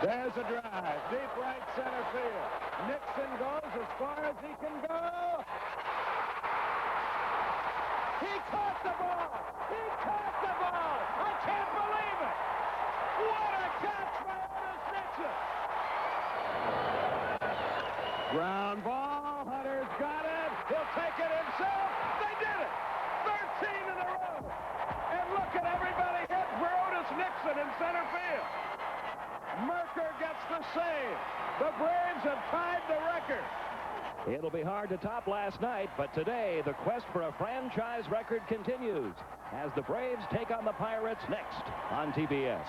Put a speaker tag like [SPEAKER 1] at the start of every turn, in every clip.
[SPEAKER 1] There's a drive. Deep right center field. Nixon goes as far as he can go. He caught the ball. He caught the ball. I can't believe it. What a catch by Otis Nixon. Ground ball. Hunter's got it. He'll take it himself. They did it. 13 in a row. And look at everybody hit for Otis Nixon in center field. Merker gets the save. The Braves have tied the record.
[SPEAKER 2] It'll be hard to top last night, but today the quest for a franchise record continues as the Braves take on the Pirates next on TBS.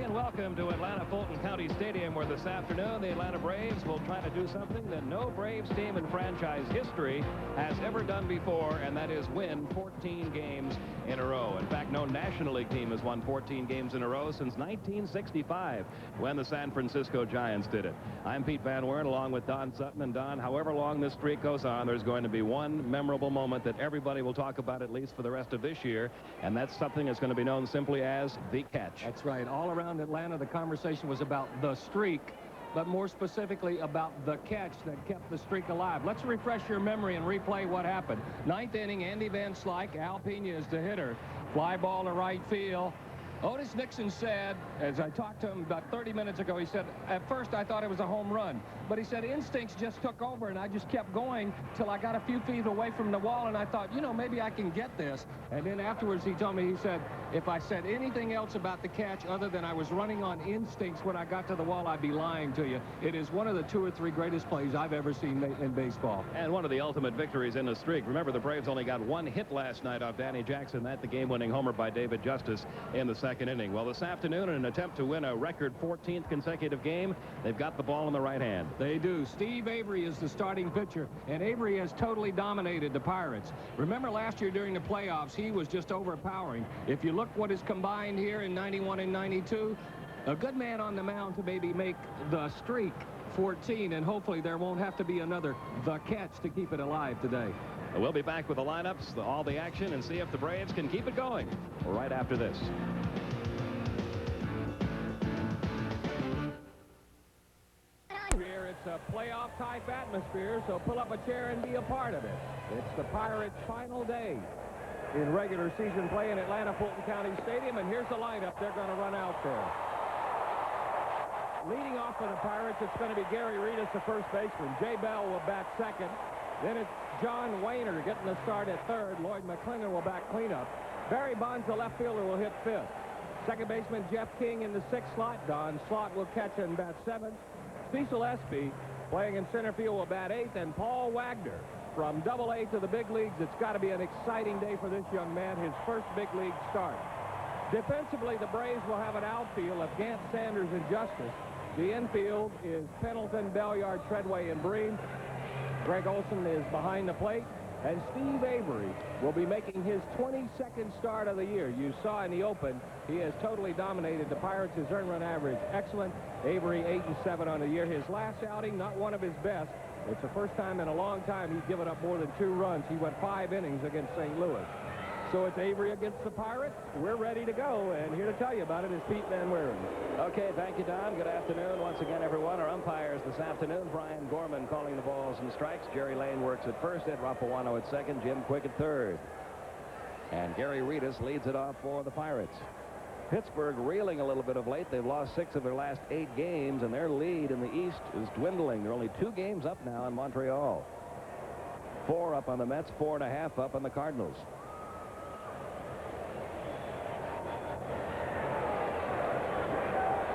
[SPEAKER 2] Welcome to Atlanta Fulton County Stadium, where this afternoon the Atlanta Braves will try to do something that no Braves team in franchise history has ever done before, and that is win 14 games in a row. In fact, no National League team has won 14 games in a row since 1965, when the San Francisco Giants did it. I'm Pete Van Wern, along with Don Sutton. And Don, however long this streak goes on, there's going to be one memorable moment that everybody will talk about, at least for the rest of this year, and that's something that's going to be known simply as the catch.
[SPEAKER 3] That's right. All around Atlanta, the conversation was about the streak, but more specifically about the catch that kept the streak alive. Let's refresh your memory and replay what happened. Ninth inning, Andy Van Slyke, Al Pena is the hitter. Fly ball to right field. Otis Nixon said, as I talked to him about 30 minutes ago, he said, at first I thought it was a home run. But he said instincts just took over, and I just kept going till I got a few feet away from the wall, and I thought, you know, maybe I can get this. And then afterwards he told me, he said, if I said anything else about the catch other than I was running on instincts when I got to the wall, I'd be lying to you. It is one of the 2 or 3 greatest plays I've ever seen in baseball.
[SPEAKER 2] And one of the ultimate victories in the streak. Remember, the Braves only got 1 hit last night off Danny Jackson. That the game-winning homer by David Justice in the 2nd inning. Well, this afternoon, in an attempt to win a record 14th consecutive game, they've got the ball in the right hand.
[SPEAKER 3] They do. Steve Avery is the starting pitcher, and Avery has totally dominated the Pirates. Remember last year during the playoffs, he was just overpowering. If you look what is combined here in 91 and 92, a good man on the mound to maybe make the streak 14, and hopefully there won't have to be another the catch to keep it alive today.
[SPEAKER 2] We'll be back with the lineups, all the action, and see if the Braves can keep it going right after this.
[SPEAKER 3] Here it's a playoff-type atmosphere, so pull up a chair and be a part of it. It's the Pirates' final day in regular season play in Atlanta Fulton County Stadium, and here's the lineup they're going to run out there. Leading off for the Pirates, it's going to be Gary Reedus, the first baseman. Jay Bell will bat second. Then it's John Wayner getting the start at third. Lloyd McClendon will bat cleanup. Barry Bonds, the left fielder, will hit fifth. Second baseman Jeff King in the 6th slot. Don Slott will catch and bat seventh. Cecil Espy, playing in center field, will bat 8th, and Paul Wagner from Double-A to the big leagues. It's got to be an exciting day for this young man, his first big league start. Defensively, the Braves will have an outfield of Gant, Sanders, and Justice. The infield is Pendleton, Belliard, Treadway, and Breen. Greg Olson is behind the plate, and Steve Avery will be making his 22nd start of the year. You saw in the open, he has totally dominated the Pirates. His earned run average excellent. Avery 8-7 on the year. His last outing, not one of his best. It's the first time in a long time he's given up more than 2 runs. He went 5 innings against St. Louis. So it's Avery against the Pirates. We're ready to go, and here to tell you about it is Pete Van Weren.
[SPEAKER 2] Okay, thank you, Don. Good afternoon once again, everyone. Our umpires this afternoon, Brian Gorman calling the balls and strikes. Jerry Lane works at first, Ed Rapawano at second, Jim Quick at third. And Gary Reedus leads it off for the Pirates. Pittsburgh reeling a little bit of late. They've lost 6 of their last 8 games, and their lead in the East is dwindling. They're only 2 games up now in Montreal. 4 up on the Mets, 4.5 up on the Cardinals.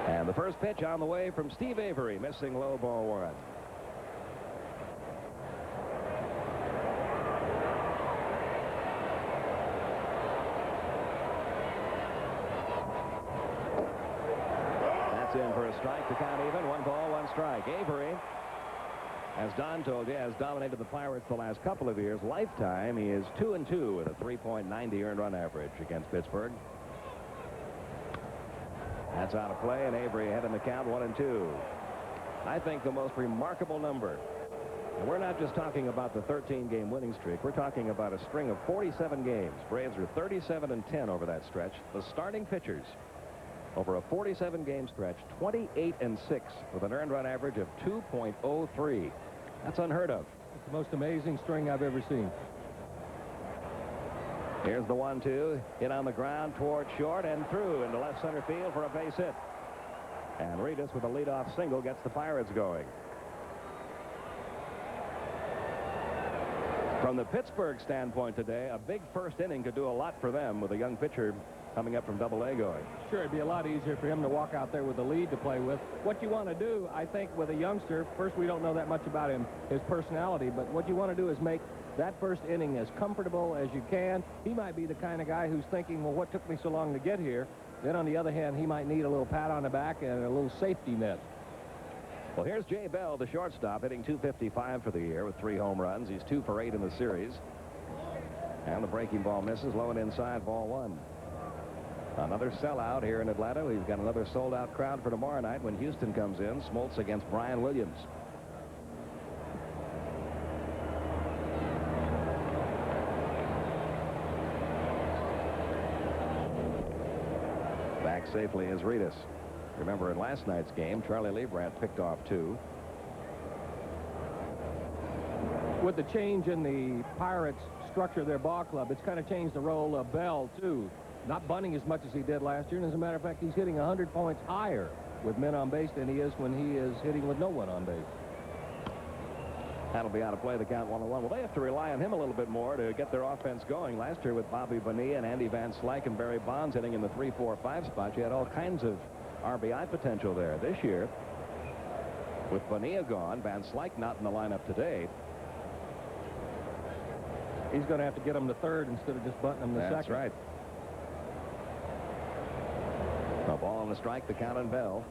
[SPEAKER 2] And the first pitch on the way from Steve Avery, missing low, ball 1. That's in for a strike to count even. 1 ball, 1 strike. Avery As Don told you, has dominated the Pirates the last couple of years. Lifetime, he is 2-2 with a 3.90 earned run average against Pittsburgh. That's out of play, and Avery ahead in the count, 1-2. I think the most remarkable number, and we're not just talking about the 13-game winning streak. We're talking about a string of 47 games. Braves are 37-10 over that stretch. The starting pitchers over a 47-game stretch, 28-6 with an earned run average of 2.03. That's unheard of.
[SPEAKER 3] It's the most amazing string I've ever seen.
[SPEAKER 2] Here's the 1-2. Hit on the ground toward short and through into left center field for a base hit. And Reedus with a leadoff single gets the Pirates going. From the Pittsburgh standpoint today, a big first inning could do a lot for them with a young pitcher coming up from Double-A going.
[SPEAKER 3] Sure, it'd be a lot easier for him to walk out there with a lead to play with. What you want to do, I think, with a youngster, first, we don't know that much about him, his personality, but what you want to do is make that first inning as comfortable as you can. He might be the kind of guy who's thinking, well, what took me so long to get here? Then, on the other hand, he might need a little pat on the back and a little safety net.
[SPEAKER 2] Well, here's Jay Bell, the shortstop, hitting .255 for the year with 3 home runs. He's 2 for 8 in the series. And the breaking ball misses, low and inside, ball 1. Another sellout here in Atlanta. We've got another sold-out crowd for tomorrow night when Houston comes in. Smoltz against Brian Williams. Back safely is Reedus. Remember, in last night's game, Charlie Leibrandt picked off 2.
[SPEAKER 3] With the change in the Pirates' structure of their ball club, it's kind of changed the role of Bell, too. Not bunting as much as he did last year, and as a matter of fact, he's hitting 100 points higher with men on base than he is when he is hitting with no one on base.
[SPEAKER 2] That'll be out of play, the count 1-1. Well, they have to rely on him a little bit more to get their offense going. Last year with Bobby Bonilla and Andy Van Slyke and Barry Bonds hitting in the 3, 4, 5 spots, you had all kinds of RBI potential there. This year, with Bonilla gone, Van Slyke not in the lineup today,
[SPEAKER 3] he's going to have to get him to third instead of just butting him to second.
[SPEAKER 2] That's right. A ball on the strike, the count on Bell.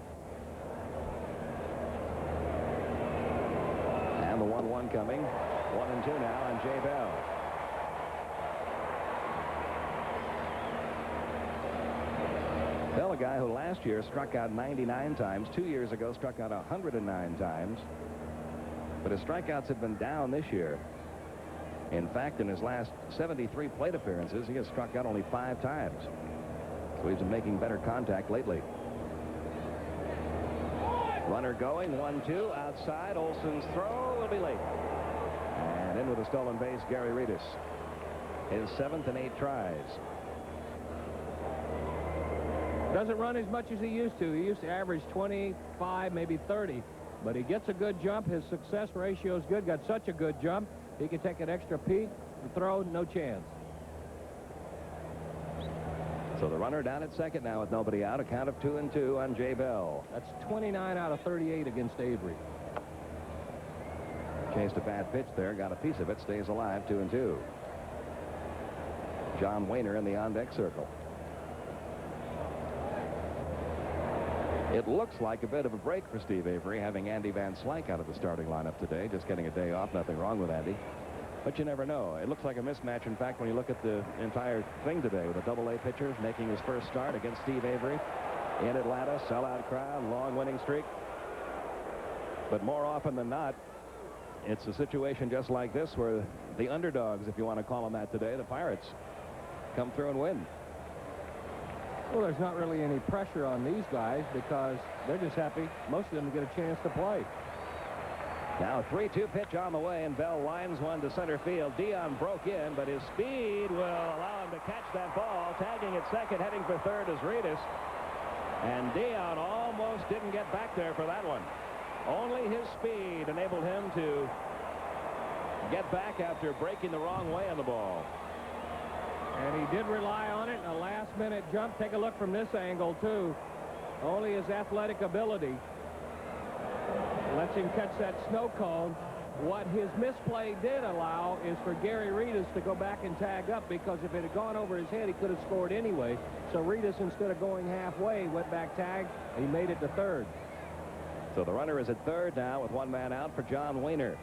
[SPEAKER 2] And the 1-1 coming. 1-2 now on Jay Bell. Bell, a guy who last year struck out 99 times, 2 years ago struck out 109 times. But his strikeouts have been down this year. In fact, in his last 73 plate appearances, he has struck out only 5 times. So he's been making better contact lately. Runner going, 1-2, outside. Olson's throw will be late. And in with a stolen base, Gary Reedus. His 7th in 8 tries.
[SPEAKER 3] Doesn't run as much as he used to. He used to average 25, maybe 30. But he gets a good jump. His success ratio is good. Got such a good jump. He can take an extra peek. The throw, no chance.
[SPEAKER 2] So the runner down at second now with nobody out. A count of 2-2 on Jay Bell.
[SPEAKER 3] That's 29 out of 38 against Avery.
[SPEAKER 2] Chased a bad pitch there. Got a piece of it. Stays alive. 2-2. John Wayner in the on-deck circle. It looks like a bit of a break for Steve Avery, having Andy Van Slyke out of the starting lineup today. Just getting a day off. Nothing wrong with Andy. But you never know. It looks like a mismatch, in fact, when you look at the entire thing today with a Double-A pitcher making his first start against Steve Avery in Atlanta. Sellout crowd, long winning streak. But more often than not, it's a situation just like this where the underdogs, if you want to call them that today, the Pirates, come through and win.
[SPEAKER 3] Well, there's not really any pressure on these guys because they're just happy, most of them, to get a chance to play.
[SPEAKER 2] Now 3-2 pitch on the way, and Bell lines one to center field. Dion broke in, but his speed will allow him to catch that ball. Tagging at second, heading for third is Reedus. And Dion almost didn't get back there for that one. Only his speed enabled him to get back after breaking the wrong way on the ball.
[SPEAKER 3] And he did rely on it in a last-minute jump. Take a look from this angle, too. Only his athletic ability lets him catch that snow cone. What his misplay did allow is for Gary Reedus to go back and tag up, because if it had gone over his head, he could have scored anyway. So Reedus, instead of going halfway, went back, tagged, and he made it to third.
[SPEAKER 2] So the runner is at third now with one man out for John Wehner.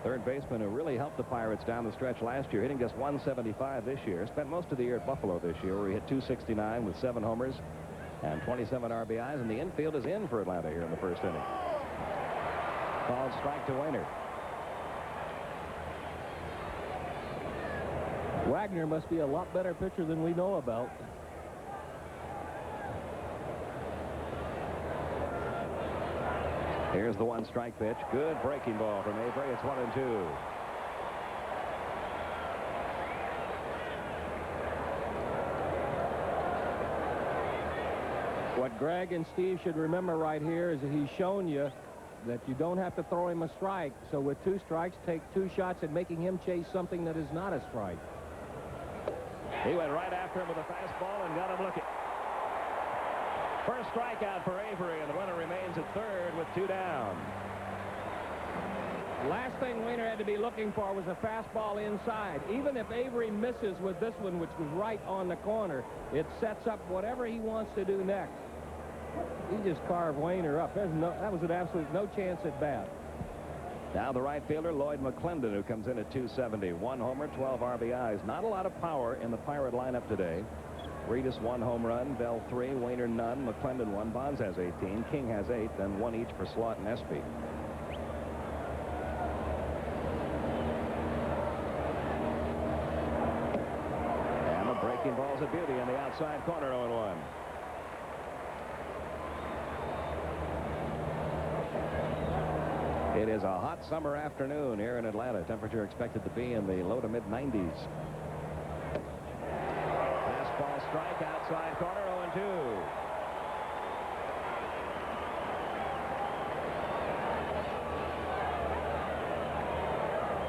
[SPEAKER 2] Third baseman who really helped the Pirates down the stretch last year, hitting just 175 this year. Spent most of the year at Buffalo this year, where he hit 269 with 7 homers and 27 RBIs. And the infield is in for Atlanta here in the first inning. Called strike to Wehner.
[SPEAKER 3] Wagner must be a lot better pitcher than we know about.
[SPEAKER 2] Here's the 1-strike pitch. Good breaking ball from Avery. It's 1-2.
[SPEAKER 3] What Greg and Steve should remember right here is that he's shown you that you don't have to throw him a strike. So with 2 strikes, take 2 shots at making him chase something that is not a strike.
[SPEAKER 2] He went right after him with a fastball and got him looking. First strikeout for Avery, and the runner remains at third with 2 down.
[SPEAKER 3] Last thing Wehner had to be looking for was a fastball inside. Even if Avery misses with this one, which was right on the corner, it sets up whatever he wants to do next. He just carved Wehner up. That was an absolute no chance at bat.
[SPEAKER 2] Now the right fielder, Lloyd McClendon, who comes in at 270. 1 homer, 12 RBIs. Not a lot of power in the Pirate lineup today. Reedus 1 home run, Bell 3, Wehner none, McClendon 1, Bonds has 18, King has 8, then 1 each for Slaught and Espy. And the breaking ball's a beauty in the outside corner, 0-1. It is a hot summer afternoon here in Atlanta. Temperature expected to be in the low to mid 90s. Fastball strike outside corner, 0-2.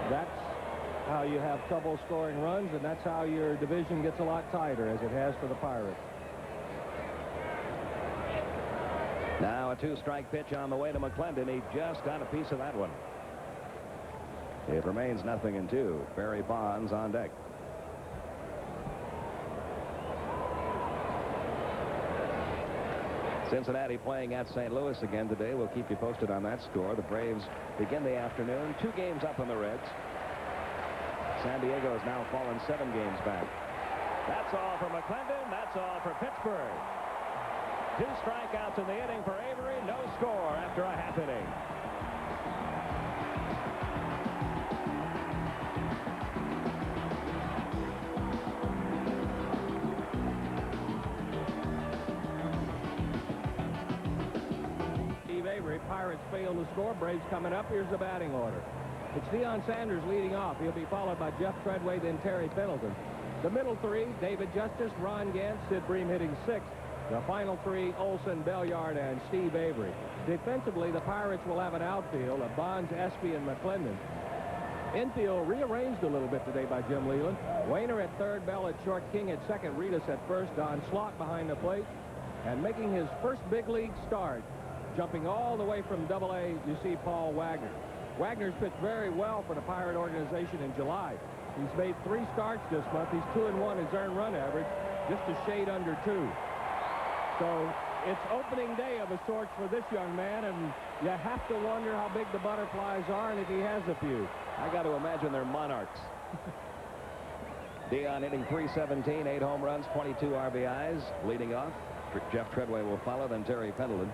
[SPEAKER 3] That's how you have trouble scoring runs, and that's how your division gets a lot tighter, as it has for the Pirates.
[SPEAKER 2] Now a 2-strike pitch on the way to McClendon. He just got a piece of that one. It remains 0-2. Barry Bonds on deck. Cincinnati playing at St. Louis again today. We'll keep you posted on that score. The Braves begin the afternoon 2 games up on the Reds. San Diego has now fallen 7 games back. That's all for McClendon. That's all for Pittsburgh. 2 strikeouts in the inning for Avery. No score after a half inning.
[SPEAKER 3] Steve Avery, Pirates fail to score. Braves coming up. Here's the batting order. It's Deion Sanders leading off. He'll be followed by Jeff Treadway, then Terry Pendleton. The middle 3, David Justice, Ron Gant, Sid Bream hitting 6th. The final 3, Olson, Belliard, and Steve Avery. Defensively, the Pirates will have an outfield of Bonds, Espy, and McClendon. Infield rearranged a little bit today by Jim Leland. Wehner at third, Bell at short, King at second, Reedus at first, Don Slaught behind the plate. And making his first big league start, jumping all the way from Double-A, you see Paul Wagner. Wagner's pitched very well for the Pirate organization in July. He's made 3 starts this month. He's 2-1 his earned run average, just a shade under 2. So it's opening day of a sort for this young man, and you have to wonder how big the butterflies are and if he has a few.
[SPEAKER 2] I got to imagine they're monarchs. Deion hitting .317, 8 home runs, 22 RBIs. Leading off, Jeff Treadway will follow, then Terry Pendleton.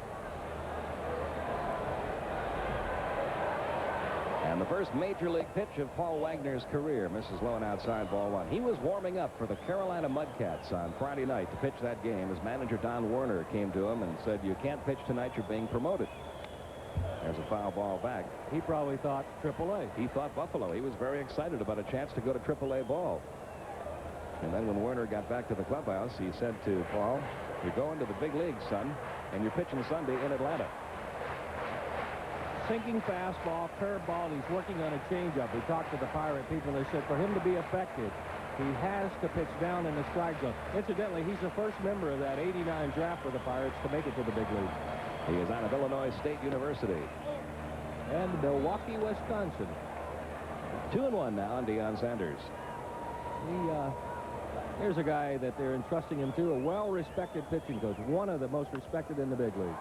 [SPEAKER 2] And the first major league pitch of Paul Wagner's career misses low and outside, ball 1. He was warming up for the Carolina Mudcats on Friday night to pitch that game. His manager, Don Werner, came to him and said, "You can't pitch tonight, you're being promoted." There's a foul ball back.
[SPEAKER 3] He probably thought Triple-A.
[SPEAKER 2] He thought Buffalo. He was very excited about a chance to go to Triple-A ball. And then when Werner got back to the clubhouse, he said to Paul, "You're going to the big leagues, son, and you're pitching Sunday in Atlanta."
[SPEAKER 3] Sinking fastball, curveball. He's working on a changeup. We talked to the Pirate people. They said for him to be effective, he has to pitch down in the strike zone. Incidentally, he's the first member of that '89 draft for the Pirates to make it to the big league.
[SPEAKER 2] He is out of Illinois State University.
[SPEAKER 3] And Milwaukee, Wisconsin.
[SPEAKER 2] 2-1 now on Deion Sanders.
[SPEAKER 3] Here's a guy that they're entrusting him to, a well-respected pitching coach, one of the most respected in the big league.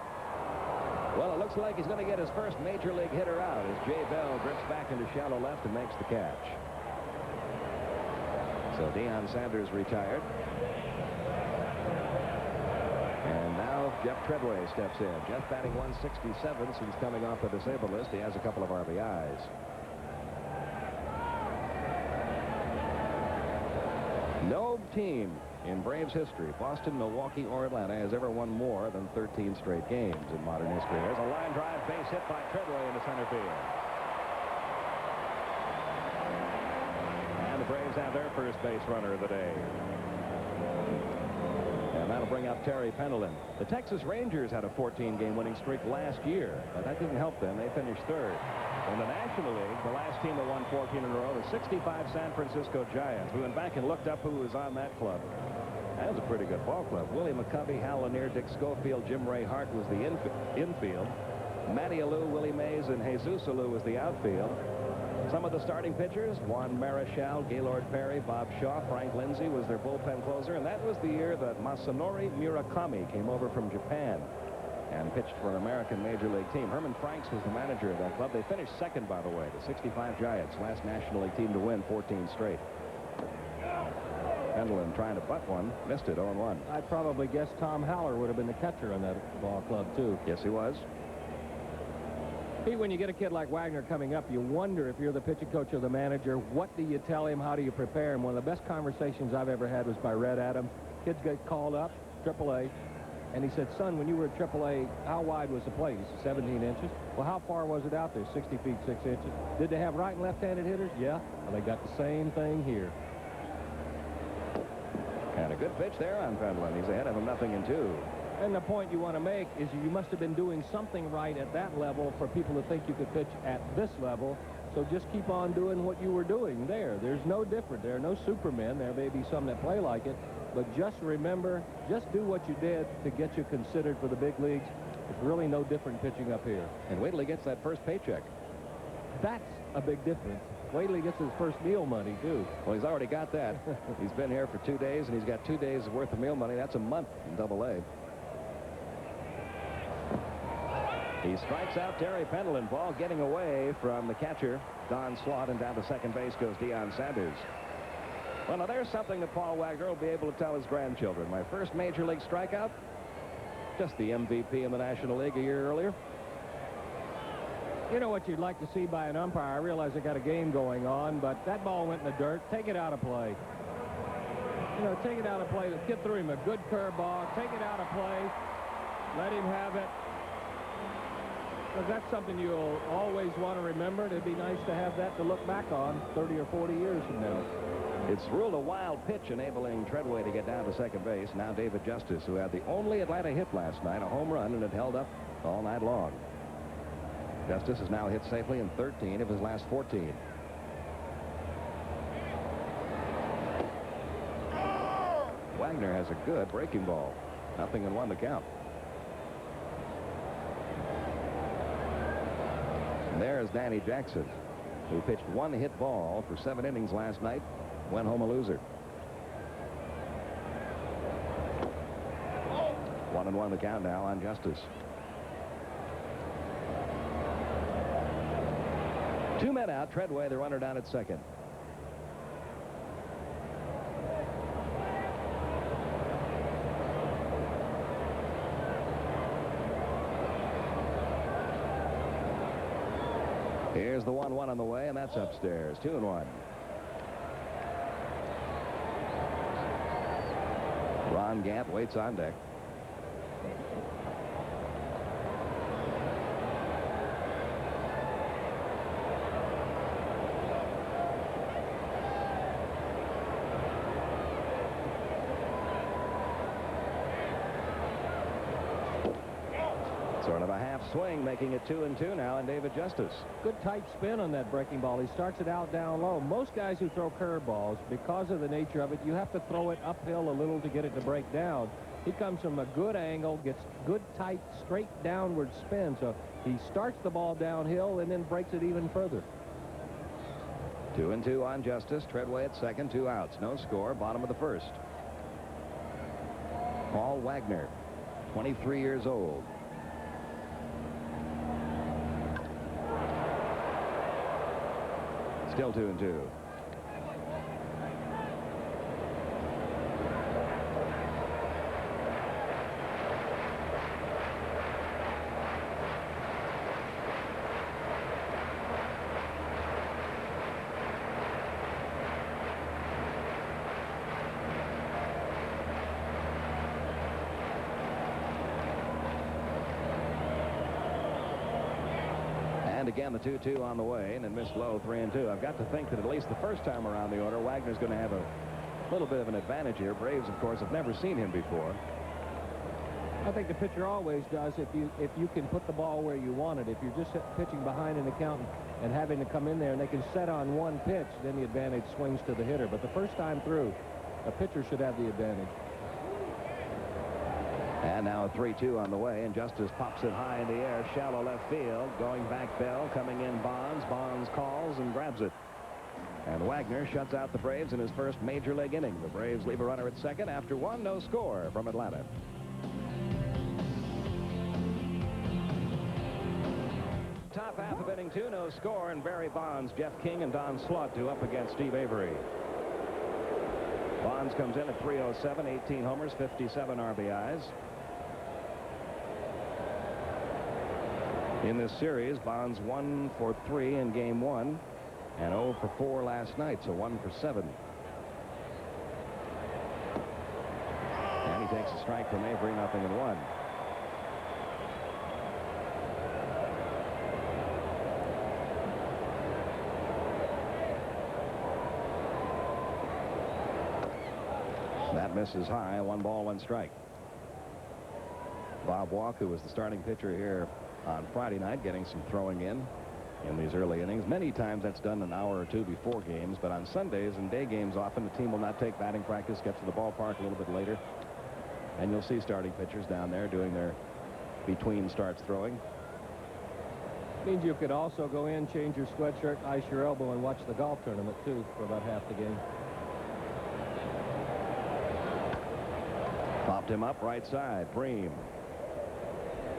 [SPEAKER 2] Well, it looks like he's going to get his first major league hitter out as Jay Bell drifts back into shallow left and makes the catch. So Deion Sanders retired. And now Jeff Treadway steps in. Jeff batting 167 since coming off the disabled list. He has a couple of RBIs. No team in Braves history, Boston, Milwaukee, or Atlanta, has ever won more than 13 straight games in modern history. There's a line drive base hit by Treadway into center field. And the Braves have their first base runner of the day. And that'll bring up Terry Pendleton. The Texas Rangers had a 14-game winning streak last year, but that didn't help them. They finished third. In the National League, the last team that won 14 in a row, the 65 San Francisco Giants. We went back and looked up who was on that club. That was a pretty good ball club. Willie McCovey, Hal Lanier, Dick Schofield, Jim Ray Hart was the infield. Matty Alou, Willie Mays, and Jesus Alou was the outfield. Some of the starting pitchers, Juan Marichal, Gaylord Perry, Bob Shaw, Frank Lindsay was their bullpen closer. And that was the year that Masanori Murakami came over from Japan and pitched for an American Major League team. Herman Franks was the manager of that club. They finished second, by the way, the 65 Giants, last National League team to win 14 straight. Pendleton trying to butt one, missed it, 0-1.
[SPEAKER 3] I'd probably guess Tom Haller would have been the catcher on that ball club, too.
[SPEAKER 2] Yes, he was.
[SPEAKER 3] Pete, when you get a kid like Wagner coming up, you wonder if you're the pitching coach or the manager, what do you tell him? How do you prepare him? One of the best conversations I've ever had was by Red Adams. Kids get called up, AAA. And he said, son, when you were at AAA, how wide was the plate? He said, 17 inches. Well, how far was it out there? 60 feet, 6 inches. Did they have right and left-handed hitters? Yeah. Well, they got the same thing here.
[SPEAKER 2] And a good pitch there on Pendleton. He's ahead of him, 0-2.
[SPEAKER 3] And the point you want to make is you must have been doing something right at that level for people to think you could pitch at this level. So just keep on doing what you were doing there. There's no different. There are no supermen. There may be some that play like it. But just remember, just do what you did to get you considered for the big leagues. It's really no different pitching up here.
[SPEAKER 2] And wait till he gets that first paycheck.
[SPEAKER 3] That's a big difference. Wait till he gets his first meal money, too.
[SPEAKER 2] Well, he's already got that. He's been here for 2 days, and he's got 2 days worth of meal money. That's a month in AA. He strikes out Terry Pendleton. Ball getting away from the catcher, Don Slaught, and down to second base goes Deion Sanders. Well, now there's something that Paul Wagner will be able to tell his grandchildren. My first Major League strikeout, just the MVP in the National League a year earlier.
[SPEAKER 3] You know what you'd like to see by an umpire? I realize they got a game going on, but that ball went in the dirt. Take it out of play. You know, take it out of play. The kid threw him a good curveball. Take it out of play. Let him have it. Because that's something you'll always want to remember. It'd be nice to have that to look back on 30 or 40 years from now.
[SPEAKER 2] It's ruled a wild pitch, enabling Treadway to get down to second base. Now David Justice, who had the only Atlanta hit last night, a home run, and it held up all night long. Justice has now hit safely in 13 of his last 14. Wagner has a good breaking ball. 0-1 the count. And there's Danny Jackson, who pitched one hit ball for 7 innings last night, went home a loser. 1-1 the count now on Justice. 2 men out. Treadway, the runner, down at second. Here's the 1-1 on the way, and that's upstairs. 2-1. Ron Gant waits on deck. Sort of a half swing, making it 2-2 now, and David Justice.
[SPEAKER 3] Good tight spin on that breaking ball. He starts it out down low. Most guys who throw curveballs, because of the nature of it, you have to throw it uphill a little to get it to break down. He comes from a good angle, gets good tight, straight downward spin. So he starts the ball downhill and then breaks it even further.
[SPEAKER 2] 2-2 on Justice. Treadway at second, 2 outs. No score, bottom of the first. Paul Wagner, 23 years old. Still 2-2. And again, the 2-2 on the way, and it missed low, 3-2. I've got to think that at least the first time around the order, Wagner's going to have a little bit of an advantage here. Braves, of course, have never seen him before.
[SPEAKER 3] I think the pitcher always does if you can put the ball where you want it. If you're just pitching behind an account and having to come in there and they can set on one pitch, then the advantage swings to the hitter. But the first time through, a pitcher should have the advantage.
[SPEAKER 2] And now a 3-2 on the way, and Justice pops it high in the air, shallow left field. Going back, Bell, coming in, Bonds. Bonds calls and grabs it. And Wagner shuts out the Braves in his first major league inning. The Braves leave a runner at second after one, no score from Atlanta. Top half of inning 2, no score, and Barry Bonds, Jeff King, and Don Slaught do up against Steve Avery. Bonds comes in at 307, 18 homers, 57 RBIs. In this series, Bonds 1 for 3 in game 1 and 0 for 4 last night, so 1 for 7. And he takes a strike from Avery, 0-1. That misses high, 1 ball, 1 strike. Bob Walk, who was the starting pitcher here on Friday night, getting some throwing in these early innings. Many times that's done an hour or two before games, but on Sundays and day games often the team will not take batting practice, get to the ballpark a little bit later, and you'll see starting pitchers down there doing their between starts throwing.
[SPEAKER 3] Means you could also go in, change your sweatshirt, ice your elbow, and watch the golf tournament too for about half the game.
[SPEAKER 2] Popped him up right side. Bream.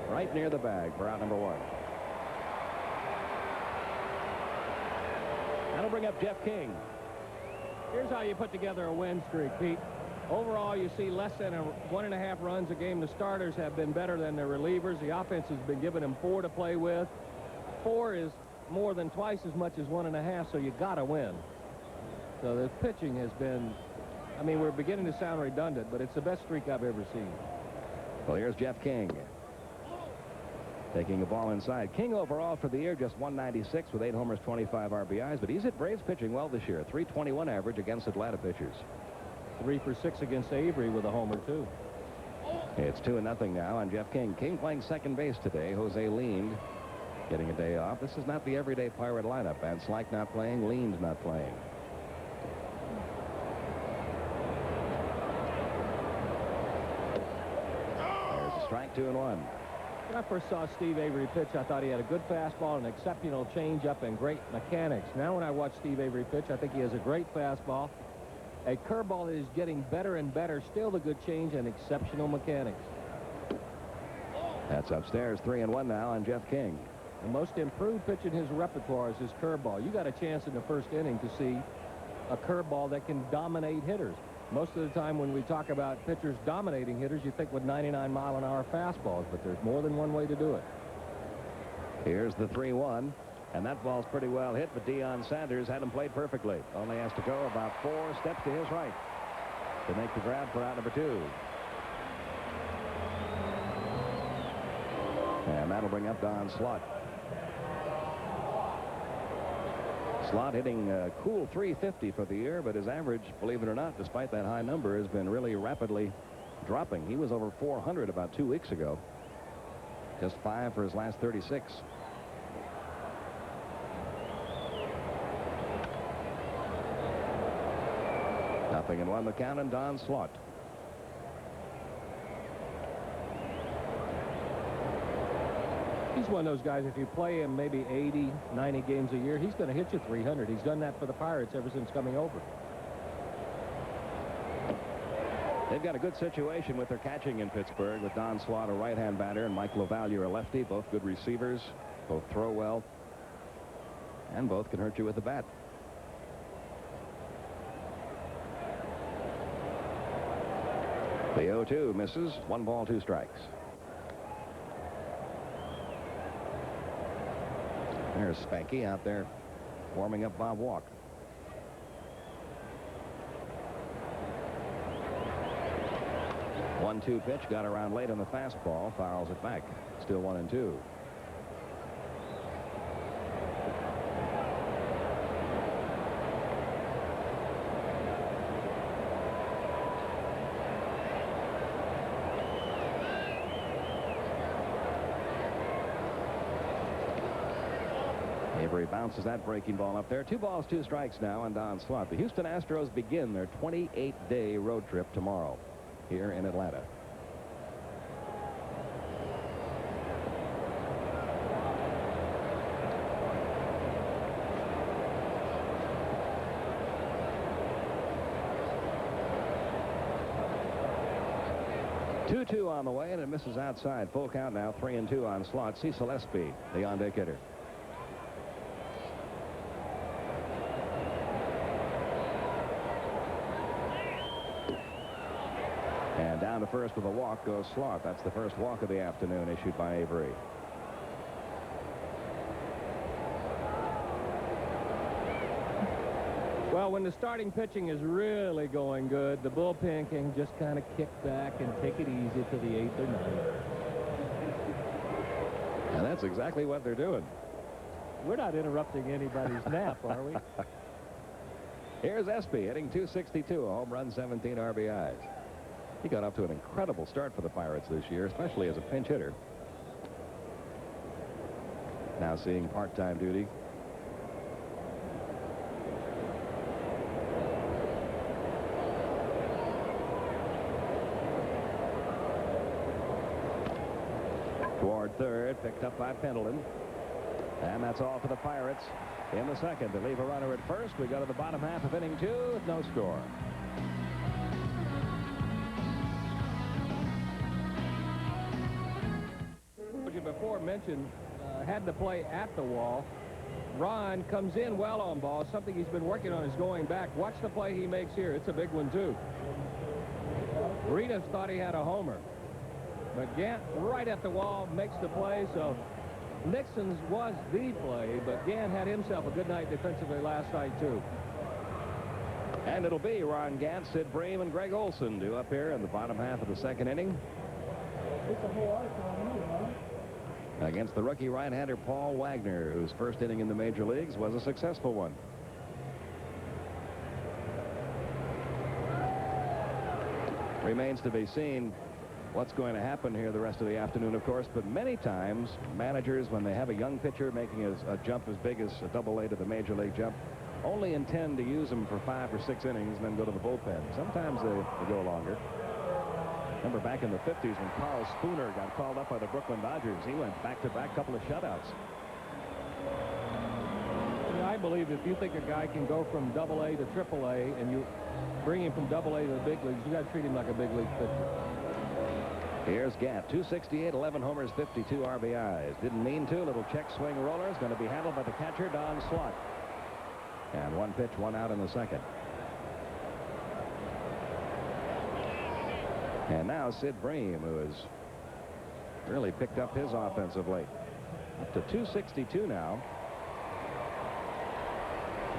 [SPEAKER 2] Right near the bag for out number 1. That'll bring up Jeff King.
[SPEAKER 3] Here's how you put together a win streak, Pete. Overall, you see less than 1.5 runs a game. The starters have been better than their relievers. The offense has been giving them 4 to play with. 4 is more than twice as much as 1.5, so you got to win. So the pitching has been, I mean, we're beginning to sound redundant, but it's the best streak I've ever seen.
[SPEAKER 2] Well, here's Jeff King. Taking a ball inside. King overall for the year just 196 with 8 homers, 25 RBIs, but he's hit Braves pitching well this year. 321 average against Atlanta pitchers.
[SPEAKER 3] 3 for 6 against Avery with a homer, too.
[SPEAKER 2] It's 2-0 now on Jeff King. King playing second base today. Jose Leaned getting a day off. This is not the everyday Pirate lineup. Van Slyke not playing. Leaned not playing. There's a strike, 2-1.
[SPEAKER 3] When I first saw Steve Avery pitch, I thought he had a good fastball, an exceptional changeup, and great mechanics. Now when I watch Steve Avery pitch, I think he has a great fastball, a curveball that is getting better and better, still the good change, and exceptional mechanics.
[SPEAKER 2] That's upstairs. 3-1 now on Jeff King.
[SPEAKER 3] The most improved pitch in his repertoire is his curveball. You got a chance in the first inning to see a curveball that can dominate hitters. Most of the time when we talk about pitchers dominating hitters, you think with 99-mile-an-hour fastballs, but there's more than one way to do it.
[SPEAKER 2] Here's the 3-1, and that ball's pretty well hit, but Deion Sanders had him played perfectly. Only has to go about 4 steps to his right to make the grab for out number 2. And that'll bring up Don Slaught. Slaught hitting a cool 350 for the year, but his average, believe it or not, despite that high number, has been really rapidly dropping. He was over 400 about 2 weeks ago. Just 5 for his last 36. Nothing and 1 the count, and Don Slaught.
[SPEAKER 3] He's one of those guys, if you play him maybe 80, 90 games a year, he's going to hit you 300. He's done that for the Pirates ever since coming over.
[SPEAKER 2] They've got a good situation with their catching in Pittsburgh, with Don Slaught, a right-hand batter, and Mike LaValliere, a lefty. Both good receivers, both throw well, and both can hurt you with the bat. The 0-2 misses. 1 ball, 2 strikes. There's Spanky out there warming up Bob Walk. 1-2 pitch, got around late on the fastball, fouls it back. Still 1-2. Avery bounces that breaking ball up there. 2 balls, 2 strikes now on Don Slott. The Houston Astros begin their 28-day road trip tomorrow here in Atlanta. Two on the way, and it misses outside. Full count now. 3-2 on Slott. Cecil Espy, the on-deck hitter. And down to first with a walk goes Slott. That's the first walk of the afternoon issued by Avery.
[SPEAKER 3] Well, when the starting pitching is really going good, the bullpen can just kind of kick back and take it easy to the 8th or 9th.
[SPEAKER 2] And that's exactly what they're doing.
[SPEAKER 3] We're not interrupting anybody's nap, are we?
[SPEAKER 2] Here's Espy hitting .262, a home run, 17 RBIs. He got off to an incredible start for the Pirates this year, especially as a pinch hitter. Now seeing part-time duty. Toward third, picked up by Pendleton. And that's all for the Pirates in the second. They leave a runner at first. We go to the bottom half of inning 2 with no score.
[SPEAKER 3] Before mentioned, had the play at the wall. Ron comes in well on ball. Something he's been working on is going back. Watch the play he makes here. It's a big one, too. Ritas thought he had a homer. But Gant, right at the wall, makes the play. So Nixon's was the play, but Gant had himself a good night defensively last night, too.
[SPEAKER 2] And it'll be Ron Gant, Sid Bream, and Greg Olson due up here in the bottom half of the second inning. Against the rookie right-hander Paul Wagner, whose first inning in the major leagues was a successful one. Remains to be seen what's going to happen here the rest of the afternoon, of course, but many times managers, when they have a young pitcher making a jump as big as a Double-A to the major league jump, only intend to use them for 5 or 6 innings and then go to the bullpen. Sometimes they go longer. Remember back in the 50s when Carl Spooner got called up by the Brooklyn Dodgers. He went back-to-back couple of shutouts.
[SPEAKER 3] I believe if you think a guy can go from Double-A to Triple-A and you bring him from Double-A to the big leagues, you got to treat him like a big league pitcher.
[SPEAKER 2] Here's Gant, 268, 11 homers, 52 RBIs. Didn't mean to. Little check swing roller is going to be handled by the catcher, Don Slott. And 1 pitch, 1 out in the second. And now Sid Bream, who has really picked up his offense of late. Up to 262 now.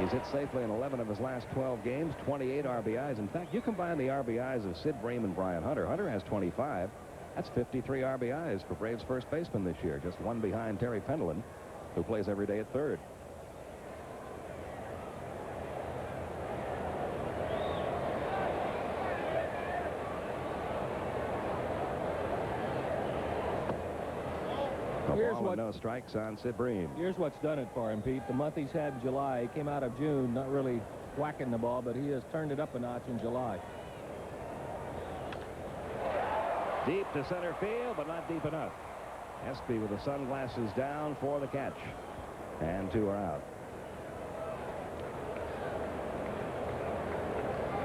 [SPEAKER 2] He's hit safely in 11 of his last 12 games, 28 RBIs. In fact, you combine the RBIs of Sid Bream and Brian Hunter. Hunter has 25. That's 53 RBIs for Braves first baseman this year, just 1 behind Terry Pendleton, who plays every day at third. No strikes on Sid Bream.
[SPEAKER 3] Here's what's done it for him, Pete. The month he's had in July, he came out of June not really whacking the ball, but he has turned it up a notch in July.
[SPEAKER 2] Deep to center field, but not deep enough. Espy with the sunglasses down for the catch. And 2 are out.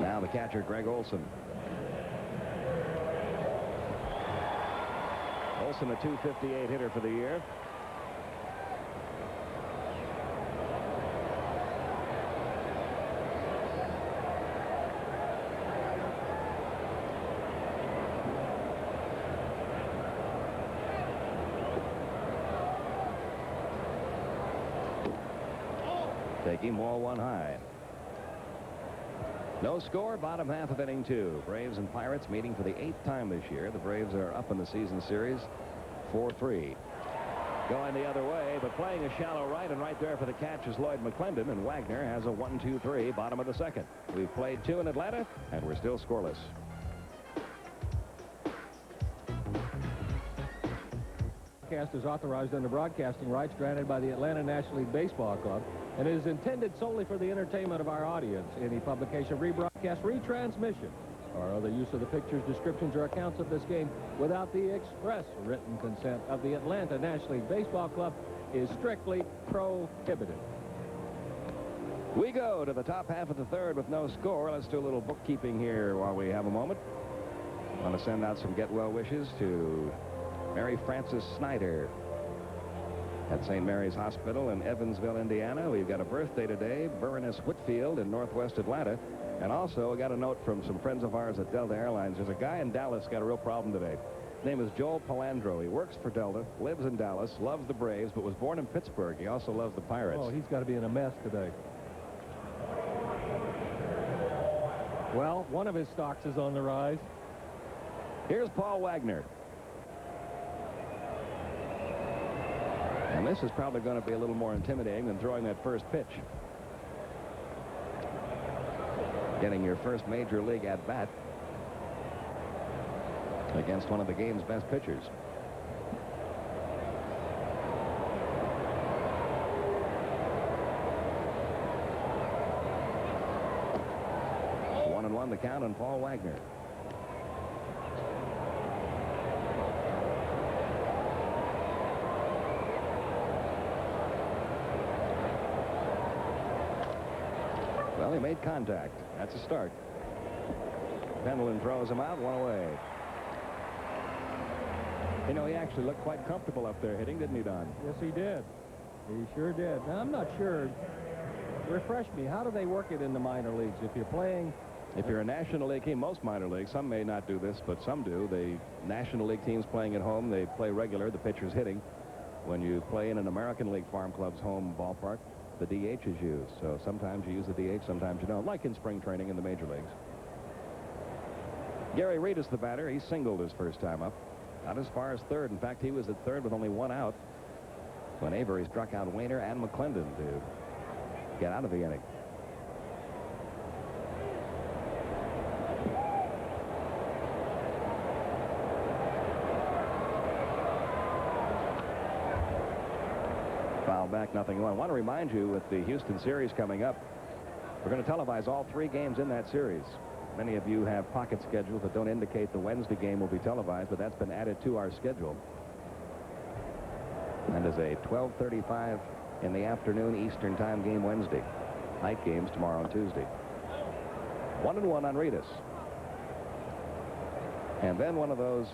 [SPEAKER 2] Now the catcher, Greg Olson. Olson, a .258 hitter for the year. Team ball 1 high. No score, bottom half of inning 2. Braves and Pirates meeting for the 8th time this year. The Braves are up in the season series 4-3. Going the other way, but playing a shallow right, and right there for the catch is Lloyd McClendon, and Wagner has a 1-2-3, bottom of the 2nd. We've played 2 in Atlanta, and we're still scoreless.
[SPEAKER 3] Broadcast is authorized under broadcasting rights granted by the Atlanta National League Baseball Club and is intended solely for the entertainment of our audience. Any publication, rebroadcast, retransmission, or other use of the pictures, descriptions, or accounts of this game without the express written consent of the Atlanta National League Baseball Club is strictly prohibited.
[SPEAKER 2] We go to the top half of the 3rd with no score. Let's do a little bookkeeping here while we have a moment. I want to send out some get well wishes to Mary Frances Snyder at St. Mary's Hospital in Evansville, Indiana. We've got a birthday today, Baroness Whitfield in Northwest Atlanta. And also, we got a note from some friends of ours at Delta Airlines. There's a guy in Dallas got a real problem today. His name is Joel Palandro. He works for Delta, lives in Dallas, loves the Braves, but was born in Pittsburgh. He also loves the Pirates.
[SPEAKER 3] Oh, he's got to be in a mess today. Well, one of his stocks is on the rise.
[SPEAKER 2] Here's Paul Wagner. And this is probably going to be a little more intimidating than throwing that first pitch. Getting your first major league at bat against one of the game's best pitchers. One and one the count on Paul Wagner. Well, he made contact. That's a start. Pendleton throws him out, 1 away. You know, he actually looked quite comfortable up there hitting, didn't he, Don?
[SPEAKER 3] Yes, he did. He sure did. Now, I'm not sure. Refresh me. How do they work it in the minor leagues? If you're playing...
[SPEAKER 2] If you're a National League team, most minor leagues, some may not do this, but some do. The National League teams playing at home, they play regular, the pitcher's hitting. When you play in an American League farm club's home ballpark, the DH is used. So sometimes you use the DH, sometimes you don't, like in spring training in the major leagues. Gary Reed is the batter. He singled his first time up. Not as far as 3rd. In fact, he was at 3rd with only 1 out when Avery struck out Wainer and McClendon to get out of the inning. Foul back, 0-1. I want to remind you, with the Houston series coming up, we're going to televise all 3 games in that series. Many of you have pocket schedules that don't indicate the Wednesday game will be televised, but that's been added to our schedule. And is a 12:35 in the afternoon Eastern Time game Wednesday. Night games tomorrow and Tuesday. 1-1 on Reedus. And then one of those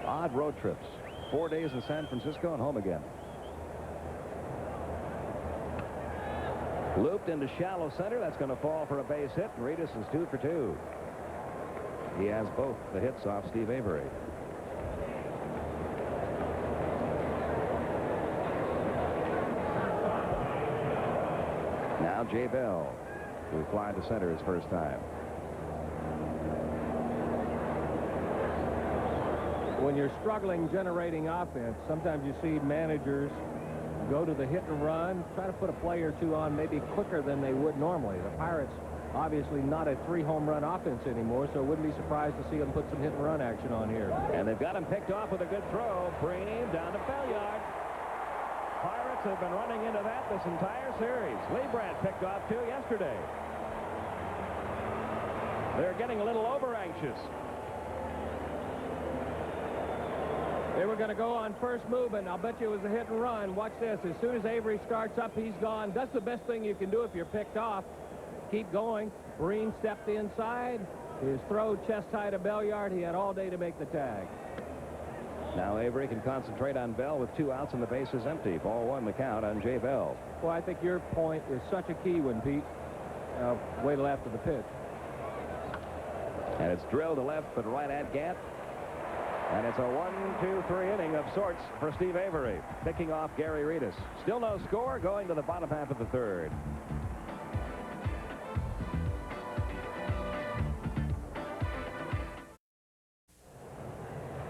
[SPEAKER 2] odd road trips. 4 days in San Francisco and home again. Looped into shallow center. That's going to fall for a base hit. And Reedus is 2 for 2. He has both the hits off Steve Avery. Now Jay Bell, who fly to center his first time.
[SPEAKER 3] When you're struggling generating offense, sometimes you see managers go to the hit and run, try to put a play or 2 on maybe quicker than they would normally. The Pirates obviously not a 3-home run offense anymore, so wouldn't be surprised to see them put some hit and run action on here.
[SPEAKER 2] And they've got him picked off with a good throw. Breen down to Belliard. Pirates have been running into that this entire series. Leibrandt picked off 2 yesterday. They're getting a little over anxious.
[SPEAKER 3] They were going to go on first movement. I'll bet you it was a hit and run. Watch this. As soon as Avery starts up, he's gone. That's the best thing you can do if you're picked off. Keep going. Breen stepped inside. His throw chest high to Belliard. He had all day to make the tag.
[SPEAKER 2] Now Avery can concentrate on Bell with 2 outs and the base is empty. Ball 1 the count on Jay Bell.
[SPEAKER 3] Well, I think your point is such a key one, Pete. Wait till after the pitch.
[SPEAKER 2] And it's drilled to left but right at Gant. And it's a 1-2-3 inning of sorts for Steve Avery, picking off Gary Reedus. Still no score, going to the bottom half of the third.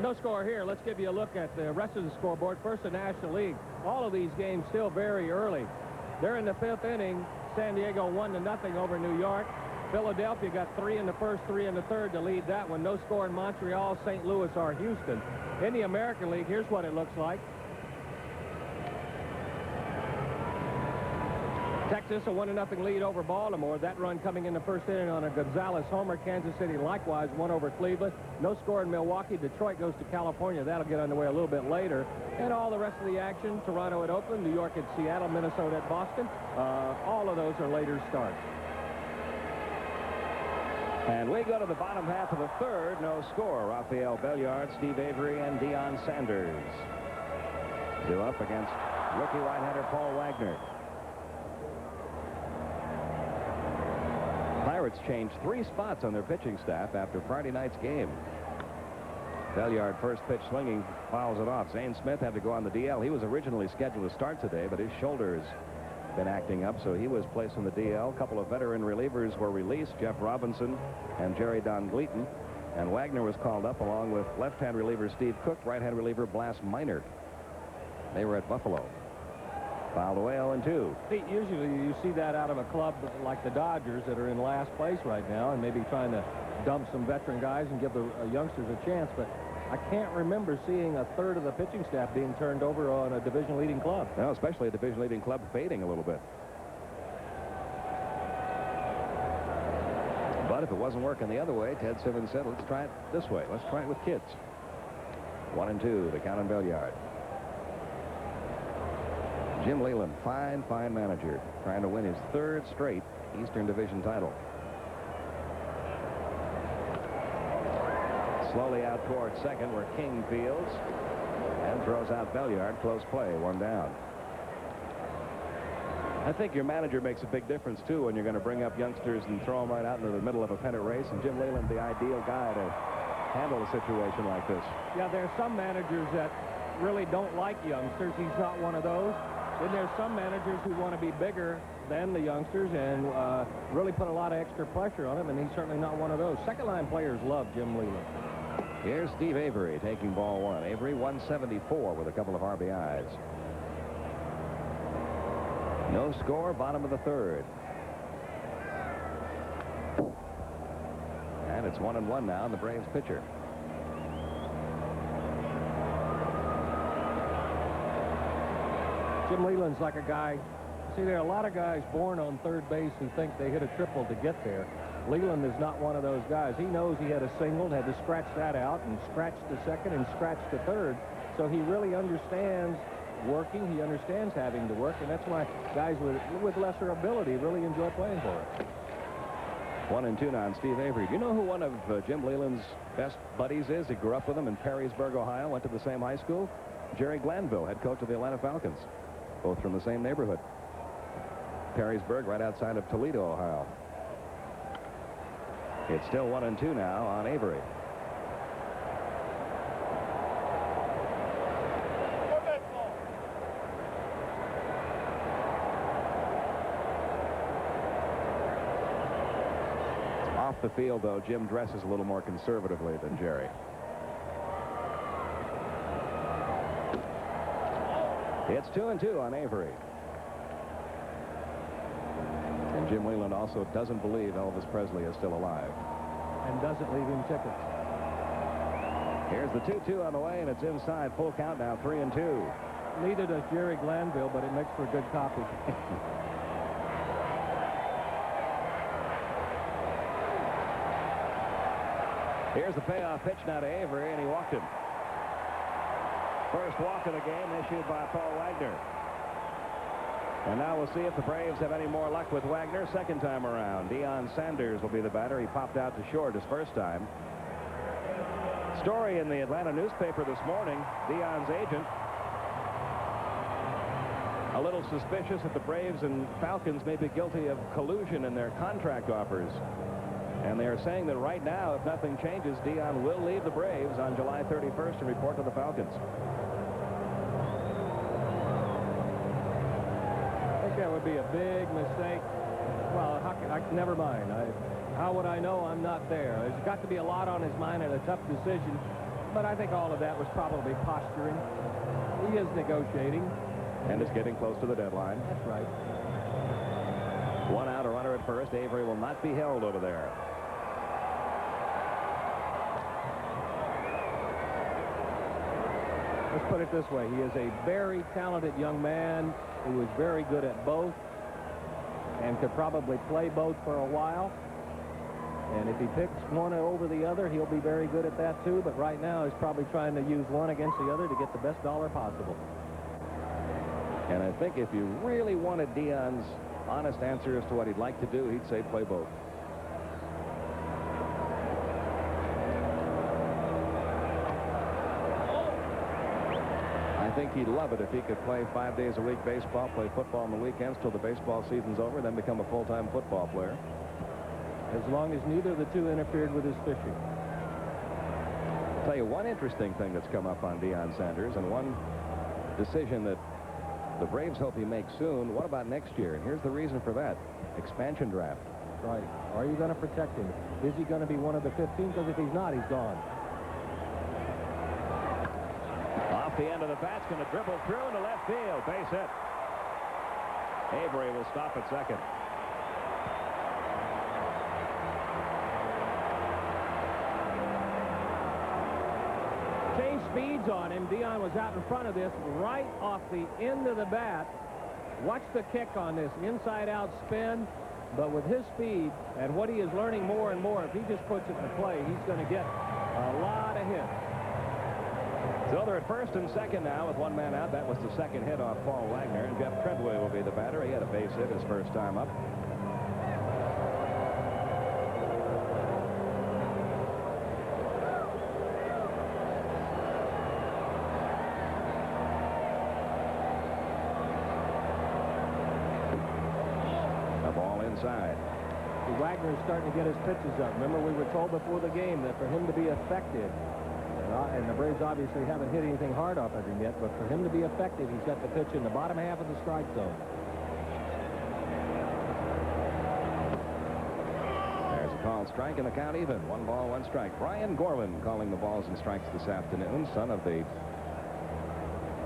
[SPEAKER 3] No score here. Let's give you a look at the rest of the scoreboard. First, the National League. All of these games still very early. They're in the 5th inning. San Diego 1-0 over New York. Philadelphia got 3 in the first, 3 in the third to lead that one. No score in Montreal, St. Louis, or Houston. In the American League, here's what it looks like. Texas, a 1-0 lead over Baltimore. That run coming in the first inning on a Gonzalez homer. Kansas City likewise won over Cleveland. No score in Milwaukee. Detroit goes to California. That'll get underway a little bit later. And all the rest of the action, Toronto at Oakland, New York at Seattle, Minnesota at Boston. All of those are later starts.
[SPEAKER 2] And we go to the bottom half of the third. No score. Rafael Belliard, Steve Avery, and Deion Sanders due up against rookie right-hander Paul Wagner. Pirates changed 3 spots on their pitching staff after Friday night's game. Belliard, first pitch swinging, fouls it off. Zane Smith had to go on the DL. He was originally scheduled to start today, but his shoulder's been acting up, so he was placed on the DL. A couple of veteran relievers were released, Jeff Robinson and Jerry Don Gleaton. And Wagner was called up along with left-hand reliever Steve Cook, right-hand reliever Blas Minor. They were at Buffalo. Fouled away 0-2.
[SPEAKER 3] Usually you see that out of a club like the Dodgers that are in last place right now and maybe trying to dump some veteran guys and give the youngsters a chance, but I can't remember seeing a third of the pitching staff being turned over on a division-leading club.
[SPEAKER 2] No, especially a division-leading club fading a little bit. But if it wasn't working the other way, Ted Simmons said, let's try it this way. Let's try it with kids. 1-2, the count on Belliard. Jim Leyland, fine manager, trying to win his 3rd straight Eastern Division title. Slowly out toward second where King fields and throws out Belliard. Close play, 1 down. I think your manager makes a big difference, too, when you're going to bring up youngsters and throw them right out into the middle of a pennant race. And Jim Leyland, the ideal guy to handle a situation like this.
[SPEAKER 3] Yeah, there are some managers that really don't like youngsters. He's not one of those. Then there's some managers who want to be bigger than the youngsters and really put a lot of extra pressure on him, and he's certainly not one of those. Second-line players love Jim Leyland.
[SPEAKER 2] Here's Steve Avery taking ball 1. Avery 174 with a couple of RBIs. No score, bottom of the third. And it's 1-1 now, the Braves pitcher.
[SPEAKER 3] Jim Leyland's like a guy. See, there are a lot of guys born on third base who think they hit a triple to get there. Leland is not one of those guys. He knows he had a single, had to scratch that out, and scratched the second and scratched the third. So he really understands working. He understands having to work, and that's why guys with lesser ability really enjoy playing for it.
[SPEAKER 2] 1-2 now on Steve Avery. Do you know who one of Jim Leyland's best buddies is? He grew up with him in Perrysburg, Ohio, went to the same high school. Jerry Glanville, head coach of the Atlanta Falcons. Both from the same neighborhood. Perrysburg, right outside of Toledo, Ohio. It's still 1-2 now on Avery. Off the field, though, Jim dresses a little more conservatively than Jerry. It's 2-2 on Avery. And Jim Leyland also doesn't believe Elvis Presley is still alive.
[SPEAKER 3] And doesn't leave him tickets.
[SPEAKER 2] Here's the 2-2 on the way, and it's inside. Full count now, 3-2.
[SPEAKER 3] Neither does Jerry Glanville, but it makes for a good copy.
[SPEAKER 2] Here's the payoff pitch now to Avery, and he walked him. First walk of the game issued by Paul Wagner. And now we'll see if the Braves have any more luck with Wagner second time around. Deion Sanders will be the batter. He popped out to short his first time. Story in the Atlanta newspaper this morning, Deion's agent a little suspicious that the Braves and Falcons may be guilty of collusion in their contract offers. And they are saying that right now, if nothing changes, Deion will leave the Braves on July 31st and report to the Falcons.
[SPEAKER 3] I think that would be a big mistake. Well, never mind. How would I know I'm not there? There's got to be a lot on his mind and a tough decision. But I think all of that was probably posturing. He is negotiating.
[SPEAKER 2] And is getting close to the deadline.
[SPEAKER 3] That's right.
[SPEAKER 2] 1 out, a runner at first. Avery will not be held over there.
[SPEAKER 3] Let's put it this way. He is a very talented young man who is very good at both and could probably play both for a while. And if he picks one over the other, he'll be very good at that too. But right now, he's probably trying to use one against the other to get the best dollar possible.
[SPEAKER 2] And I think if you really wanted Deion's honest answer as to what he'd like to do, he'd say play both. I think he'd love it if he could play 5 days a week baseball, play football on the weekends till the baseball season's over, then become a full-time football player.
[SPEAKER 3] As long as neither of the two interfered with his fishing.
[SPEAKER 2] I'll tell you one interesting thing that's come up on Deion Sanders, and one decision that the Braves hope he makes soon. What about next year? And here's the reason for that. Expansion draft.
[SPEAKER 3] Right. Are you going to protect him? Is he going to be one of the 15? Because if he's not, he's gone.
[SPEAKER 2] Off the end of the bat's going to dribble through into left field. Base hit. Avery will stop at second.
[SPEAKER 3] Changed speeds on him. Deion was out in front of this right off the end of the bat. Watch the kick on this inside-out spin. But with his speed and what he is learning more and more, if he just puts it in play, he's going to get a lot of hits.
[SPEAKER 2] So they're at first and second now with one man out. That was the second hit off Paul Wagner, and Jeff Treadway will be the batter. He had a base hit his first time up. A ball inside.
[SPEAKER 3] Wagner is starting to get his pitches up. Remember, we were told before the game that for him to be effective, and the Braves obviously haven't hit anything hard off of him yet, but for him to be effective, he's got to pitch in the bottom half of the strike zone.
[SPEAKER 2] There's a called strike and the count even. 1 ball, 1 strike. Brian Gorman calling the balls and strikes this afternoon, son of the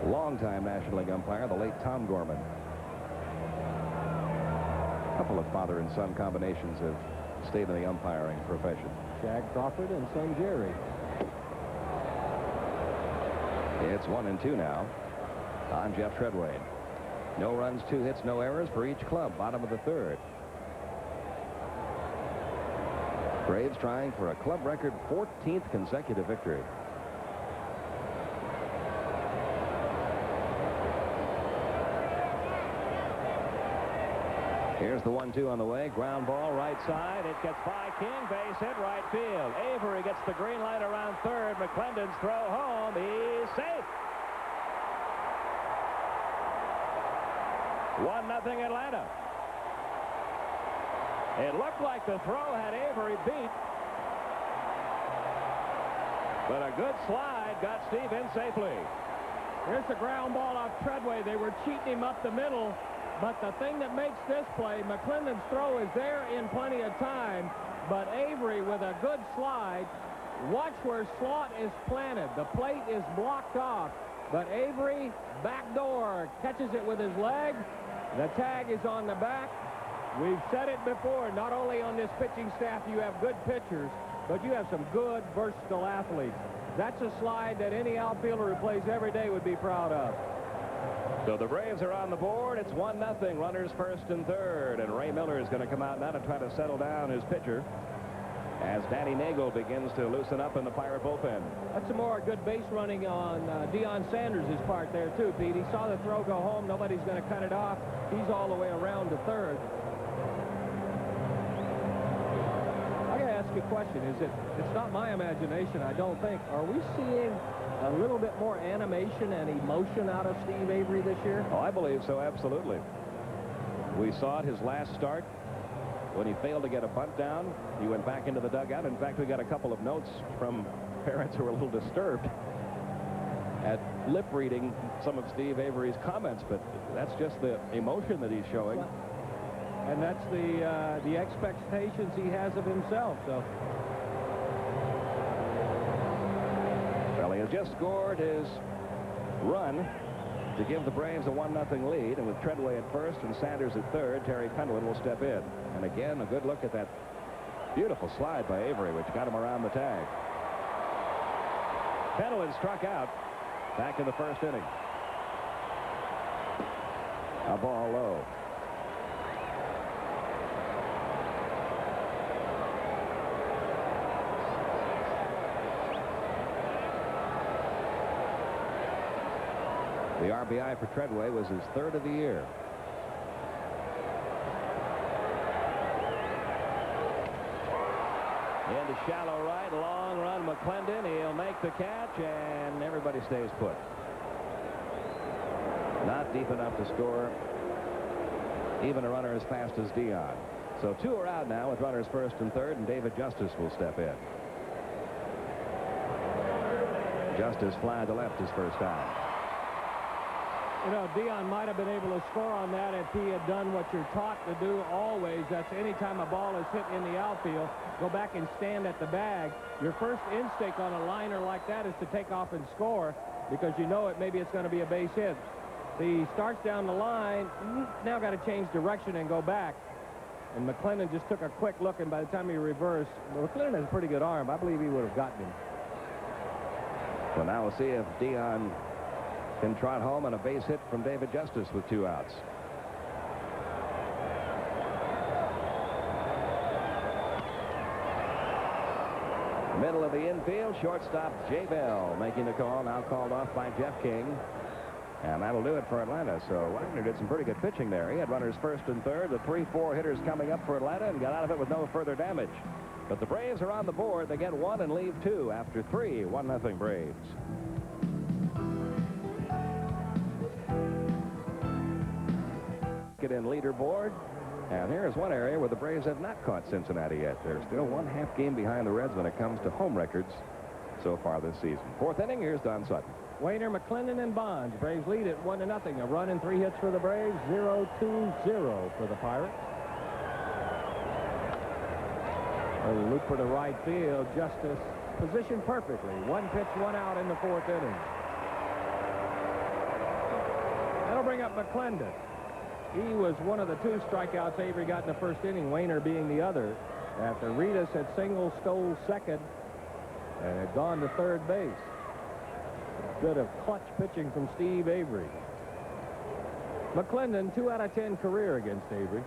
[SPEAKER 2] longtime National League umpire, the late Tom Gorman. A couple of father and son combinations have stayed in the umpiring profession.
[SPEAKER 3] Shag Crawford and son Jerry.
[SPEAKER 2] It's 1-2 now on Jeff Treadway. No runs, 2 hits, no errors for each club. Bottom of the third. Braves trying for a club record 14th consecutive victory. Here's the 1-2 on the way. Ground ball right side. It gets by King. Base hit right field. Avery gets the green light around third. McClendon's throw home. He's safe. 1-0 Atlanta. It looked like the throw had Avery beat. But a good slide got Steve in safely.
[SPEAKER 3] Here's the ground ball off Treadway. They were cheating him up the middle. But the thing that makes this play, McClendon's throw is there in plenty of time. But Avery with a good slide. Watch where Slaught is planted. The plate is blocked off. But Avery, backdoor, catches it with his leg. The tag is on the back. We've said it before. Not only on this pitching staff you have good pitchers, but you have some good, versatile athletes. That's a slide that any outfielder who plays every day would be proud of.
[SPEAKER 2] So the Braves are on the board. It's 1-0. Runners first and third. And Ray Miller is going to come out now to try to settle down his pitcher as Danny Nagel begins to loosen up in the Pirate bullpen.
[SPEAKER 3] That's some more good base running on Deion Sanders' part there, too, Pete. He saw the throw go home. Nobody's going to cut it off. He's all the way around to third. I got to ask you a question. It's not my imagination, I don't think. Are we seeing a little bit more animation and emotion out of Steve Avery this year?
[SPEAKER 2] Oh, I believe so, absolutely. We saw it his last start when he failed to get a bunt down, he went back into the dugout. In fact, we got a couple of notes from parents who were a little disturbed at lip reading some of Steve Avery's comments, but that's just the emotion that he's showing.
[SPEAKER 3] And that's the expectations he has of himself. So,
[SPEAKER 2] well, he has just scored his run to give the Braves a 1-0 lead, and with Treadway at first and Sanders at third, Terry Pendleton will step in. And again, a good look at that beautiful slide by Avery, which got him around the tag. Pendleton struck out back in the first inning. A ball low. The RBI for Treadway was his third of the year. Into shallow right, long run, McClendon. He'll make the catch, and everybody stays put. Not deep enough to score even a runner as fast as Dion. So two are out now with runners first and third, and David Justice will step in. Justice fly to left his first time.
[SPEAKER 3] you know, Dion might have been able to score on that if he had done what you're taught to do always. That's anytime a ball is hit in the outfield, go back and stand at the bag. Your first instinct on a liner like that is to take off and score because you know maybe it's going to be a base hit. He starts down the line, now got to change direction and go back. And McClendon just took a quick look, and by the time he reversed, McClendon has a pretty good arm. I believe he would have gotten him.
[SPEAKER 2] So now we'll see if Dion can trot home on a base hit from David Justice with 2 outs. Middle of the infield, shortstop Jay Bell making the call, now called off by Jeff King. And that'll do it for Atlanta. So Wagner did some pretty good pitching there. He had runners first and third, the 3-4 hitters coming up for Atlanta, and got out of it with no further damage. But the Braves are on the board. They get 1 and leave 2 after 3. 1-0 Braves. Get in leaderboard. And here's one area where the Braves have not caught Cincinnati yet. They're still 1/2 game behind the Reds when it comes to home records so far this season. 4th inning, here's Don Sutton.
[SPEAKER 3] Wainer, McClendon, and Bonds. Braves lead at 1-0. A run and 3 hits for the Braves. 0-2-0 for the Pirates. A loop for the right field. Justice positioned perfectly. 1 pitch, 1 out in the 4th inning. That'll bring up McClendon. He was one of the 2 strikeouts Avery got in the 1st inning, Wainer being the other, after Reedus had single, stole second, and had gone to 3rd base. Bit of clutch pitching from Steve Avery. McClendon, 2 out of 10 career against Avery.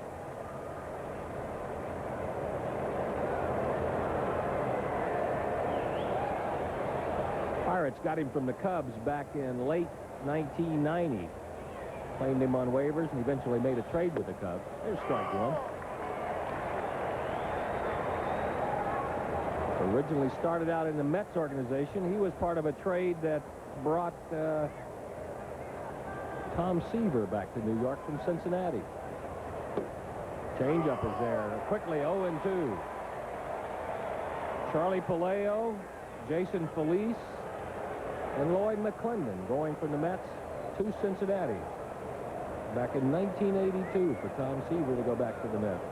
[SPEAKER 3] Pirates got him from the Cubs back in late 1990. Claimed him on waivers and eventually made a trade with the Cubs. There's strike 1. Originally started out in the Mets organization. He was part of a trade that brought Tom Seaver back to New York from Cincinnati. Changeup is there. Quickly 0-2. Charlie Palaio, Jason Felice, and Lloyd McClendon going from the Mets to Cincinnati. Back in 1982 for Tom Seaver to go back to the Mets.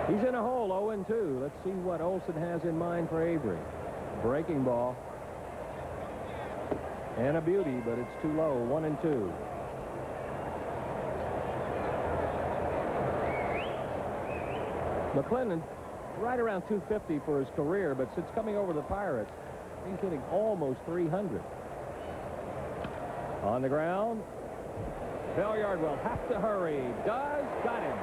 [SPEAKER 3] He's in a hole, 0-2. Let's see what Olsen has in mind for Avery. Breaking ball. And a beauty, but it's too low. 1-2. McClendon, right around 250 for his career, but since coming over to the Pirates, he's hitting almost 300. On the ground. Belliard will have to hurry. Does. Got him.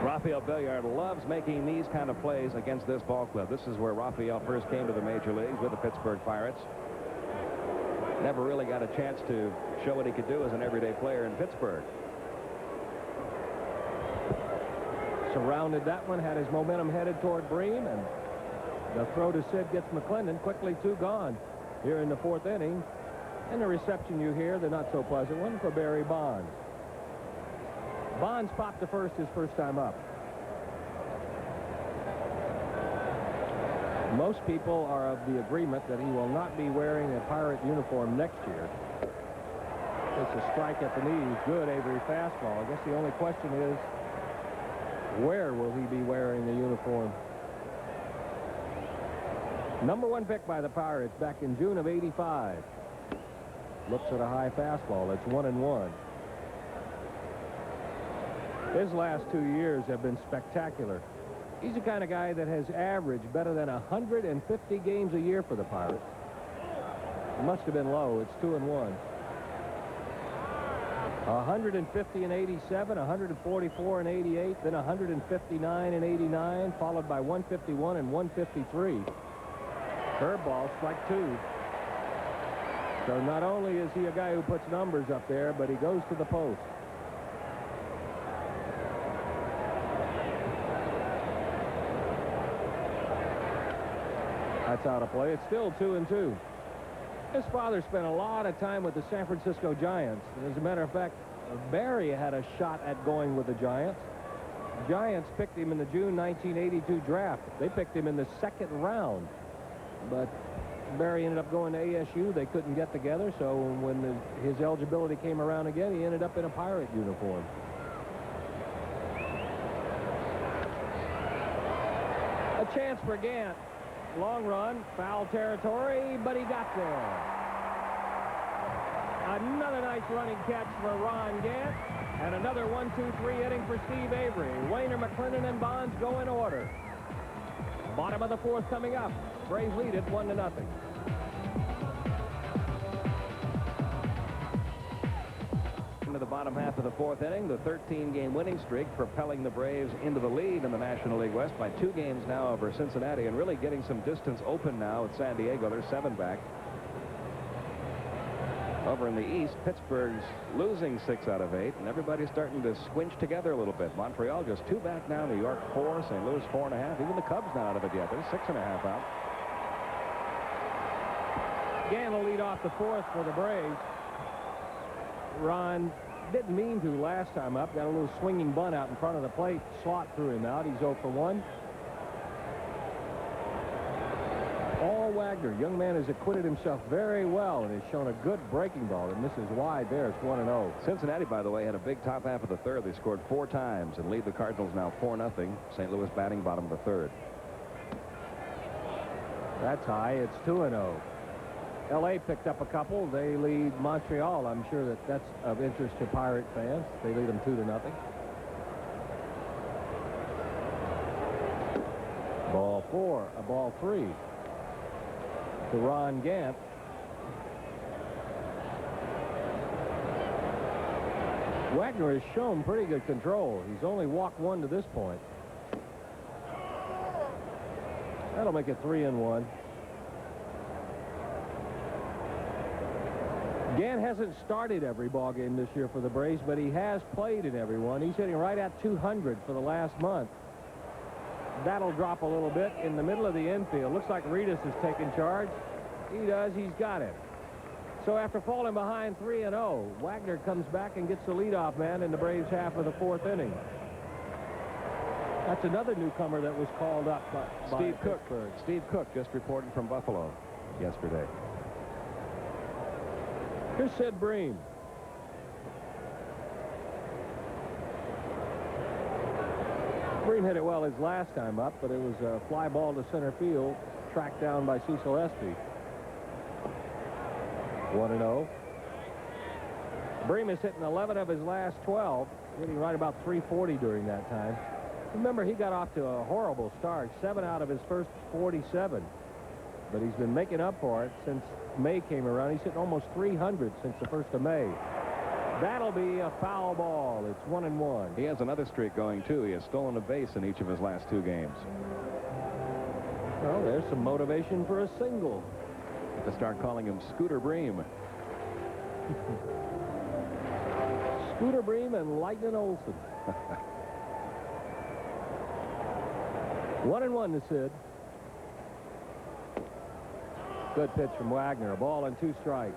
[SPEAKER 2] Rafael Belliard loves making these kind of plays against this ball club. This is where Rafael first came to the major leagues with the Pittsburgh Pirates. Never really got a chance to show what he could do as an everyday player in Pittsburgh.
[SPEAKER 3] Surrounded that one, had his momentum headed toward Bream, and the throw to Sid gets McClendon. Quickly 2 gone. here in the 4th inning. And the reception you hear, the not-so-pleasant one, for Barry Bonds. Bonds popped to first his first time up. Most people are of the agreement that he will not be wearing a Pirate uniform next year. It's a strike at the knees. Good Avery fastball. I guess the only question is, where will he be wearing the uniform? Number 1 pick by the Pirates back in June of '85. Looks at a high fastball. It's 1-1. His last 2 years have been spectacular. He's the kind of guy that has averaged better than 150 games a year for the Pirates. It must have been low. It's 2-1. 150 in '87, 144 in '88, then 159 in '89, followed by 151 and 153. Curveball, strike 2. So not only is he a guy who puts numbers up there, but he goes to the post. That's out of play. It's still 2-2. His father spent a lot of time with the San Francisco Giants. And as a matter of fact, Barry had a shot at going with the Giants. The Giants picked him in the June 1982 draft. They picked him in the 2nd round. But Barry ended up going to ASU. They couldn't get together, so when his eligibility came around again, he ended up in a Pirate uniform. A chance for Gant. Long run, foul territory, but he got there. Another nice running catch for Ron Gant, and another 1-2-3 inning for Steve Avery. Wayner, McClendon, and Bonds go in order. Bottom of the 4th coming up. Braves lead it 1-0.
[SPEAKER 2] Into the bottom half of the 4th inning, the 13-game winning streak propelling the Braves into the lead in the National League West by 2 games now over Cincinnati, and really getting some distance open now at San Diego. They're 7 back. Over in the East, Pittsburgh's losing 6 out of 8, and everybody's starting to squinch together a little bit. Montreal just 2 back now. New York 4, St. Louis 4.5. Even the Cubs not out of it yet. They're 6.5 out.
[SPEAKER 3] Gant will lead off the 4th for the Braves. Ron didn't mean to last time up. Got a little swinging bunt out in front of the plate. Slot threw him out. He's 0 for 1. Paul Wagner, young man, has acquitted himself very well and has shown a good breaking ball. And this is wide there. It's 1-0.
[SPEAKER 2] Cincinnati, by the way, had a big top half of the 3rd. They scored 4 times and lead the Cardinals now 4-0. St. Louis batting bottom of the 3rd.
[SPEAKER 3] That's high. It's 2-0. L.A. picked up a couple. They lead Montreal. I'm sure that's of interest to Pirate fans. They lead them 2-0. Ball 4, a ball 3 to Ron Gant. Wagner has shown pretty good control. He's only walked 1 to this point. That'll make it 3-1. Gant hasn't started every ball game this year for the Braves, but he has played in every one. He's hitting right at 200 for the last month. That'll drop a little bit in the middle of the infield. Looks like Reedus is taking charge. He does. He's got it. So after falling behind 3-0, Wagner comes back and gets the leadoff man in the Braves half of the 4th inning. That's another newcomer that was called up by
[SPEAKER 2] Steve Cook.
[SPEAKER 3] Pittsburgh.
[SPEAKER 2] Steve Cook just reported from Buffalo yesterday.
[SPEAKER 3] Here's Sid Bream. Bream hit it well his last time up, but it was a fly ball to center field, tracked down by Cecil Espy. 1-0. Bream is hitting 11 of his last 12, hitting right about 340 during that time. Remember, he got off to a horrible start, 7 out of his first 47. But he's been making up for it since May came around. He's hitting almost 300 since the 1st of May. That'll be a foul ball. It's 1-1.
[SPEAKER 2] He has another streak going, too. He has stolen a base in each of his last 2 games.
[SPEAKER 3] Well, there's some motivation for a single.
[SPEAKER 2] To start calling him Scooter Bream.
[SPEAKER 3] Scooter Bream and Lightning Olson. 1-1 to Sid. Good pitch from Wagner. A ball and 2 strikes.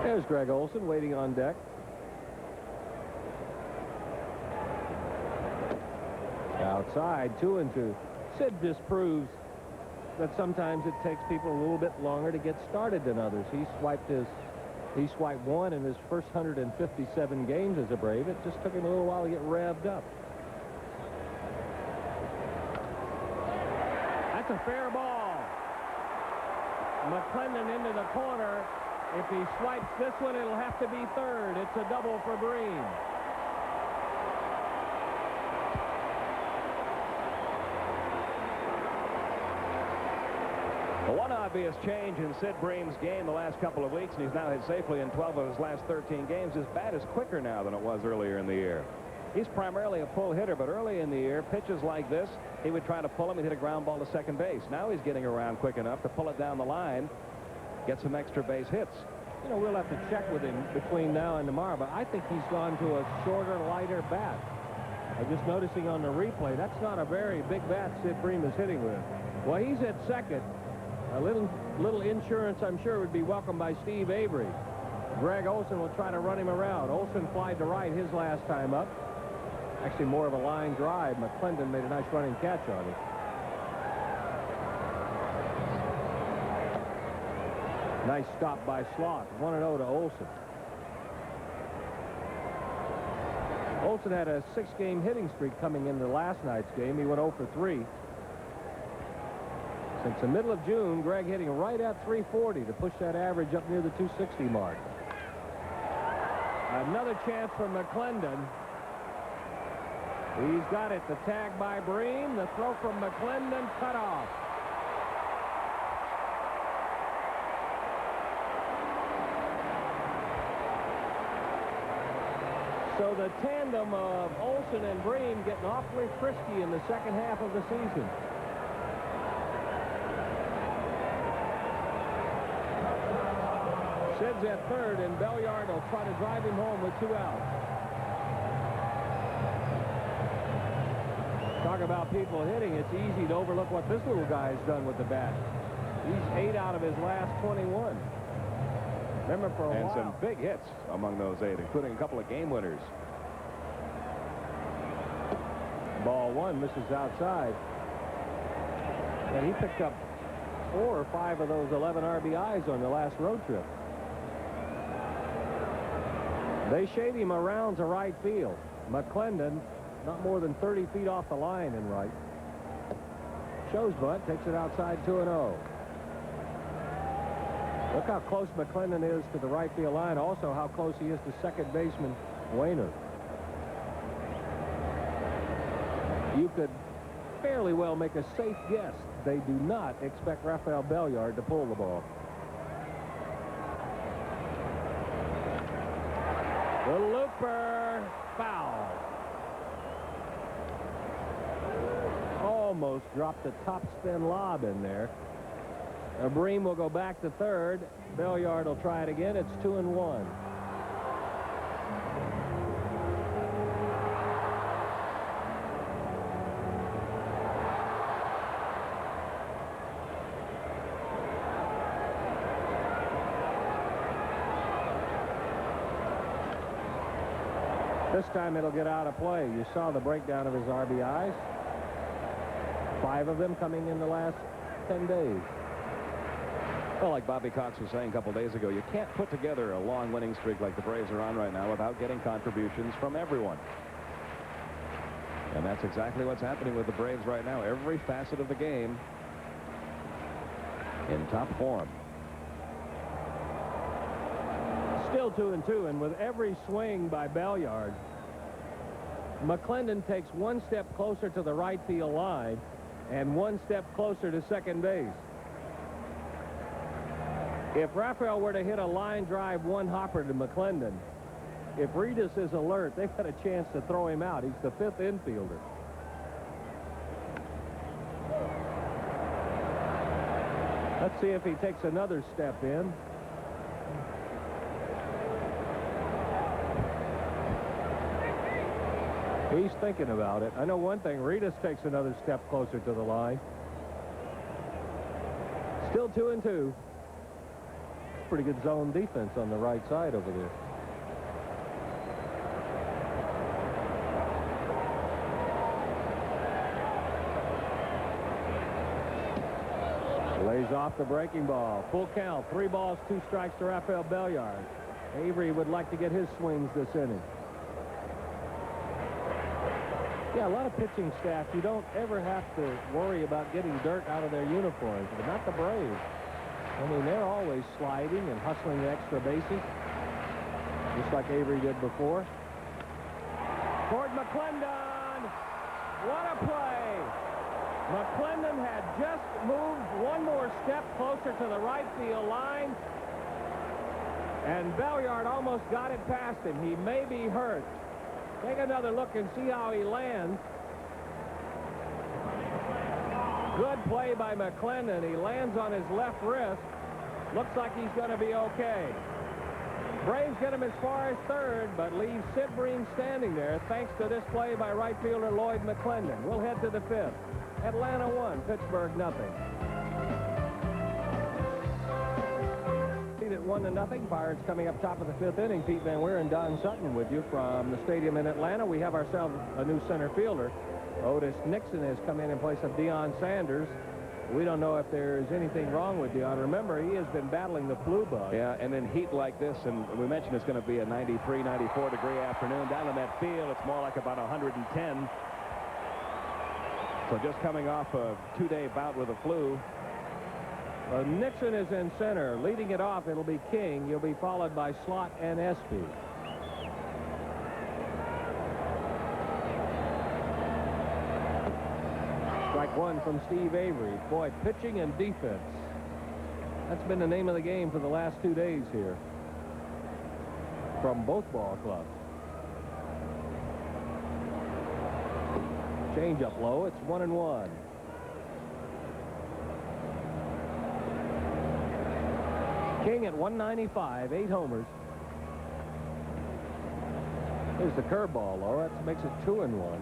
[SPEAKER 3] There's Greg Olson waiting on deck. Outside, 2-2. Sid disproves that sometimes it takes people a little bit longer to get started than others. He swiped one in his first 157 games as a Brave. It just took him a little while to get revved up. That's a fair ball. McClendon into the corner. If he swipes this one, it'll have to be third. It's a double for Breen.
[SPEAKER 2] One obvious change in Sid Bream's game the last couple of weeks, and he's now hit safely in 12 of his last 13 games. His bat is quicker now than it was earlier in the year. He's primarily a pull hitter, but early in the year, pitches like this, he would try to pull him and hit a ground ball to second base. Now he's getting around quick enough to pull it down the line, get some extra base hits.
[SPEAKER 3] You know, we'll have to check with him between now and tomorrow, but I think he's gone to a shorter, lighter bat. I'm just noticing on the replay, that's not a very big bat Sid Bream is hitting with. Well, he's at second. A little insurance, I'm sure, would be welcomed by Steve Avery. Greg Olson will try to run him around. Olson flied to right his last time up. Actually, more of a line drive. McClendon made a nice running catch on it. Nice stop by Slot. 1-0 to Olson. Olson had a 6-game hitting streak coming into last night's game. He went 0 for 3. Since the middle of June, Greg hitting right at 340 to push that average up near the 260 mark. Another chance for McClendon. He's got it. The tag by Bream. The throw from McClendon cut off. So the tandem of Olson and Bream getting awfully frisky in the second half of the season. Sid's at third, and Belliard will try to drive him home with 2 outs. Talk about people hitting. It's easy to overlook what this little guy's done with the bat. He's 8 out of his last 21. Remember, for a while.
[SPEAKER 2] And some big hits among those 8, including a couple of game winners.
[SPEAKER 3] Ball 1 misses outside. And he picked up 4 or 5 of those 11 RBIs on the last road trip. They shade him around to right field. McClendon not more than 30 feet off the line in right. Shows bunt, takes it outside 2-0. Look how close McClendon is to the right field line. Also how close he is to second baseman Wainer. You could fairly well make a safe guess they do not expect Rafael Belliard to pull the ball. The looper, foul. Almost dropped a top spin lob in there. Bream will go back to third. Belliard will try it again. It's 2-1. This time it'll get out of play. You saw the breakdown of his RBIs. 5 of them coming in the last 10 days.
[SPEAKER 2] Well, like Bobby Cox was saying a couple days ago, you can't put together a long winning streak like the Braves are on right now without getting contributions from everyone. And that's exactly what's happening with the Braves right now. Every facet of the game in top form.
[SPEAKER 3] Still 2-2, and with every swing by Belliard, McClendon takes 1 step closer to the right field line and 1 step closer to second base. If Rafael were to hit a line drive 1-hopper to McClendon, if Reedus is alert, they've got a chance to throw him out. He's the 5th infielder. Let's see if he takes another step in. He's thinking about it. I know one thing. Reedus takes another step closer to the line. Still 2-2. Pretty good zone defense on the right side over there. Lays off the breaking ball. Full count. 3 balls, 2 strikes to Rafael Belliard. Avery would like to get his swings this inning. Yeah, a lot of pitching staff, you don't ever have to worry about getting dirt out of their uniforms, but not the Braves. I mean, they're always sliding and hustling the extra bases, just like Avery did before. Toward McClendon. What a play. McClendon had just moved one more step closer to the right field line, and Belliard almost got it past him. He may be hurt. Take another look and see how he lands. Good play by McClendon. He lands on his left wrist. Looks like he's going to be okay. Braves get him as far as third, but leave Sid Bream standing there thanks to this play by right fielder Lloyd McClendon. We'll head to the 5th. Atlanta 1, Pittsburgh nothing. At 1-0. Pirates coming up top of the 5th inning. Pete Van Weer and Don Sutton with you from the stadium in Atlanta. We have ourselves a new center fielder. Otis Nixon has come in place of Deion Sanders. We don't know if there's anything wrong with Deion. Remember, he has been battling the flu bug.
[SPEAKER 2] Yeah, and in heat like this, and we mentioned it's going to be a 93, 94 degree afternoon. Down in that field, it's more like about 110. So just coming off a 2-day bout with the flu.
[SPEAKER 3] Nixon is in center. Leading it off, it'll be King. He'll be followed by Slot and Espy. Strike 1 from Steve Avery. Boy, pitching and defense. That's been the name of the game for the last 2 days here from both ball clubs. Change up low. It's 1-1. King at 195, 8 homers. Here's the curveball low. That makes it 2-1.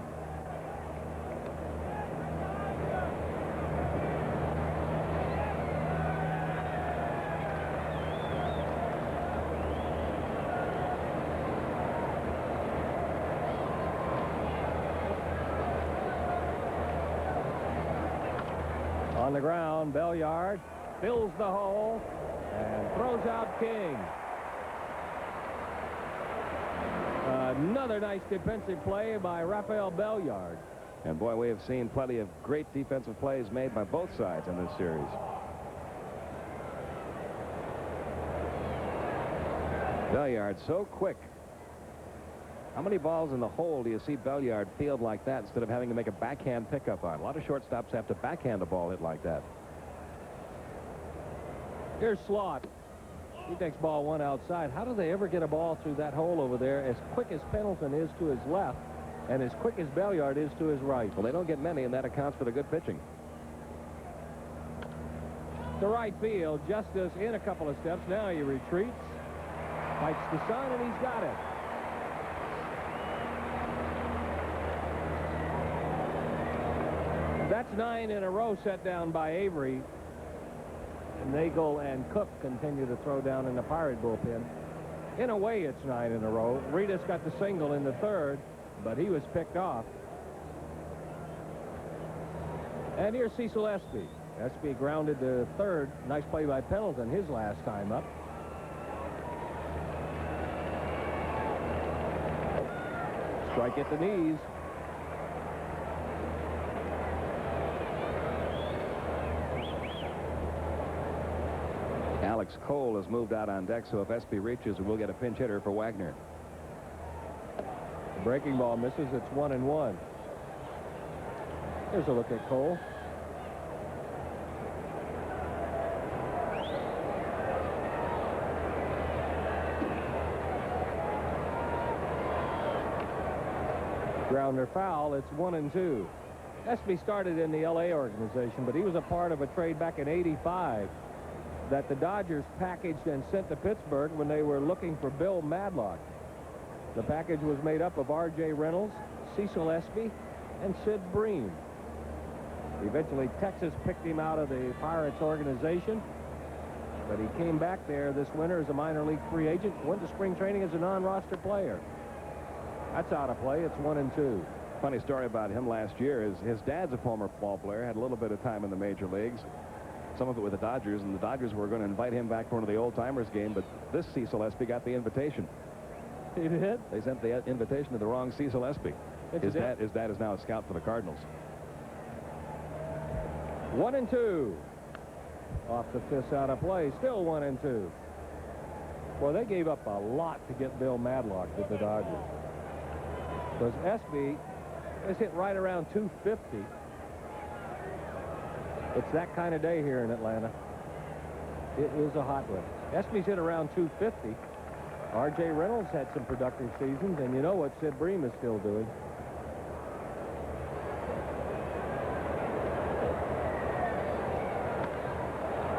[SPEAKER 3] On the ground, Belliard fills the hole and throws out King. Another nice defensive play by Rafael Belliard.
[SPEAKER 2] And boy, we have seen plenty of great defensive plays made by both sides in this series. Belliard so quick. How many balls in the hole do you see Belliard field like that instead of having to make a backhand pickup on? A lot of shortstops have to backhand a ball hit like that.
[SPEAKER 3] Here's Slot. He takes ball 1 outside. How do they ever get a ball through that hole over there as quick as Pendleton is to his left and as quick as Belliard is to his right?
[SPEAKER 2] Well, they don't get many, and that accounts for the good pitching.
[SPEAKER 3] To right field, Justice in a couple of steps. Now he retreats, fights the sun, and he's got it. That's 9 in a row set down by Avery. Nagel and Cook continue to throw down in the Pirate bullpen. In a way, it's 9 in a row. Reedus got the single in the 3rd, but he was picked off. And here's Cecil Espy. Espy grounded to 3rd. Nice play by Pendleton his last time up. Strike at the knees.
[SPEAKER 2] Alex Cole has moved out on deck, so if Espy reaches, we'll get a pinch hitter for Wagner.
[SPEAKER 3] The breaking ball misses. It's 1-1. Here's a look at Cole. Grounder foul. It's 1-2. Espy started in the L.A. organization, but he was a part of a trade back in '85 that the Dodgers packaged and sent to Pittsburgh when they were looking for Bill Madlock. The package was made up of R.J. Reynolds, Cecil Espy, and Sid Bream. Eventually, Texas picked him out of the Pirates organization, but he came back there this winter as a minor league free agent, went to spring training as a non-roster player. That's out of play. It's 1-2.
[SPEAKER 2] Funny story about him last year is his dad's a former ball player, had a little bit of time in the major leagues, some of it with the Dodgers, and the Dodgers were going to invite him back for one of the old-timers game, but this Cecil Espy got the invitation.
[SPEAKER 3] He did?
[SPEAKER 2] They sent the invitation to the wrong Cecil Espy. His dad is now a scout for the Cardinals.
[SPEAKER 3] 1-2. Off the fifth out of play. Still 1-2. Well, they gave up a lot to get Bill Madlock with the Dodgers. Because Espy is hit right around 250. It's that kind of day here in Atlanta. It is a hot one. Espy's hit around 250. R.J. Reynolds had some productive seasons, and you know what Sid Bream is still doing.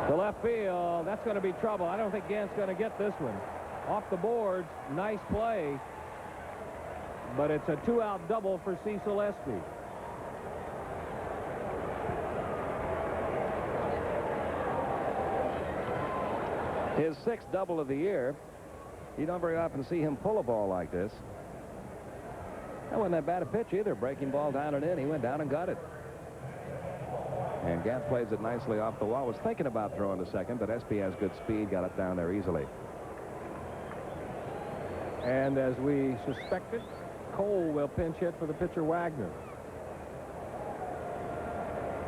[SPEAKER 3] To left field, that's going to be trouble. I don't think Gant's going to get this one. Off the boards, nice play, but it's a two-out double for Cecil Espy.
[SPEAKER 2] His sixth double of the year. You don't very often see him pull a ball like this. That wasn't that bad a pitch either. Breaking ball down and in. He went down and got it. And Gant plays it nicely off the wall. Was thinking about throwing to second, but Espy has good speed. Got it down there easily.
[SPEAKER 3] And as we suspected, Cole will pinch hit for the pitcher Wagner.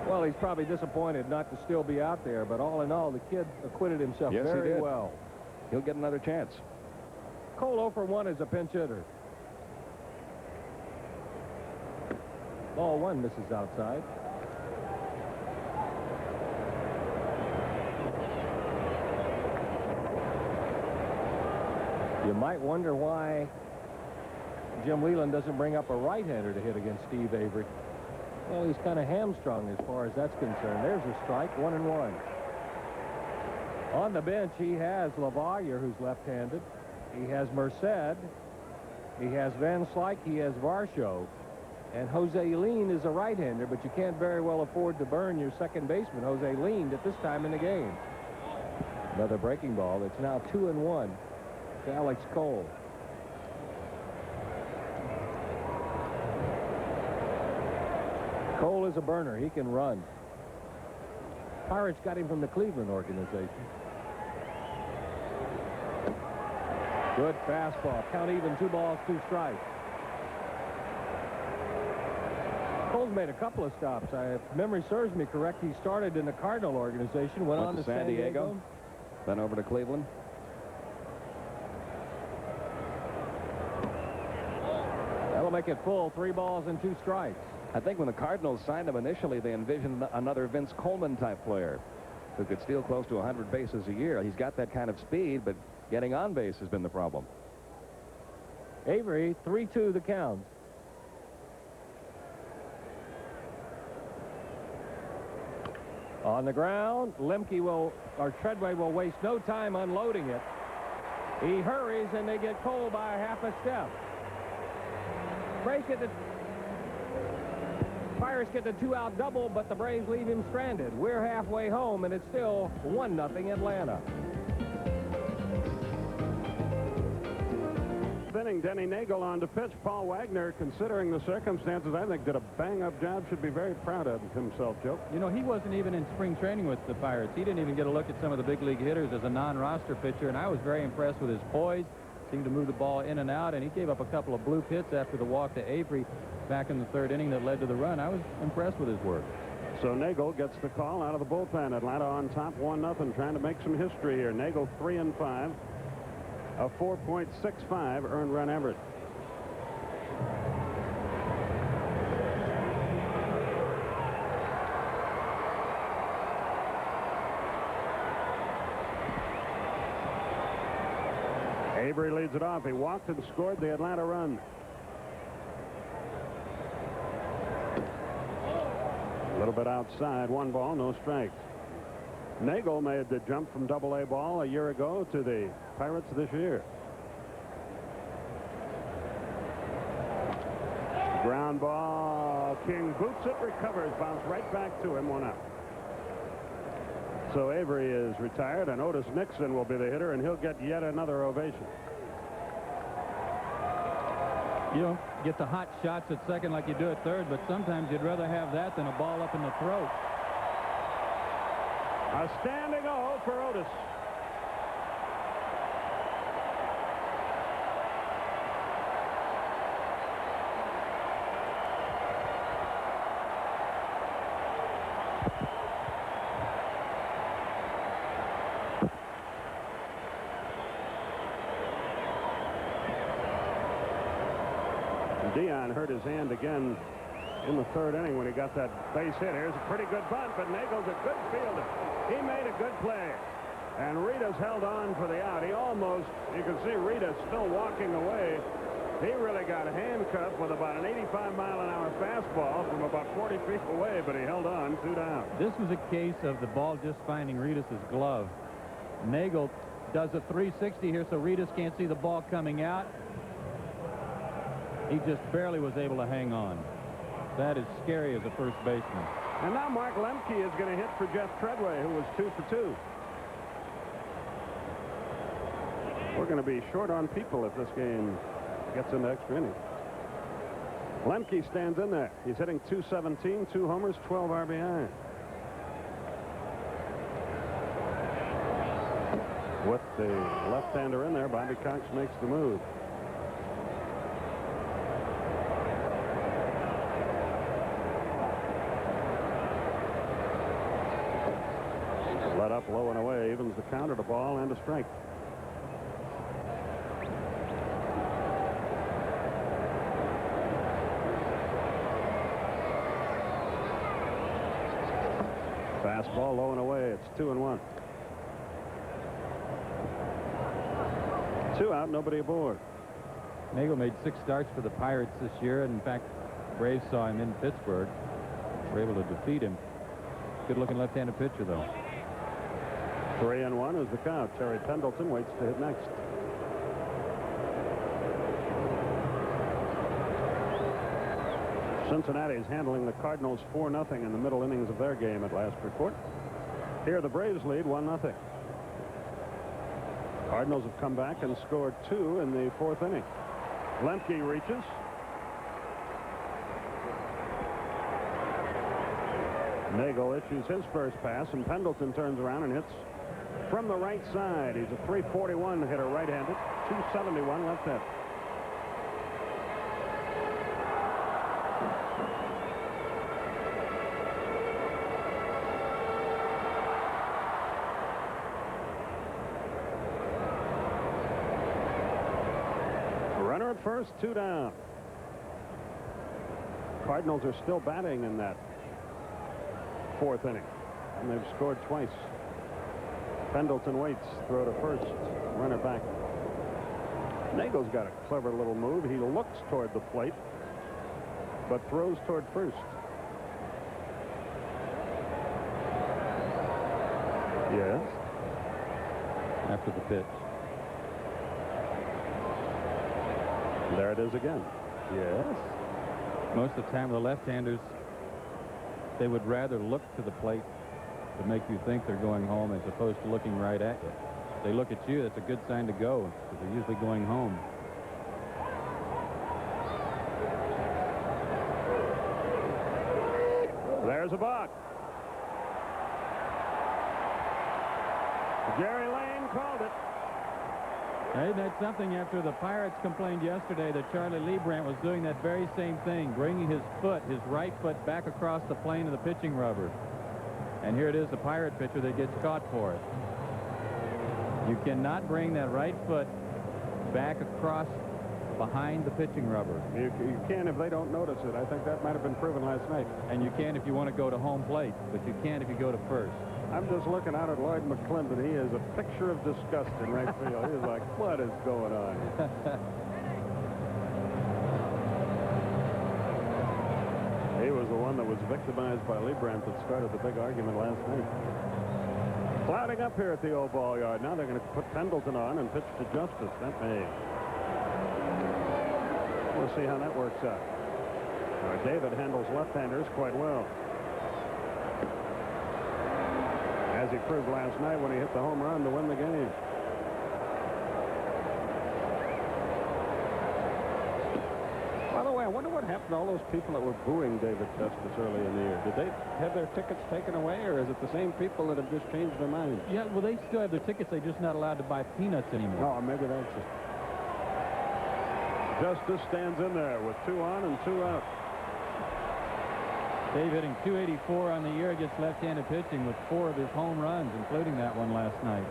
[SPEAKER 3] Well, he's probably disappointed not to still be out there, but all in all, the kid acquitted himself very well.
[SPEAKER 2] He'll get another chance.
[SPEAKER 3] Cole 0 for 1 as a pinch hitter. Ball one misses outside. You might wonder why Jim Whelan doesn't bring up a right-hander to hit against Steve Avery. Well, he's kind of hamstrung as far as that's concerned. There's a strike, 1-1. On the bench, he has LaValliere, who's left-handed. He has Merced. He has Van Slyke. He has Varsho. And Jose Lean is a right-hander, but you can't very well afford to burn your second baseman, Jose Lean, at this time in the game. Another breaking ball. It's now 2-1 to Alex Cole. Cole is a burner. He can run. Pirates got him from the Cleveland organization. Good fastball. Count even, 2 balls, 2 strikes. Cole's made a couple of stops. If memory serves me correct, he started in the Cardinal organization, went on to San Diego.
[SPEAKER 2] Then over to Cleveland.
[SPEAKER 3] That'll make it full, 3 balls and 2 strikes.
[SPEAKER 2] I think when the Cardinals signed him initially, they envisioned another Vince Coleman type player who could steal close to 100 bases a year. He's got that kind of speed, but getting on base has been the problem.
[SPEAKER 3] Avery, 3-2 the count. On the ground, Treadway will waste no time unloading it. He hurries, and they get Cole by a half a step. Braves get the Pirates get the 2-out double, but the Braves leave him stranded. We're halfway home, and it's still 1-0 Atlanta.
[SPEAKER 1] Inning, Denny Nagel on to pitch. Paul Wagner, considering the circumstances, I think did a bang-up job. Should be very proud of himself, Joe.
[SPEAKER 4] You know, he wasn't even in spring training with the Pirates. He didn't even get a look at some of the big league hitters as a non-roster pitcher, and I was very impressed with his poise. Seemed to move the ball in and out, and he gave up a couple of bloop hits after the walk to Avery back in the 3rd inning that led to the run. I was impressed with his work.
[SPEAKER 1] So Nagel gets the call out of the bullpen. Atlanta on top 1-0, trying to make some history here. Nagel 3-5, a 4.65 earned run average. Avery leads it off. He walked and scored the Atlanta run. A little bit outside, 1 ball, no strikes. Nagel made the jump from Double-A ball a year ago to the Pirates this year. Ground ball. King boots it, recovers, bounce right back to him, 1 out. So Avery is retired, and Otis Nixon will be the hitter, and he'll get yet another ovation.
[SPEAKER 4] You don't get the hot shots at second like you do at third, but sometimes you'd rather have that than a ball up in the throat.
[SPEAKER 1] A standing O for Otis. Dion hurt his hand again in the third inning when he got that base hit. Here's a pretty good bunt, but Nagel's a good fielder. He made a good play. And Rita's held on for the out. He almost, you can see Rita still walking away. He really got handcuffed with about an 85-mile-an-hour fastball from about 40 feet away, but he held on, 2 down.
[SPEAKER 4] This was a case of the ball just finding Ritas' glove. Nagel does a 360 here, so Ritas can't see the ball coming out. He just barely was able to hang on. That is scary as a first baseman.
[SPEAKER 1] And now Mark Lemke is going to hit for Jeff Treadway, who was 2 for 2. We're going to be short on people if this game gets into extra innings. Lemke stands in there. He's hitting .217, 2 homers, 12 RBI. With the left-hander in there, Bobby Cox makes the move. Let up low and away, evens the count at a ball and a strike. Fastball low and away. It's 2-1. 2 out, nobody aboard.
[SPEAKER 4] Nagel made 6 starts for the Pirates this year, and in fact, Braves saw him in Pittsburgh. Were able to defeat him. Good-looking left-handed pitcher, though.
[SPEAKER 1] 3-1 is the count. Terry Pendleton waits to hit next. Cincinnati is handling the Cardinals 4-0 in the middle innings of their game at last report. Here the Braves lead 1-0. Cardinals have come back and scored 2 in the 4th inning. Lemke reaches. Nagel issues his first pass, and Pendleton turns around and hits from the right side. He's a .341 hitter right-handed, .271 left-handed. Runner at first, 2 down. Cardinals are still batting in that 4th inning, and they've scored twice. Pendleton waits, throw to first, runner back. Nagel's got a clever little move. He looks toward the plate, but throws toward first. Yes.
[SPEAKER 4] After the pitch.
[SPEAKER 1] There it is again. Yes.
[SPEAKER 4] Most of the time, the left-handers, they would rather look to the plate to make you think they're going home as opposed to looking right at you. If they look at you, that's a good sign to go, because they're usually going home.
[SPEAKER 1] There's a balk. Jerry Lane called it.
[SPEAKER 4] Hey, that's something. After the Pirates complained yesterday that Charlie Leibrandt was doing that very same thing, bringing his foot, his right foot, back across the plane of the pitching rubber. And here it is, the Pirate pitcher that gets caught for it. You cannot bring that right foot back across behind the pitching rubber.
[SPEAKER 1] You can if they don't notice it. I think that might have been proven last night.
[SPEAKER 4] And you can if you want to go to home plate, but you can't if you go to first.
[SPEAKER 1] I'm just looking out at Lloyd McClendon. He is a picture of disgust in right field. He's like, what is going on? He was the one that was victimized by Leibrandt that started the big argument last night. Clouding up here at the old ball yard. Now they're going to put Pendleton on and pitch to Justice. That may. We'll see how that works out.
[SPEAKER 5] David handles left-handers quite well, as he proved last night when he hit the home run to win the game. By the way, I wonder what happened to all those people that were booing David Justice early in the year. Did they have their tickets taken away, or is it the same people that have just changed their minds?
[SPEAKER 4] Yeah, well, they still have their tickets. They're just not allowed to buy peanuts anymore.
[SPEAKER 5] Oh, maybe that's it. Justice stands in there with 2 on and 2 out.
[SPEAKER 4] Dave hitting .284 on the year against left-handed pitching with 4 of his home runs, including that one last night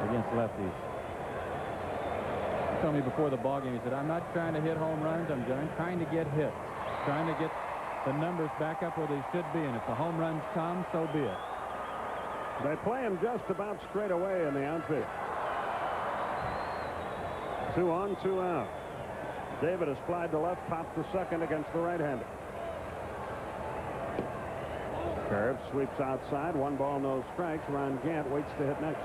[SPEAKER 4] against lefties. He told me before the ball game, he said, I'm not trying to hit home runs. I'm trying to get hits, trying to get the numbers back up where they should be. And if the home runs come, so be it.
[SPEAKER 5] They play him just about straight away in the outfield. 2 on, 2 out. David has flied to left, popped to second against the right-hander. Curve sweeps outside. 1 ball, no strikes. Ron Gant waits to hit next.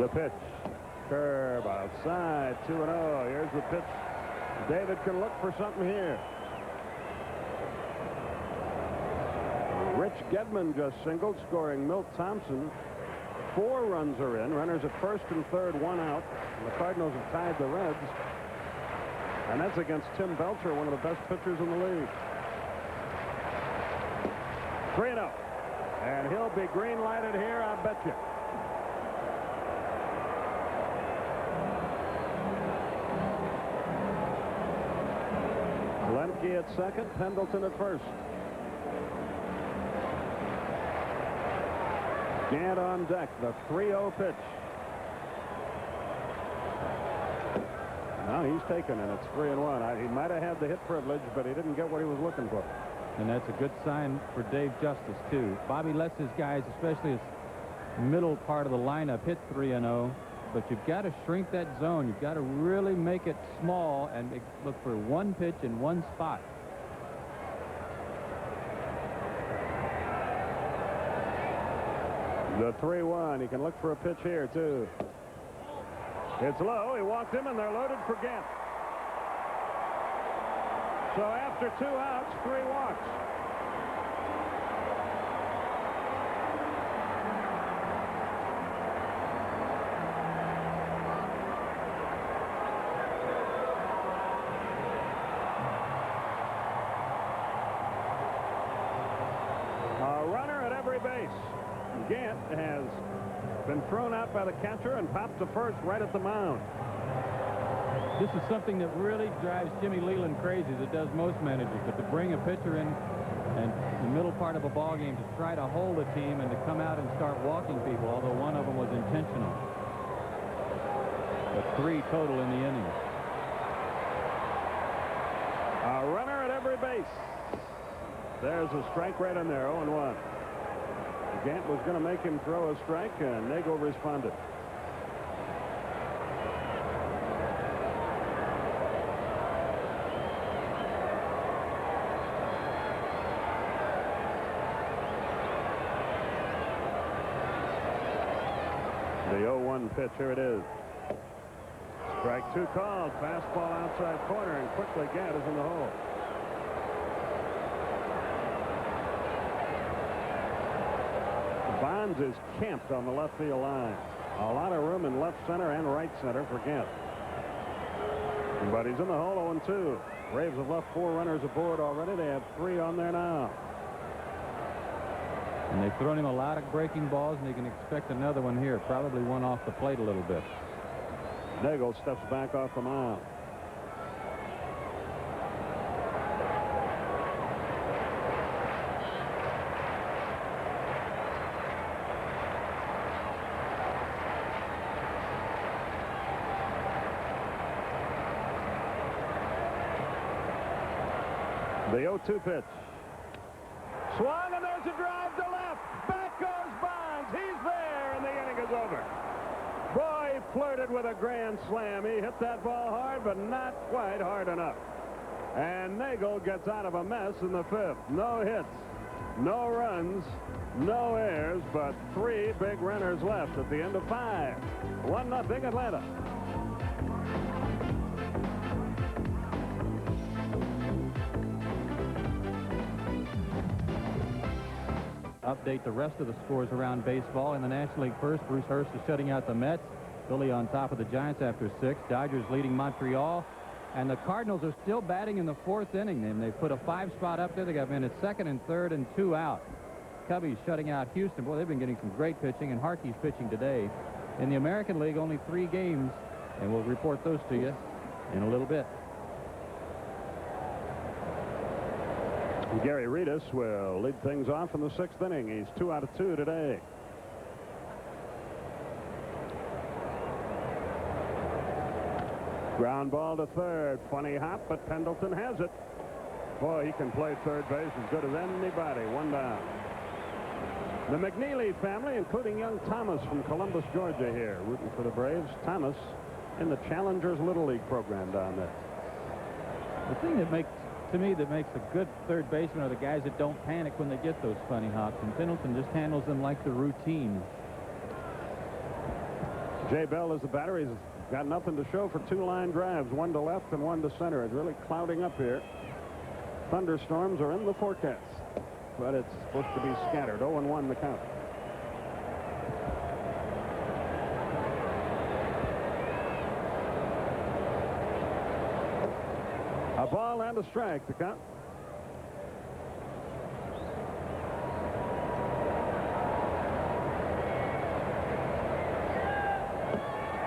[SPEAKER 5] The pitch. Curve outside. 2-0. Here's the pitch. David can look for something here. Rich Gedman just singled, scoring Milt Thompson. 4 runs are in. Runners at first and third, 1 out. The Cardinals have tied the Reds. And that's against Tim Belcher, one of the best pitchers in the league. 3-0. And he'll be green lighted here, I bet you. Lemke at second, Pendleton at first. Gant on deck, the 3-0 pitch. Now he's taken, and it's 3-1. He might have had the hit privilege, but he didn't get what he was looking for.
[SPEAKER 4] And that's a good sign for Dave Justice, too. Bobby lets his guys, especially his middle part of the lineup, hit 3-0. But you've got to shrink that zone. You've got to really make it small and look for 1 pitch in 1 spot.
[SPEAKER 5] The 3-1. He can look for a pitch here, too. It's low. He walked him, and they're loaded for Gant. So after 2 outs, 3 walks. A runner at every base. Gant has been thrown out by the catcher and popped to first right at the mound.
[SPEAKER 4] This is something that really drives Jimmy Leland crazy, as it does most managers. But to bring a pitcher in and the middle part of a ball game to try to hold a team and to come out and start walking people, although one of them was intentional. But 3 total in the inning.
[SPEAKER 5] A runner at every base. There's a strike right in there, 0-1. Gant was going to make him throw a strike, and Nagel responded. The 0-1 pitch, here it is. Strike 2 called. Fastball outside corner, and quickly Gant is in the hole. Bonds is camped on the left field line. A lot of room in left center and right center for Gant. But he's in the hole, 0-2. Braves have left 4 runners aboard already. They have 3 on there now.
[SPEAKER 4] And they've thrown him a lot of breaking balls, and they can expect another one here. Probably one off the plate a little bit.
[SPEAKER 5] Nagel steps back off the mound. The 0-2 pitch. Swung, and there's a drive to left. Back goes Bonds. He's there, and the inning is over. Boy, he flirted with a grand slam. He hit that ball hard, but not quite hard enough. And Nagel gets out of a mess in the 5th. No hits, no runs, no errors, but 3 big runners left at the end of 5. 1-0 Atlanta.
[SPEAKER 4] Update the rest of the scores around baseball. In the National League first, Bruce Hurst is shutting out the Mets. Philly on top of the Giants after 6. Dodgers leading Montreal. And the Cardinals are still batting in the 4th inning. And they put a 5 spot up there. They got men at 2nd and 3rd and 2 out. Cubbies shutting out Houston. Boy, they've been getting some great pitching. And Harkey's pitching today. In the American League, only 3 games. And we'll report those to you in a little bit.
[SPEAKER 5] Gary Reedus will lead things off in the 6th inning. He's 2 out of 2 today. Ground ball to 3rd. Funny hop, but Pendleton has it. Boy, he can play 3rd base as good as anybody. 1 down. The McNeely family, including young Thomas from Columbus, Georgia here, rooting for the Braves. Thomas in the Challengers Little League program down there.
[SPEAKER 4] The thing that makes a good 3rd baseman are the guys that don't panic when they get those funny hops. And Pendleton just handles them like the routine.
[SPEAKER 5] Jay Bell is the batter. He's got nothing to show for 2 line drives, 1 to left and 1 to center. It's really clouding up here. Thunderstorms are in the forecast, but it's supposed to be scattered. 0-1 the count. A ball and a strike to count.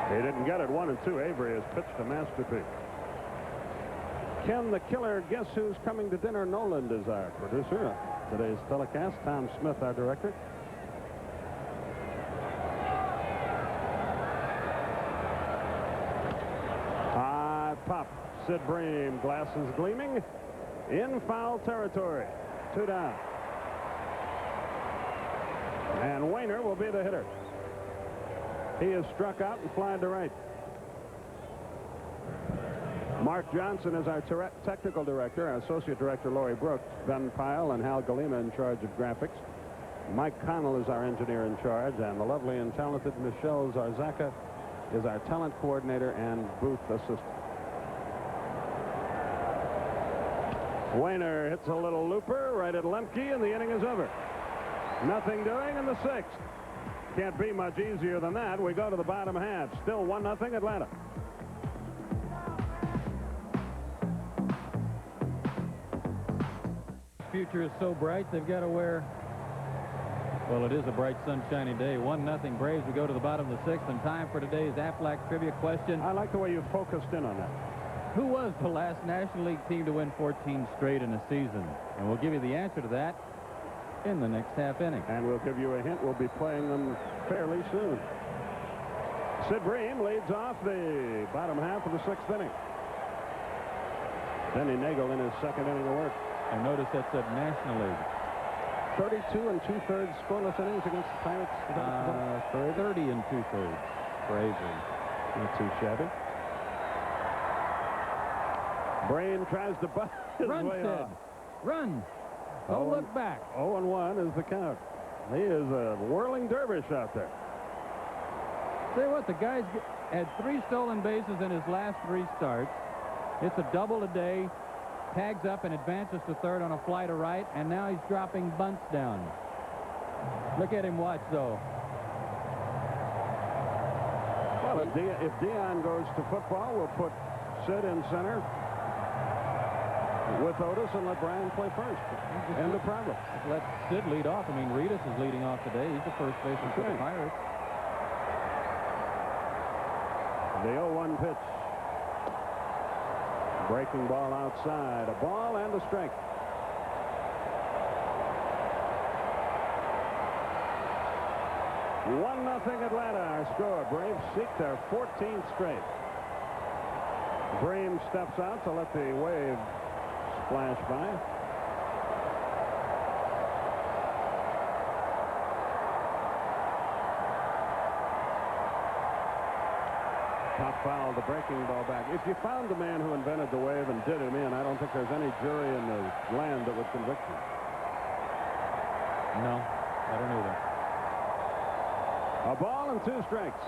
[SPEAKER 5] He didn't get it. 1-2. Avery has pitched a masterpiece. Ken the Killer, guess who's coming to dinner? Noland is our producer. Today's telecast. Tom Smith, our director. High pop. Sid Bream, glasses gleaming, in foul territory. 2 down. And Wainer will be the hitter. He is struck out and flied to right. Mark Johnson is our technical director. Our associate director, Laurie Brooks. Ben Pyle and Hal Galima in charge of graphics. Mike Connell is our engineer in charge. And the lovely and talented Michelle Zarzaka is our talent coordinator and booth assistant. Wainer hits a little looper right at Lemke, and the inning is over. Nothing doing in the 6th. Can't be much easier than that. We go to the bottom half. Still 1-0 Atlanta.
[SPEAKER 4] Future is so bright, they've got to wear. Well, it is a bright, sunshiny day. 1-0 Braves. We go to the bottom of the 6th, and time for today's Aflac trivia question.
[SPEAKER 5] I like the way you focused in on that.
[SPEAKER 4] Who was the last National League team to win 14 straight in a season? And we'll give you the answer to that in the next half inning.
[SPEAKER 5] And we'll give you a hint. We'll be playing them fairly soon. Sid Bream leads off the bottom half of the 6th inning. Denny Nagel in his 2nd inning of work.
[SPEAKER 4] And notice that said National League.
[SPEAKER 5] 32 2/3 scoreless innings against the Pirates.
[SPEAKER 4] 30 2/3 for Avery.
[SPEAKER 5] Not too shabby. Brain tries to butt his
[SPEAKER 4] Run,
[SPEAKER 5] way
[SPEAKER 4] Sid.
[SPEAKER 5] off.
[SPEAKER 4] Run. Don't look back.
[SPEAKER 5] 0-1 is the count. He is a whirling dervish out there.
[SPEAKER 4] Say what, the guy's had 3 stolen bases in his last 3 starts. It's a double a day. Tags up and advances to 3rd on a fly to right, and now he's dropping bunts down. Look at him watch, though.
[SPEAKER 5] Well, if Dion goes to football, we'll put Sid in center with Otis and let Brian play first. End the problem.
[SPEAKER 4] Let Sid lead off. I mean, Reedus is leading off today. He's the first baseman for the Pirates.
[SPEAKER 5] The 0-1 pitch. Breaking ball outside. A ball and a strike. One 0 Atlanta, our score. Braves seek their 14th straight. Bream steps out to let the wave splash by. Top foul, the breaking ball back. If you found the man who invented the wave and did him in, I don't think there's any jury in the land that would convict him.
[SPEAKER 4] No, I don't either.
[SPEAKER 5] A ball and 2 strikes.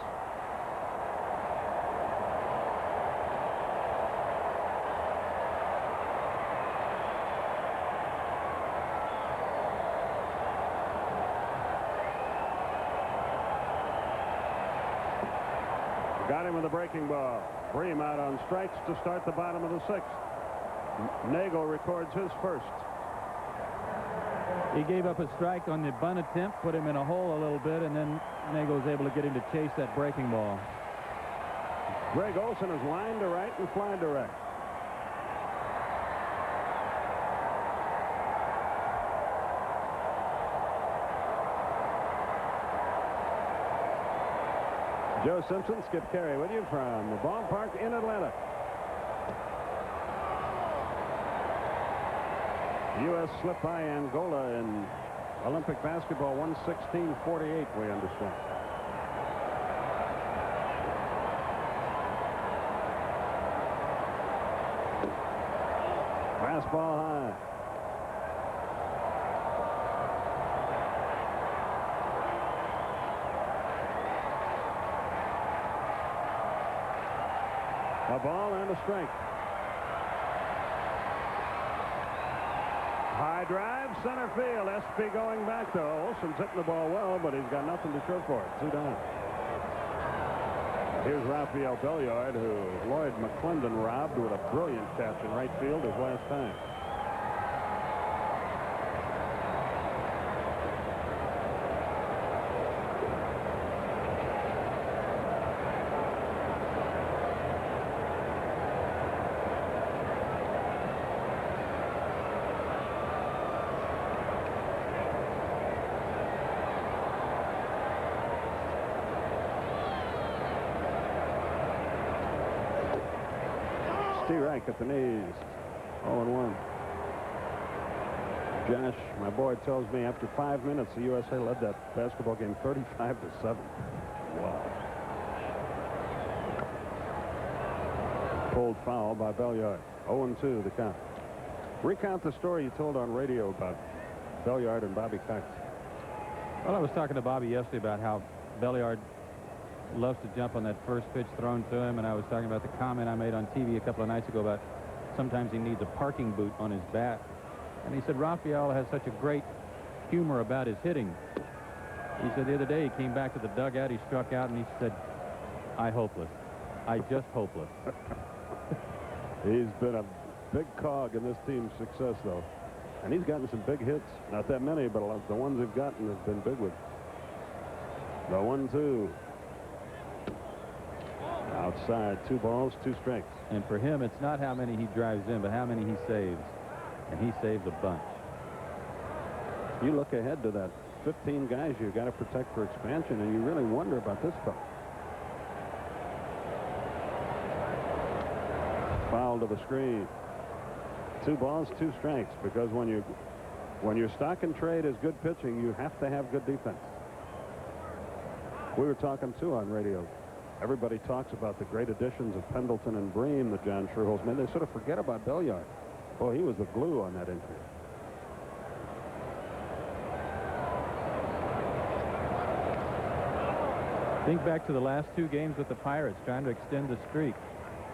[SPEAKER 5] Got him with a breaking ball. Bream out on strikes to start the bottom of the 6th. Nagel records his first.
[SPEAKER 4] He gave up a strike on the bunt attempt, put him in a hole a little bit, and then Nagel was able to get him to chase that breaking ball.
[SPEAKER 5] Greg Olson is lined to right and fly direct. Joe Simpson, Skip Carey with you from the ballpark in Atlanta. U.S. slipped by Angola in Olympic basketball 116-48, we understand. Fastball high. A ball and a strike. High drive, center field. SP going back, though. Olson's hitting the ball well, but he's got nothing to show for it. 2 down. Here's Rafael Belliard, who Lloyd McClendon robbed with a brilliant catch in right field his last time. Rank at the knees. 0-1. Josh, my boy, tells me after 5 minutes the USA led that basketball game 35-7. Wow. Pulled foul by Belliard. 0-2 the count. Recount the story you told on radio about Belliard and Bobby Cox.
[SPEAKER 4] Well, I was talking to Bobby yesterday about how Belliard loves to jump on that first pitch thrown to him, and I was talking about the comment I made on TV a couple of nights ago about sometimes he needs a parking boot on his bat. And he said Rafael has such a great humor about his hitting. He said the other day he came back to the dugout, he struck out, and he said, "I hopeless. I just hopeless."
[SPEAKER 5] He's been a big cog in this team's success, though. And he's gotten some big hits. Not that many, but the ones he's gotten have been big ones. The 1-2. Outside, 2 balls, 2 strikes.
[SPEAKER 4] And for him, it's not how many he drives in, but how many he saves. And he saved a bunch.
[SPEAKER 5] You look ahead to that 15 guys you've got to protect for expansion, and you really wonder about this fellow. Foul to the screen. 2 balls, 2 strikes, because when your stock and trade is good pitching, you have to have good defense. We were talking, too, on radio. Everybody talks about the great additions of Pendleton and Bream that John Schuerholz made. They sort of forget about Belliard. Boy, he was the glue on that infield.
[SPEAKER 4] Think back to the last 2 games with the Pirates trying to extend the streak.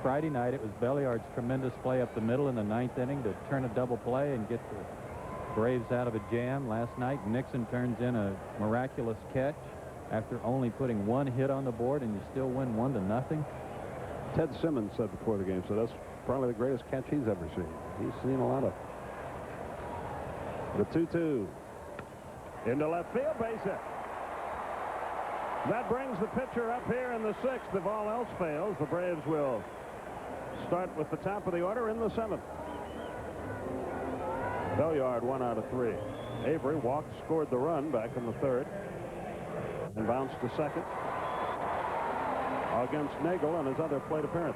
[SPEAKER 4] Friday night, it was Belliard's tremendous play up the middle in the 9th inning to turn a double play and get the Braves out of a jam. Last night, Nixon turns in a miraculous catch after only putting 1 hit on the board, and you still win 1-0.
[SPEAKER 5] Ted Simmons said before the game, so that's probably the greatest catch he's ever seen. He's seen a lot of. The 2-2 into left field, base hit. That brings the pitcher up here in the 6th. If all else fails, the Braves will start with the top of the order in the 7th. Belliard 1 out of 3. Avery walked, scored the run back in the 3rd. And bounced to 2nd against Nagel on his other plate appearance.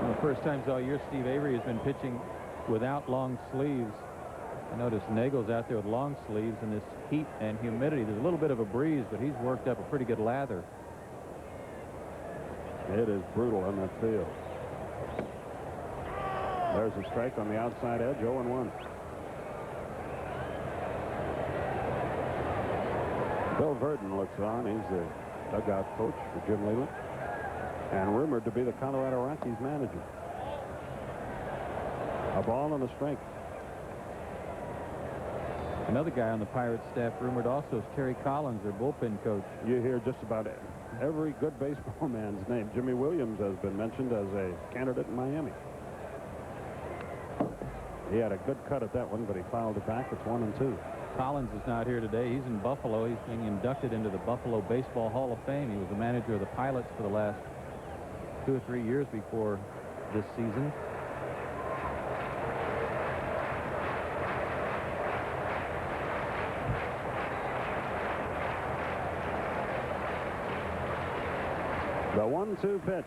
[SPEAKER 4] One of the first times all year Steve Avery has been pitching without long sleeves. I noticed Nagel's out there with long sleeves in this heat and humidity. There's a little bit of a breeze, but he's worked up a pretty good lather.
[SPEAKER 5] It is brutal on that field. There's a strike on the outside edge, 0-1. Bill Verdon looks on. He's the dugout coach for Jim Leyland and rumored to be the Colorado Rockies manager. A ball and a strike.
[SPEAKER 4] Another guy on the Pirates staff rumored also is Terry Collins, their bullpen coach.
[SPEAKER 5] You hear just about every good baseball man's name. Jimmy Williams has been mentioned as a candidate in Miami. He had a good cut at that one, but he fouled it back. It's 1-2.
[SPEAKER 4] Collins is not here today. He's in Buffalo. He's being inducted into the Buffalo Baseball Hall of Fame. He was the manager of the Pilots for the last 2 or 3 years before this season.
[SPEAKER 5] The 1-2 pitch.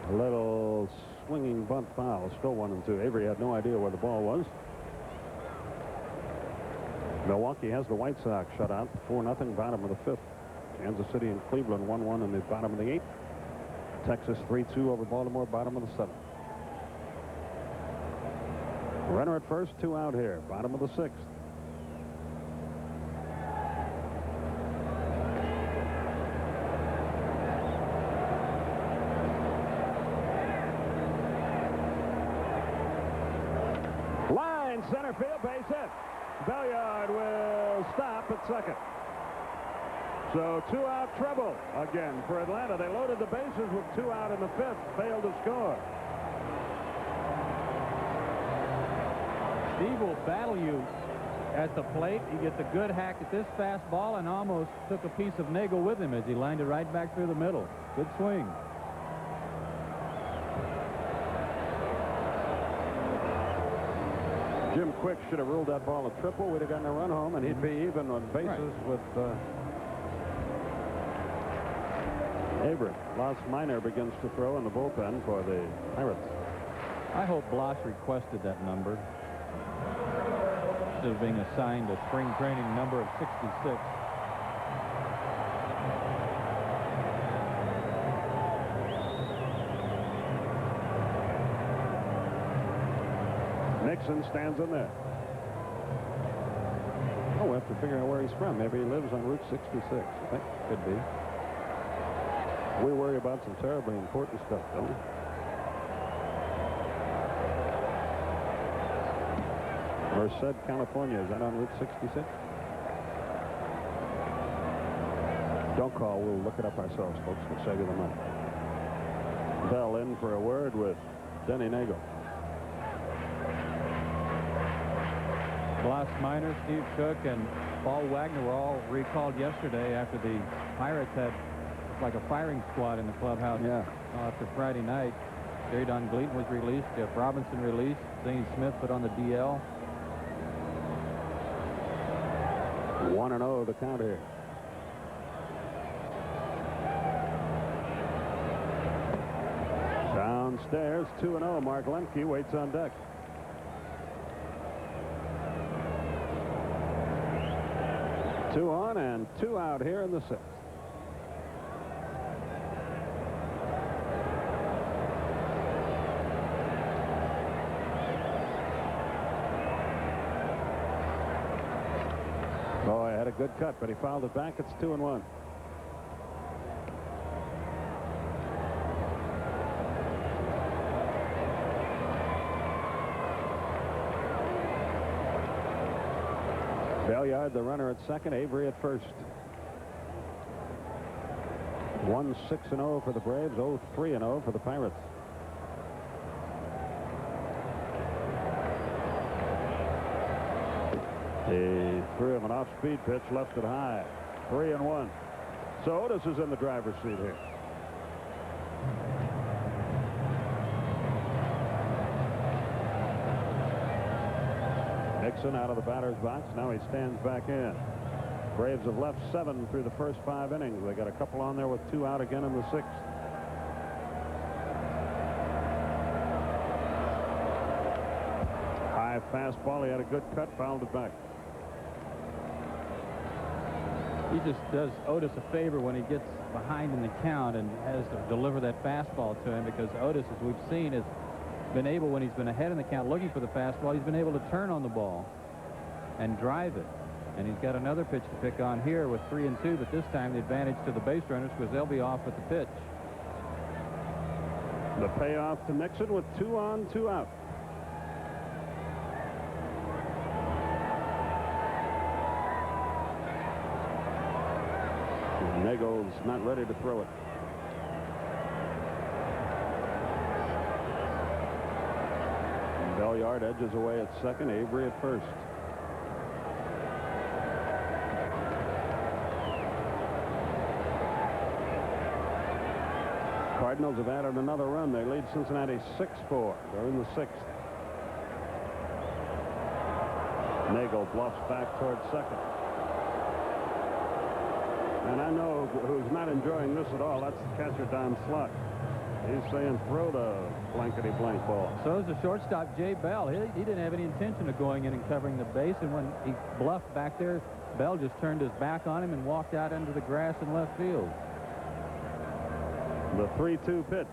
[SPEAKER 5] A little swinging bunt foul. Still 1-2. Avery had no idea where the ball was. Milwaukee has the White Sox shut out 4-0, bottom of the 5th. Kansas City and Cleveland 1-1 in the bottom of the 8th. Texas 3-2 over Baltimore, bottom of the 7th. Runner at first, 2 out here, bottom of the 6th. Line center field, base hit. Belliard will stop at second. So 2-out trouble again for Atlanta. They loaded the bases with 2 out in the 5th, failed to score.
[SPEAKER 4] Steve will battle you at the plate. He gets a good hack at this fastball and almost took a piece of Nagel with him as he lined it right back through the middle. Good swing.
[SPEAKER 5] Jim Quick should have ruled that ball a triple. We'd have gotten a run home, and he'd be even on bases with Avery. Los Minor begins to throw in the bullpen for the Pirates.
[SPEAKER 4] I hope Bloss requested that number instead of being assigned a spring training number of 66.
[SPEAKER 5] Nixon stands in there. Oh, we have to figure out where he's from. Maybe he lives on Route 66. I think could be. We worry about some terribly important stuff, don't we? Merced, California. Is that on Route 66? Don't call. We'll look it up ourselves, folks. We'll save you the money. Bell in for a word with Denny Nagel.
[SPEAKER 4] Bloss Minor, Steve Cook, and Paul Wagner were all recalled yesterday after the Pirates had like a firing squad in the clubhouse after Friday night. Jerry Don Gleaton was released, Jeff Robinson released, Zane Smith put on the DL.
[SPEAKER 5] 1-0 the count here. Downstairs, 2-0. Mark Lemke waits on deck. Two on and 2 out here in the 6th. Boy, had a good cut, but he fouled it back. It's 2-1. Belliard, the runner at second, Avery at first. 1-6-0 for the Braves, 0-3-0 for the Pirates. He threw him an off-speed pitch, left it high. 3-1. So Otis is in the driver's seat here. Nixon out of the batter's box. Now he stands back in. Braves have left 7 through the first 5 innings. They got a couple on there with 2 out again in the 6th. High fastball. He had a good cut, fouled it back.
[SPEAKER 4] He just does Otis a favor when he gets behind in the count and has to deliver that fastball to him, because Otis, as we've seen, has been able, when he's been ahead in the count looking for the fastball, he's been able to turn on the ball and drive it. And he's got another pitch to pick on here with 3-2, but this time the advantage to the base runners because they'll be off with the pitch.
[SPEAKER 5] The payoff to Nixon with 2 on, 2 out. Nagel's not ready to throw it. Belliard edges away at second, Avery at first. Cardinals have added another run. They lead Cincinnati 6-4. They're in the 6th. Nagel bluffs back towards second. And I know who's not enjoying this at all. That's the catcher, Don Slot. He's saying throw the blankety-blank ball.
[SPEAKER 4] So is the shortstop, Jay Bell. He didn't have any intention of going in and covering the base, and when he bluffed back there, Bell just turned his back on him and walked out into the grass in left field.
[SPEAKER 5] The 3-2 pitch.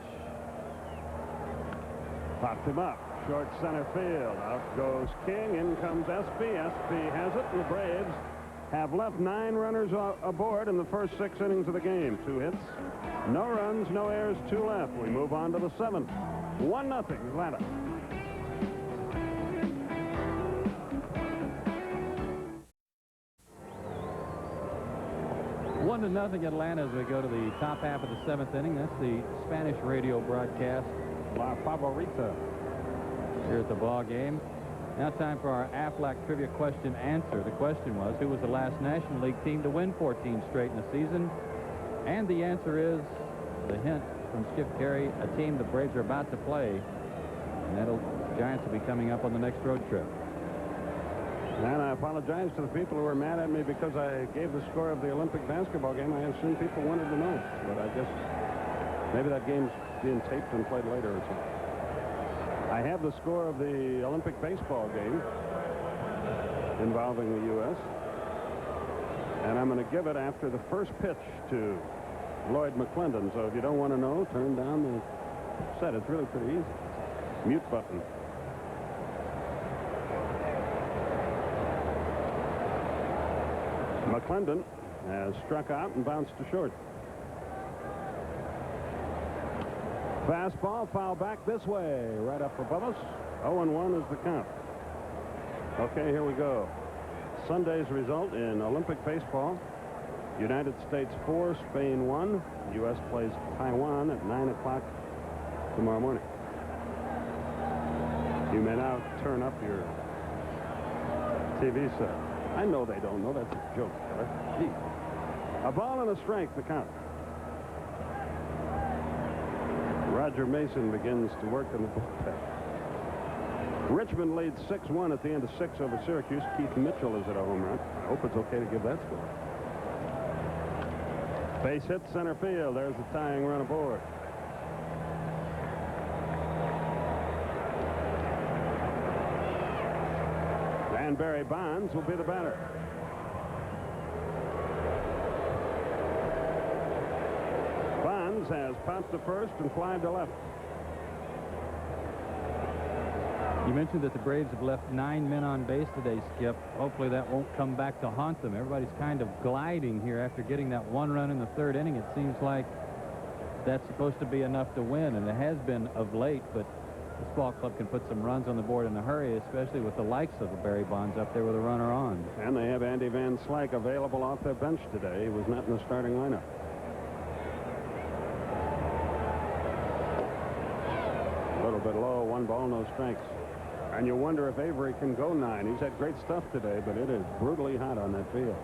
[SPEAKER 5] Popped him up. Short center field. Out goes King. In comes Espy. Espy has it, and the Braves have left 9 runners aboard in the first 6 innings of the game. 2 hits, no runs, no errors, 2 left. We move on to the 7th. 1-0 Atlanta.
[SPEAKER 4] One to nothing Atlanta as we go to the top half of the 7th inning. That's the Spanish radio broadcast, La Favorita, here at the ball game. Now time for our Aflac trivia question answer. The question was, who was the last National League team to win 14 straight in the season? And the answer is, the hint from Skip Carey, a team the Braves are about to play. And the Giants will be coming up on the next road trip.
[SPEAKER 5] And I apologize to the people who were mad at me because I gave the score of the Olympic basketball game. I assume people wanted to know. But I guess maybe that game's being taped and played later or something. I have the score of the Olympic baseball game involving the U.S. And I'm going to give it after the first pitch to Lloyd McClendon. So if you don't want to know, turn down the set. It's really pretty easy. Mute button. McClendon has struck out and bounced to short. Fastball, foul back this way, right up above us. 0-1 is the count. Okay, here we go. Sunday's result in Olympic baseball. United States 4, Spain 1. U.S. plays Taiwan at 9 o'clock tomorrow morning. You may now turn up your TV set. I know they don't know. That's a joke. Gee. A ball and a strike, the count. Roger Mason begins to work in the bullpen. Richmond leads 6-1 at the end of 6 over Syracuse. Keith Mitchell is at a home run. I hope it's okay to give that score. Base hit center field. There's the tying run aboard. And Barry Bonds will be the batter. Bonds has popped to first and flied to left.
[SPEAKER 4] You mentioned that the Braves have left 9 men on base today, Skip. Hopefully that won't come back to haunt them. Everybody's kind of gliding here after getting that 1 run in the 3rd inning. It seems like that's supposed to be enough to win, and it has been of late, but this ball club can put some runs on the board in a hurry, especially with the likes of Barry Bonds up there with a runner on.
[SPEAKER 5] And they have Andy Van Slyke available off their bench today. He was not in the starting lineup. A little bit low, 1 ball, no strikes. And you wonder if Avery can go 9. He's had great stuff today, but it is brutally hot on that field.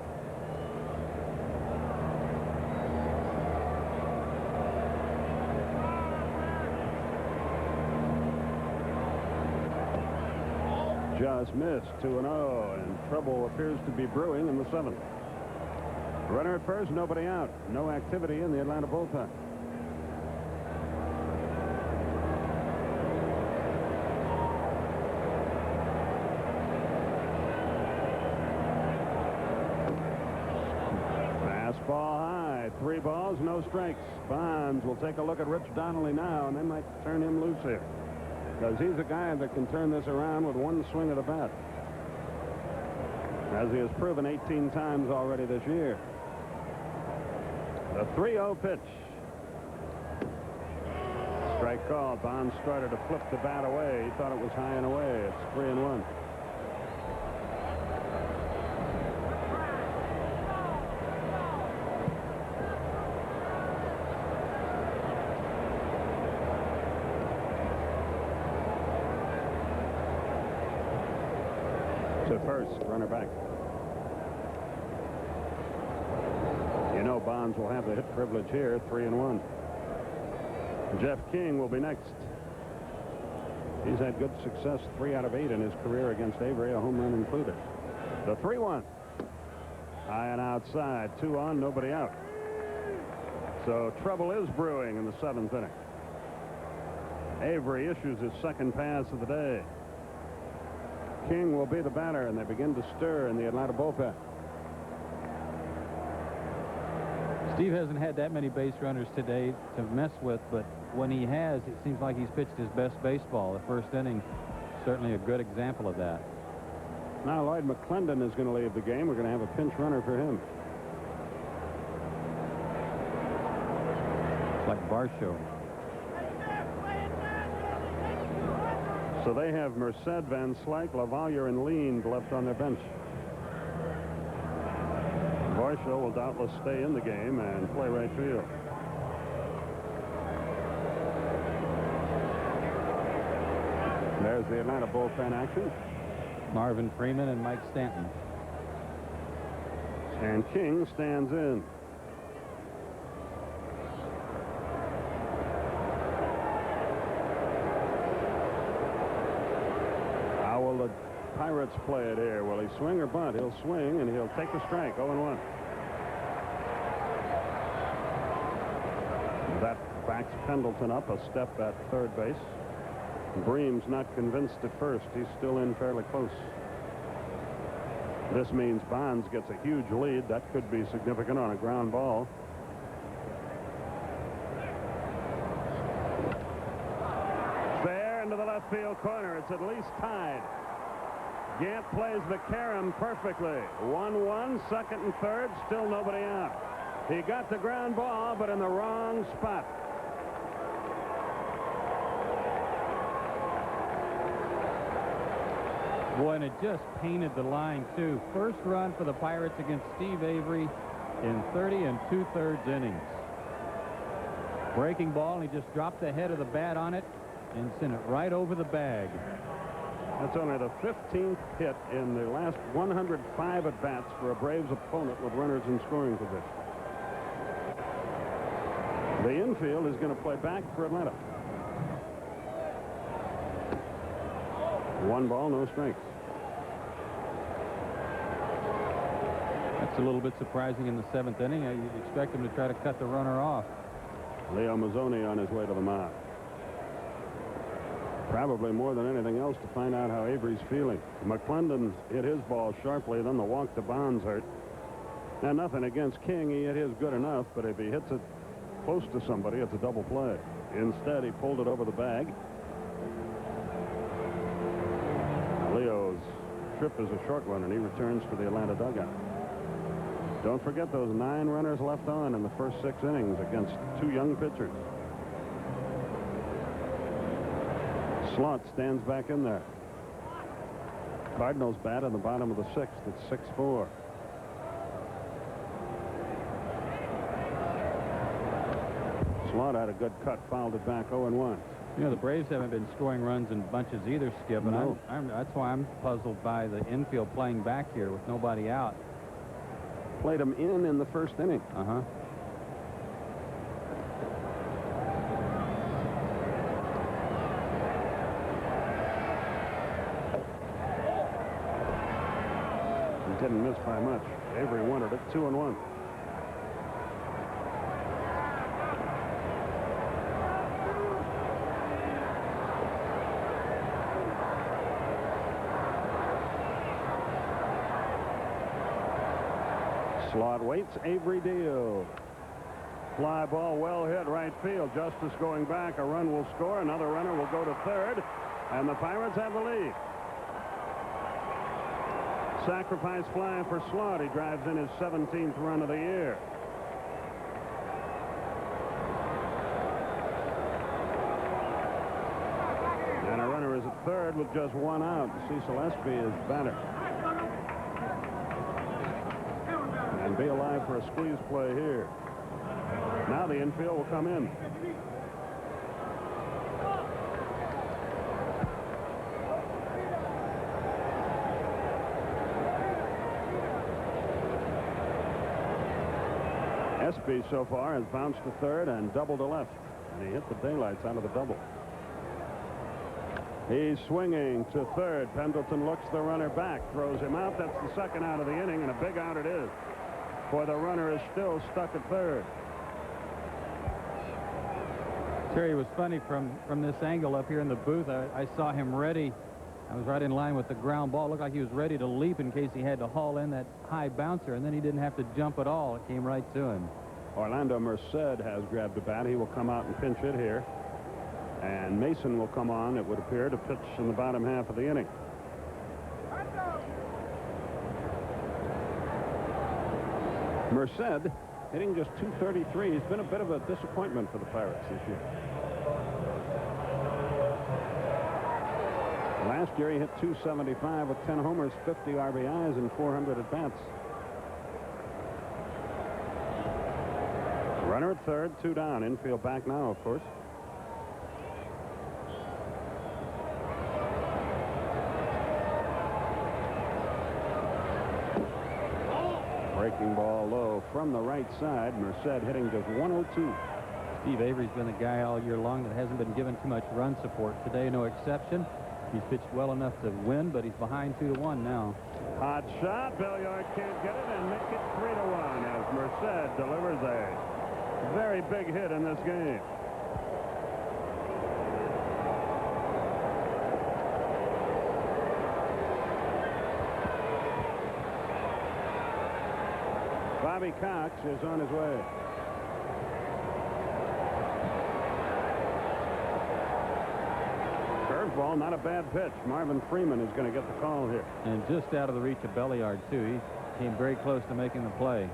[SPEAKER 5] Just missed 2-0, and trouble appears to be brewing in the 7th. Runner at first, nobody out. No activity in the Atlanta bullpen. outside. 3 balls, no strikes. Bonds will take a look at Rich Donnelly now, and they might turn him loose here, because he's a guy that can turn this around with one swing of the bat, as he has proven 18 times already this year. The 3-0 pitch. Strike call. Bonds started to flip the bat away. He thought it was high and away. It's 3-1. To first, runner back. You know Bonds will have the hit privilege here. 3-1. Jeff King will be next. He's had good success 3 out of 8 in his career against Avery, a home run included. The 3-1. High and outside. 2 on, nobody out. So trouble is brewing in the 7th inning. Avery issues his second pass of the day. King will be the batter, and they begin to stir in the Atlanta bullpen.
[SPEAKER 4] Steve hasn't had that many base runners today to mess with, but when he has, it seems like he's pitched his best baseball. The first inning, certainly a good example of that.
[SPEAKER 5] Now Lloyd McClendon is going to leave the game. We're going to have a pinch runner for him.
[SPEAKER 4] It's like Varsho.
[SPEAKER 5] So they have Merced, Van Slyke, LaValliere, and Lean left on their bench. Varsho will doubtless stay in the game and play right field. There's the Atlanta bullpen action.
[SPEAKER 4] Marvin Freeman and Mike Stanton.
[SPEAKER 5] And King stands in. How will the Pirates play it here? Will he swing or bunt? He'll swing, and he'll take the strike. 0-1. That backs Pendleton up a step at third base. Bream's not convinced at first. He's still in fairly close. This means Bonds gets a huge lead. That could be significant on a ground ball. Fair into the left field corner. It's at least tied. Gant plays the carom perfectly. 1-1, second and third, still nobody out. He got the ground ball, but in the wrong spot.
[SPEAKER 4] Boy, and it just painted the line, too. First run for the Pirates against Steve Avery in 30 2/3 innings. Breaking ball, and he just dropped the head of the bat on it and sent it right over the bag.
[SPEAKER 5] That's only the 15th hit in the last 105 at-bats for a Braves opponent with runners in scoring position. The infield is going to play back for Atlanta. 1 ball, no strikes.
[SPEAKER 4] That's a little bit surprising in the 7th inning. You expect him to try to cut the runner off.
[SPEAKER 5] Leo Mazzoni on his way to the mound. Probably more than anything else to find out how Avery's feeling. McClendon hit his ball sharply, then the walk to Bonds hurt. Now, nothing against King. He hit his good enough, but if he hits it close to somebody, it's a double play. Instead, he pulled it over the bag. Leo's trip is a short one, and he returns to the Atlanta dugout. Don't forget those 9 runners left on in the first 6 innings against 2 young pitchers. Slot stands back in there. Cardinals bat in the bottom of the 6th. It's 6-4. Slot had a good cut, fouled it back. 0-1.
[SPEAKER 4] You know, the Braves haven't been scoring runs in bunches either, Skip. And
[SPEAKER 5] No.
[SPEAKER 4] that's why I'm puzzled by the infield playing back here with nobody out.
[SPEAKER 5] Played him in the first inning.
[SPEAKER 4] Uh-huh.
[SPEAKER 5] He didn't miss by much. Avery wanted it. 2-1. Slot waits. Avery deals. Fly ball well hit right field. Justice going back. A run will score. Another runner will go to third. And the Pirates have the lead. Sacrifice fly for Slaught. He drives in his 17th run of the year. And a runner is at third with just one out. Cecil Espy is batter. And be alive for a squeeze play here. Now the infield will come in. Espy so far has bounced to third and doubled to left. And he hit the daylights out of the double. He's swinging to third. Pendleton looks the runner back, throws him out. That's the second out of the inning, and a big out it is. For the runner is still stuck at third.
[SPEAKER 4] Terry, it was funny from this angle up here in the booth. I saw him ready. I was right in line with the ground ball. It looked like he was ready to leap in case he had to haul in that high bouncer, and then he didn't have to jump at all. It came right to him.
[SPEAKER 5] Orlando Merced has grabbed the bat. He will come out and pinch it here. And Mason will come on, it would appear, to pitch in the bottom half of the inning. Merced hitting just .233. He's been a bit of a disappointment for the Pirates this year. Last year he hit .275 with 10 homers, 50 RBIs, and 400 at-bats. Runner at third, 2 down. Infield back now, of course. Breaking ball low from the right side. Merced hitting just .102.
[SPEAKER 4] Steve Avery's been a guy all year long that hasn't been given too much run support. Today, no exception. He's pitched well enough to win, but he's behind 2-1 now.
[SPEAKER 5] Hot shot. Belliard can't get it and make it 3-1 as Merced delivers a very big hit in this game. Bobby Cox is on his way. Curveball, not a bad pitch. Marvin Freeman is going to get the call here.
[SPEAKER 4] And just out of the reach of Belliard, too. He came very close to making the play.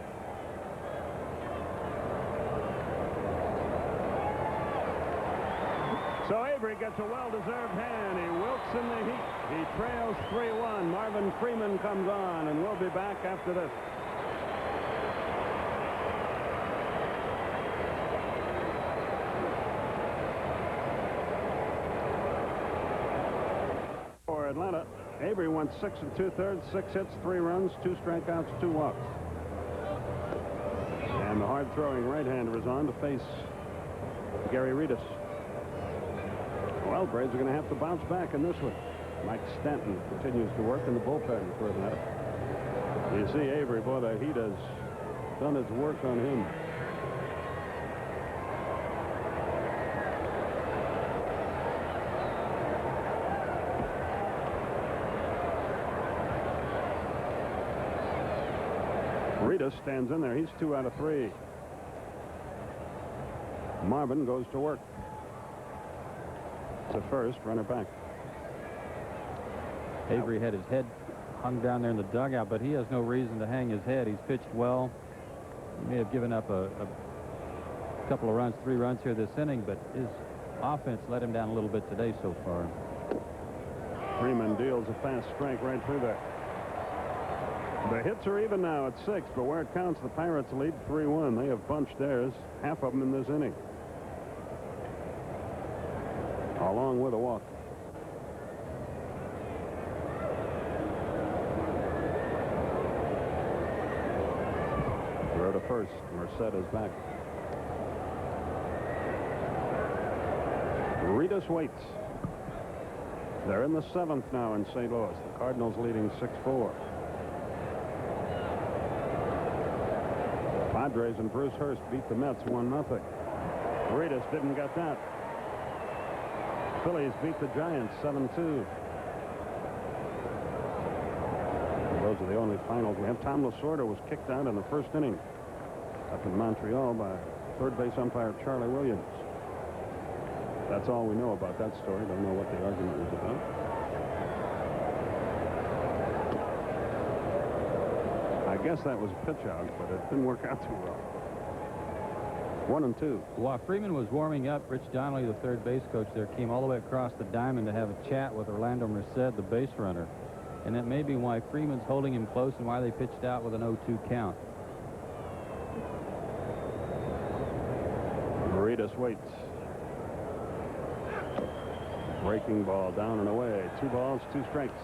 [SPEAKER 5] So Avery gets a well-deserved hand. He wilts in the heat. He trails 3-1. Marvin Freeman comes on, and we'll be back after this. For Atlanta, Avery went 6 2/3, 6 hits, 3 runs, 2 strikeouts, 2 walks. And the hard-throwing right-hander is on to face Gary Reedus. Well, Braves are going to have to bounce back in this one. Mike Stanton continues to work in the bullpen for Atlanta. You see Avery, boy, the heat has done its work on him. Reedus stands in there. He's 2 out of 3. Marvin goes to work. To first, runner back.
[SPEAKER 4] Avery had his head hung down there in the dugout, but he has no reason to hang his head. He's pitched well. He may have given up a couple of runs, 3 runs here this inning, but his offense let him down a little bit today so far.
[SPEAKER 5] Freeman deals a fast strike right through there. The hits are even now at 6, but where it counts, the Pirates lead 3-1. They have bunched theirs, half of them in this inning, along with a walk. Throw to first. Merced is back. Reedus waits. They're in the 7th now in St. Louis. The Cardinals leading 6-4. Padres and Bruce Hurst beat the Mets 1-0. Reedus didn't get that. Phillies beat the Giants 7-2. Those are the only finals we have. Tom Lasorda was kicked out in the first inning up in Montreal by third base umpire Charlie Williams. That's all we know about that story. Don't know what the argument was about. I guess that was a pitch out, but it didn't work out too well. 1-2.
[SPEAKER 4] While Freeman was warming up, Rich Donnelly, the third base coach there, came all the way across the diamond to have a chat with Orlando Merced, the base runner. And that may be why Freeman's holding him close and why they pitched out with an 0-2 count.
[SPEAKER 5] Maritas waits. Breaking ball down and away. 2 balls, 2 strikes.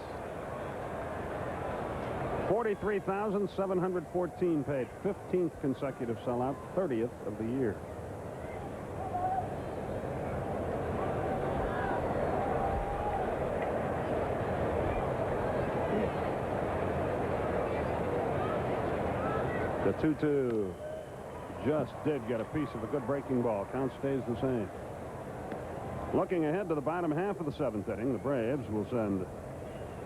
[SPEAKER 5] 43,714 paid. 15th consecutive sellout. 30th of the year. The 2-2 just did get a piece of a good breaking ball. Count stays the same. Looking ahead to the bottom half of the 7th inning, the Braves will send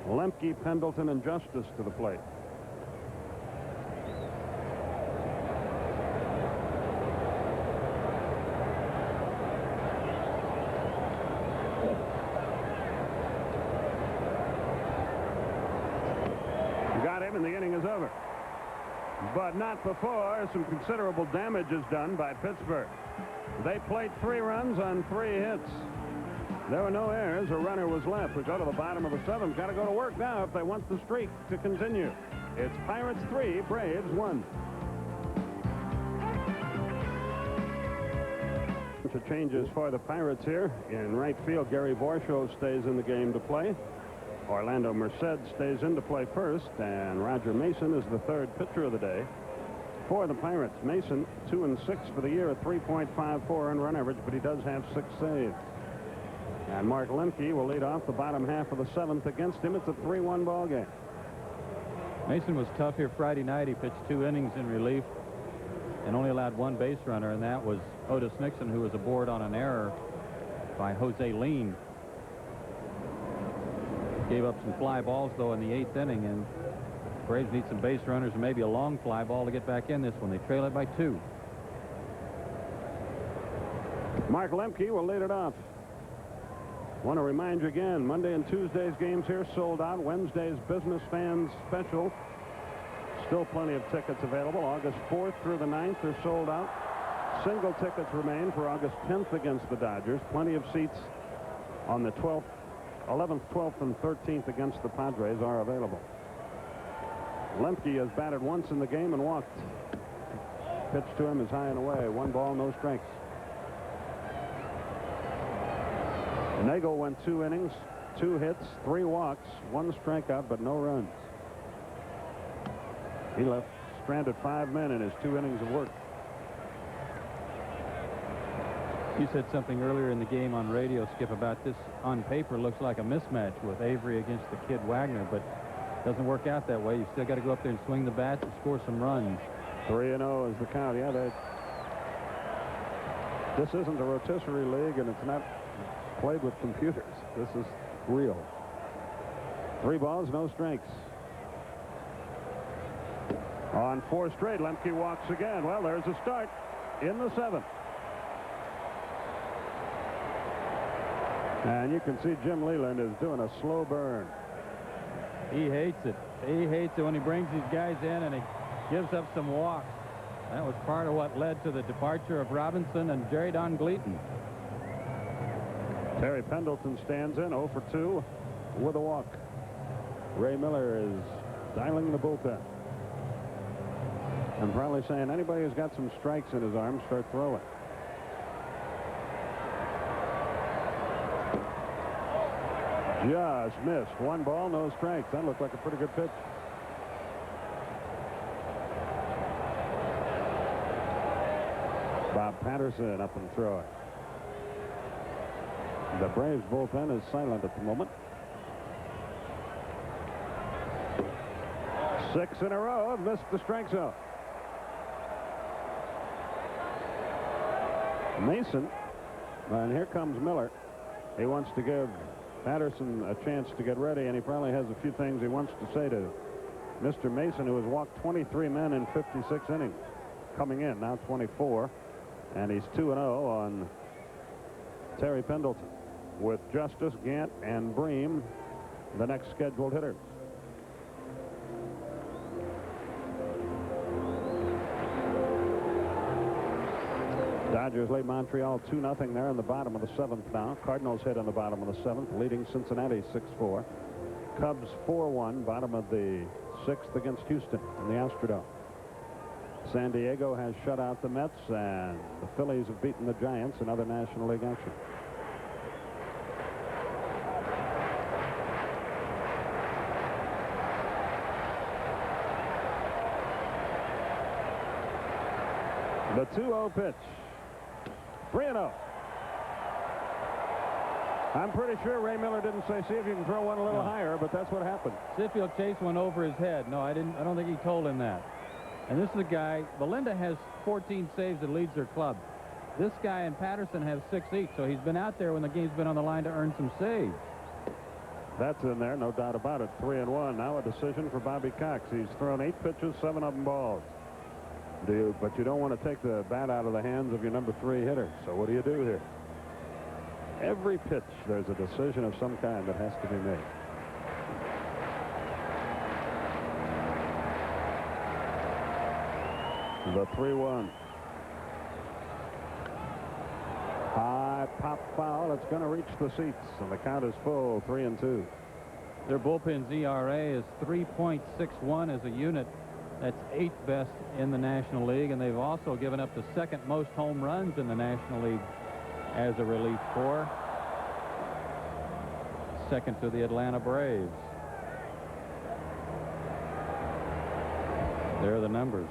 [SPEAKER 5] Lemke, Pendleton, and Justice to the plate. Got him, and the inning is over. But not before some considerable damage is done by Pittsburgh. They played 3 runs on 3 hits. There were no errors. A runner was left. We go to the bottom of the 7th. Got to go to work now if they want the streak to continue. It's Pirates 3, Braves 1. Changes for the Pirates here. In right field, Gary Vorshow stays in the game to play. Orlando Merced stays in to play first, and Roger Mason is the 3rd pitcher of the day for the Pirates. Mason 2-6 for the year, a 3.54 earned run average, but he does have 6 saves. And Mark Lemke will lead off the bottom half of the 7th against him. It's a 3-1 ball game.
[SPEAKER 4] Mason was tough here Friday night. He pitched 2 innings in relief and only allowed 1 base runner, and that was Otis Nixon, who was aboard on an error by Jose Lean. Gave up some fly balls, though, in the 8th inning, and Braves need some base runners and maybe a long fly ball to get back in this one. They trail it by 2.
[SPEAKER 5] Mark Lemke will lead it off. Want to remind you again, Monday and Tuesday's games here sold out. Wednesday's business fans special. Still plenty of tickets available. August 4th through the 9th are sold out. Single tickets remain for August 10th against the Dodgers. Plenty of seats on the 12th. 11th, 12th, and 13th against the Padres are available. Lemke has batted once in the game and walked. Pitch to him is high and away. 1 ball, no strikes. Nagel went 2 innings, 2 hits, 3 walks, 1 strikeout, but no runs. He left stranded 5 men in his 2 innings of work.
[SPEAKER 4] You said something earlier in the game on radio, Skip, about this on paper looks like a mismatch with Avery against the kid Wagner, but it doesn't work out that way. You still got to go up there and swing the bats and score some runs.
[SPEAKER 5] 3-0 is the count. Yeah, this isn't a rotisserie league, and it's not played with computers. This is real. 3 balls, no strikes. On 4 straight, Lemke walks again. Well, there's a start in the 7th. And you can see Jim Leland is doing a slow burn.
[SPEAKER 4] He hates it. He hates it when he brings these guys in and he gives up some walks. That was part of what led to the departure of Robinson and Jerry Don Gleaton.
[SPEAKER 5] Terry Pendleton stands in 0 for 2 with a walk. Ray Miller is dialing the bullpen. I'm probably saying anybody who's got some strikes in his arm, start throwing. Just missed. 1 ball, no strikes. That looked like a pretty good pitch. Bob Patterson up and throwing. The Braves bullpen is silent at the moment. 6 in a row have missed the strike zone. Mason, and here comes Miller. He wants to give Patterson a chance to get ready, and he probably has a few things he wants to say to Mr. Mason, who has walked 23 men in 56 innings. Coming in now 24. And he's 2-0 on Terry Pendleton, with Justice, Gant, and Bream the next scheduled hitters. Dodgers lead Montreal 2-0 there in the bottom of the 7th now. Cardinals hit in the bottom of the 7th, leading Cincinnati 6-4. Cubs 4-1, bottom of the 6th against Houston in the Astrodome. San Diego has shut out the Mets, and the Phillies have beaten the Giants in other National League action. The 2-0 pitch. 3-0. I'm pretty sure Ray Miller didn't say, see if you can throw one a little higher, but that's what happened.
[SPEAKER 4] Sheffield chased one over his head. No, I don't think he told him that. And this is a guy, Belinda has 14 saves that leads their club. This guy and Patterson have 6 each, so he's been out there when the game's been on the line to earn some saves.
[SPEAKER 5] That's in there, no doubt about it. 3-1. Now a decision for Bobby Cox. He's thrown 8 pitches, 7 of them balls. But you don't want to take the bat out of the hands of your number 3 hitter. So what do you do here? Every pitch, there's a decision of some kind that has to be made. The 3-1. High pop foul. It's going to reach the seats, and the count is full, 3-2.
[SPEAKER 4] Their bullpen's ERA is 3.61 as a unit. That's 8th best in the National League, and they've also given up the 2nd most home runs in the National League as a relief corps. 2nd to the Atlanta Braves. There are the numbers.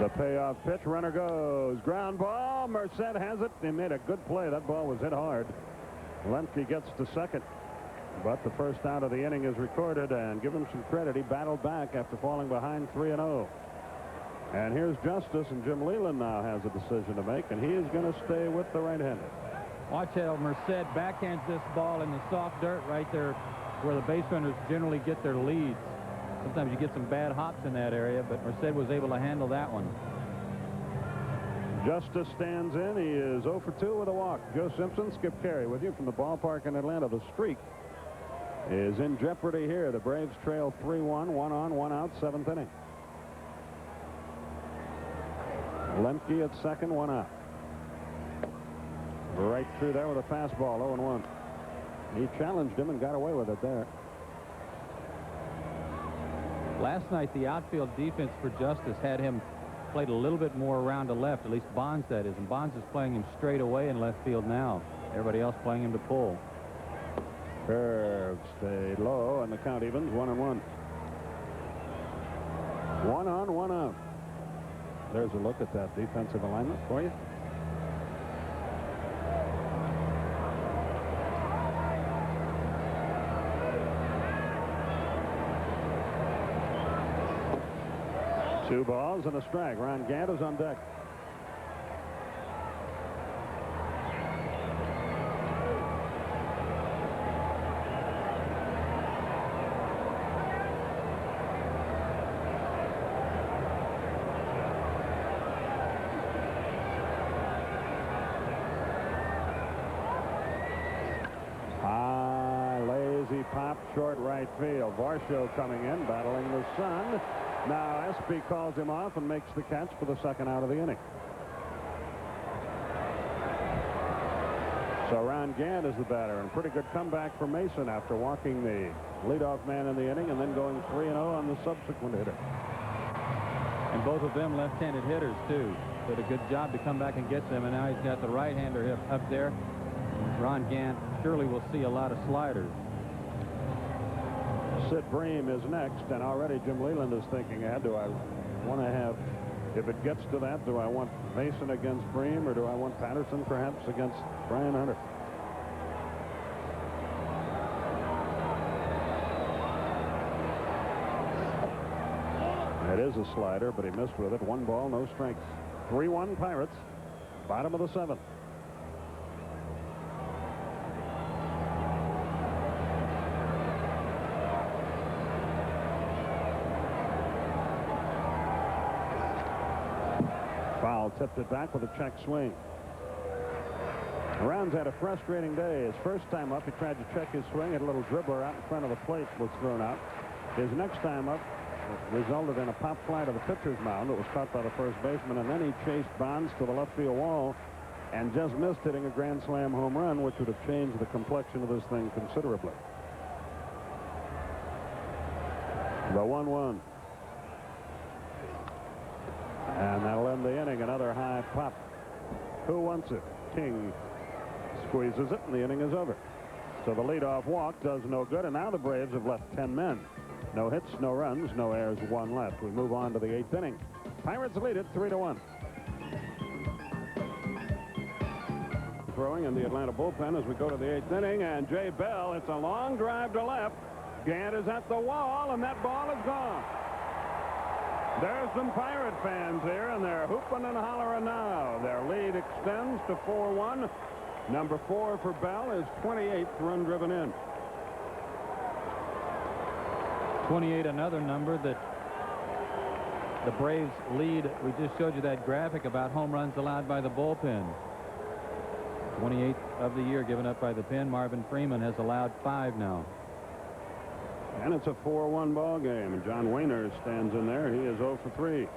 [SPEAKER 5] The payoff pitch, runner goes. Ground ball. Merced has it. He made a good play. That ball was hit hard. Lemke gets to 2nd. But the first out of the inning is recorded, and give him some credit. He battled back after falling behind 3-0. And here's Justice, and Jim Leland now has a decision to make, and he is going to stay with the right-hander.
[SPEAKER 4] Watch how Merced backhands this ball in the soft dirt right there where the base runners generally get their leads. Sometimes you get some bad hops in that area, but Merced was able to handle that one.
[SPEAKER 5] Justice stands in. He is 0 for 2 with a walk. Joe Simpson, Skip Carey with you from the ballpark in Atlanta. The streak is in jeopardy here. The Braves trail 3-1, 1 on, 1 out, 7th inning. Lemke at 2nd, 1 out. Right through there with a fastball, 0-1. He challenged him and got away with it there.
[SPEAKER 4] Last night, the outfield defense for Justice had him played a little bit more around to left, at least Bonds, that is. And Bonds is playing him straight away in left field now. Everybody else playing him to pull.
[SPEAKER 5] Curve stayed low, and the count evens, 1-1. 1 on, 1 out. There's a look at that defensive alignment for you. Two balls and a strike. Ron Gant is on deck. High, lazy pop, short right field. Varsho coming in, battling the sun. Now Espy calls him off and makes the catch for the 2nd out of the inning. So Ron Gant is the batter, and pretty good comeback for Mason after walking the leadoff man in the inning and then going 3-0 on the subsequent hitter.
[SPEAKER 4] And both of them left-handed hitters, too. Did a good job to come back and get them, and now he's got the right-hander up there. Ron Gant surely will see a lot of sliders.
[SPEAKER 5] Sid Bream is next, and already Jim Leland is thinking ahead. Do I want to have, if it gets to that, do I want Mason against Bream, or do I want Patterson perhaps against Brian Hunter? It is a slider, but he missed with it. 1 ball, no strikes. 3-1 Pirates, bottom of the 7th. tipped it back with a check swing. Rounds had a frustrating day. His first time up, he tried to check his swing, and a little dribbler out in front of the plate was thrown out. His next time up resulted in a pop fly to the pitcher's mound. It was caught by the first baseman, and then he chased Bonds to the left field wall and just missed hitting a grand slam home run, which would have changed the complexion of this thing considerably. The 1-1. And that'll end the inning. Another high pop. Who wants it? King squeezes it, and the inning is over. So the leadoff walk does no good, and now the Braves have left 10 men. No hits, no runs, no errors, 1 left. We move on to the 8th inning. Pirates lead it 3-1. Throwing in the Atlanta bullpen as we go to the 8th inning, and Jay Bell, it's a long drive to left. Gant is at the wall, and that ball is gone. There's some Pirate fans here, and they're hooping and hollering now. Their lead extends to 4-1. Number 4 for Bell is 28th run driven in.
[SPEAKER 4] 28, another number that the Braves lead. We just showed you that graphic about home runs allowed by the bullpen. 28th of the year given up by the pen. Marvin Freeman has allowed 5 now.
[SPEAKER 5] And it's a 4-1 ball game, and John Wehner stands in there. He is 0 for 3.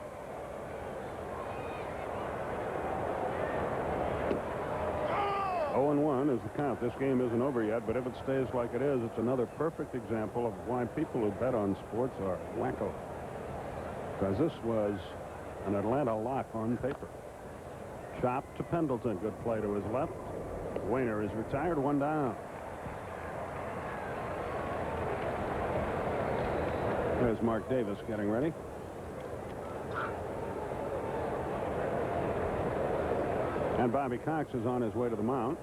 [SPEAKER 5] Oh and 1 is the count. This game isn't over yet, but if it stays like it is, it's another perfect example of why people who bet on sports are wacko. Because this was an Atlanta lock on paper. Chop to Pendleton. Good play to his left. Wehner is retired, 1 down. There's Mark Davis getting ready. And Bobby Cox is on his way to the mound.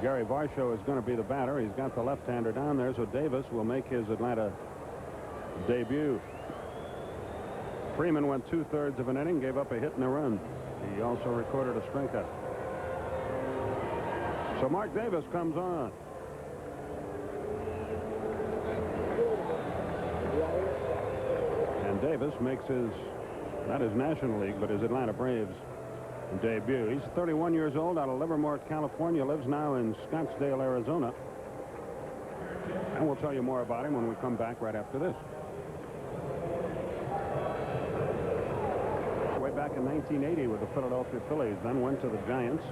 [SPEAKER 5] Gary Varsho is going to be the batter. He's got the left-hander down there, so Davis will make his Atlanta debut. Freeman went 2/3 of an inning, gave up a hit and a run. He also recorded a strikeout. So Mark Davis comes on. And Davis makes his, not his National League, but his Atlanta Braves debut. He's 31 years old, out of Livermore, California, lives now in Scottsdale, Arizona. And we'll tell you more about him when we come back right after this. Way back in 1980 with the Philadelphia Phillies, then went to the Giants,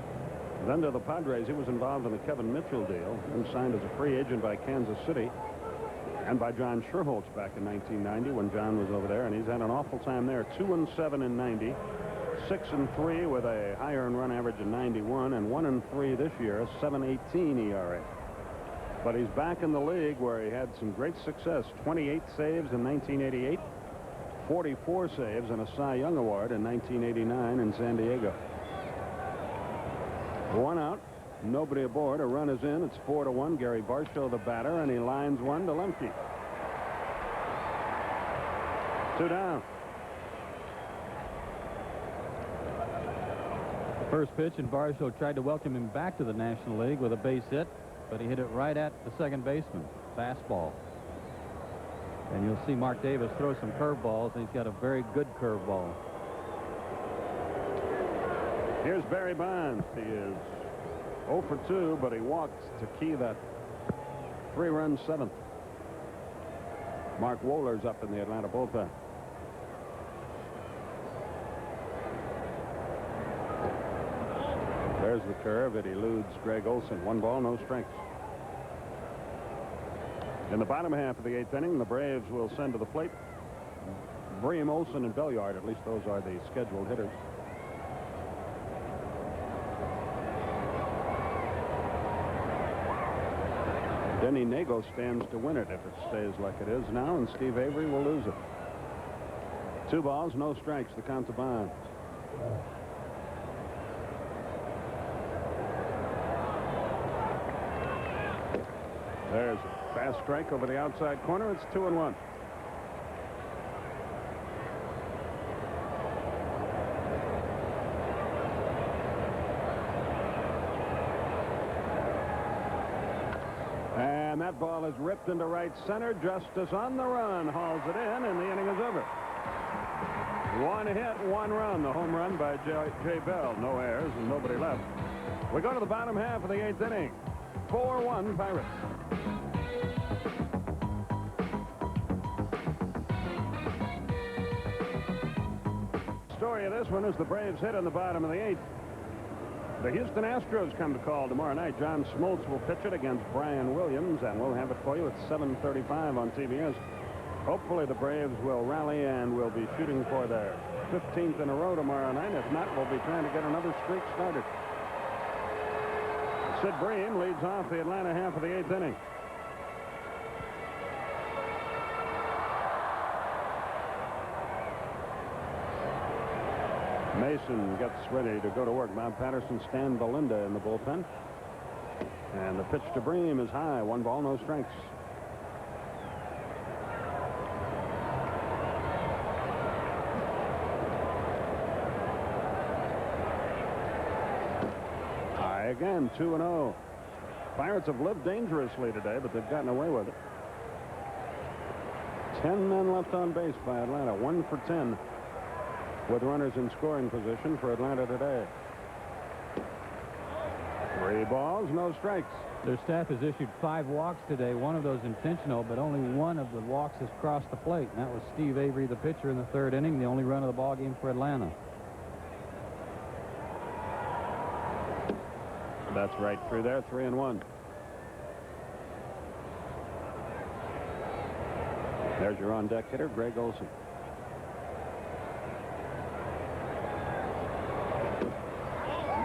[SPEAKER 5] then to the Padres. He was involved in the Kevin Mitchell deal and signed as a free agent by Kansas City and by John Sherholtz back in 1990 when John was over there, and he's had an awful time there. 2-7 in 90. 6-3 with a high earned run average of 91, and 1-3 this year, a 7.18 ERA. But he's back in the league where he had some great success. 28 saves in 1988, 44 saves, and a Cy Young Award in 1989 in San Diego. 1 out, nobody aboard. A run is in. It's 4-1. Gary Varsho the batter, and he lines one to Lemke. 2 down.
[SPEAKER 4] First pitch, and Varsho tried to welcome him back to the National League with a base hit, but he hit it right at the second baseman. Fastball. And you'll see Mark Davis throw some curveballs, and he's got a very good curveball.
[SPEAKER 5] Here's Barry Bonds. He is 0 for 2, but he walked to key that 3-run 7th. Mark Wohler's up in the Atlanta bullpen. There's the curve. It eludes Greg Olson. 1 ball, no strikes. In the bottom half of the 8th inning, the Braves will send to the plate Bream, Olson, and Belliard. At least those are the scheduled hitters. Denny Nago stands to win it if it stays like it is now, and Steve Avery will lose it. 2 balls, no strikes. The count to Bonds. There's a fast strike over the outside corner. It's 2-1. And that ball is ripped into right center. Justice on the run hauls it in, and the inning is over. One hit, one run. The home run by Jay Bell. No errors and nobody left. We go to the bottom half of the 8th inning. 4-1 Pirates. Story of this one is the Braves hit in the bottom of the 8th. The Houston Astros come to call tomorrow night. John Smoltz will pitch it against Brian Williams, and we'll have it for you at 7:35 on CBS. Hopefully the Braves will rally and will be shooting for their 15th in a row tomorrow night. If not, we'll be trying to get another streak started. Sid Bream leads off the Atlanta half of the 8th inning. Mason gets ready to go to work. Bob Patterson, Stan Belinda in the bullpen. And the pitch to Bream is high. 1 ball, no strikes. High again, 2-0. Pirates have lived dangerously today, but they've gotten away with it. 10 men left on base by Atlanta. 1 for 10. With runners in scoring position for Atlanta today. 3 balls, no strikes.
[SPEAKER 4] Their staff has issued 5 walks today, one of those intentional, but only one of the walks has crossed the plate. And that was Steve Avery, the pitcher, in the 3rd inning, the only run of the ball game for Atlanta.
[SPEAKER 5] That's right through there, 3-1. There's your on-deck hitter, Greg Olson.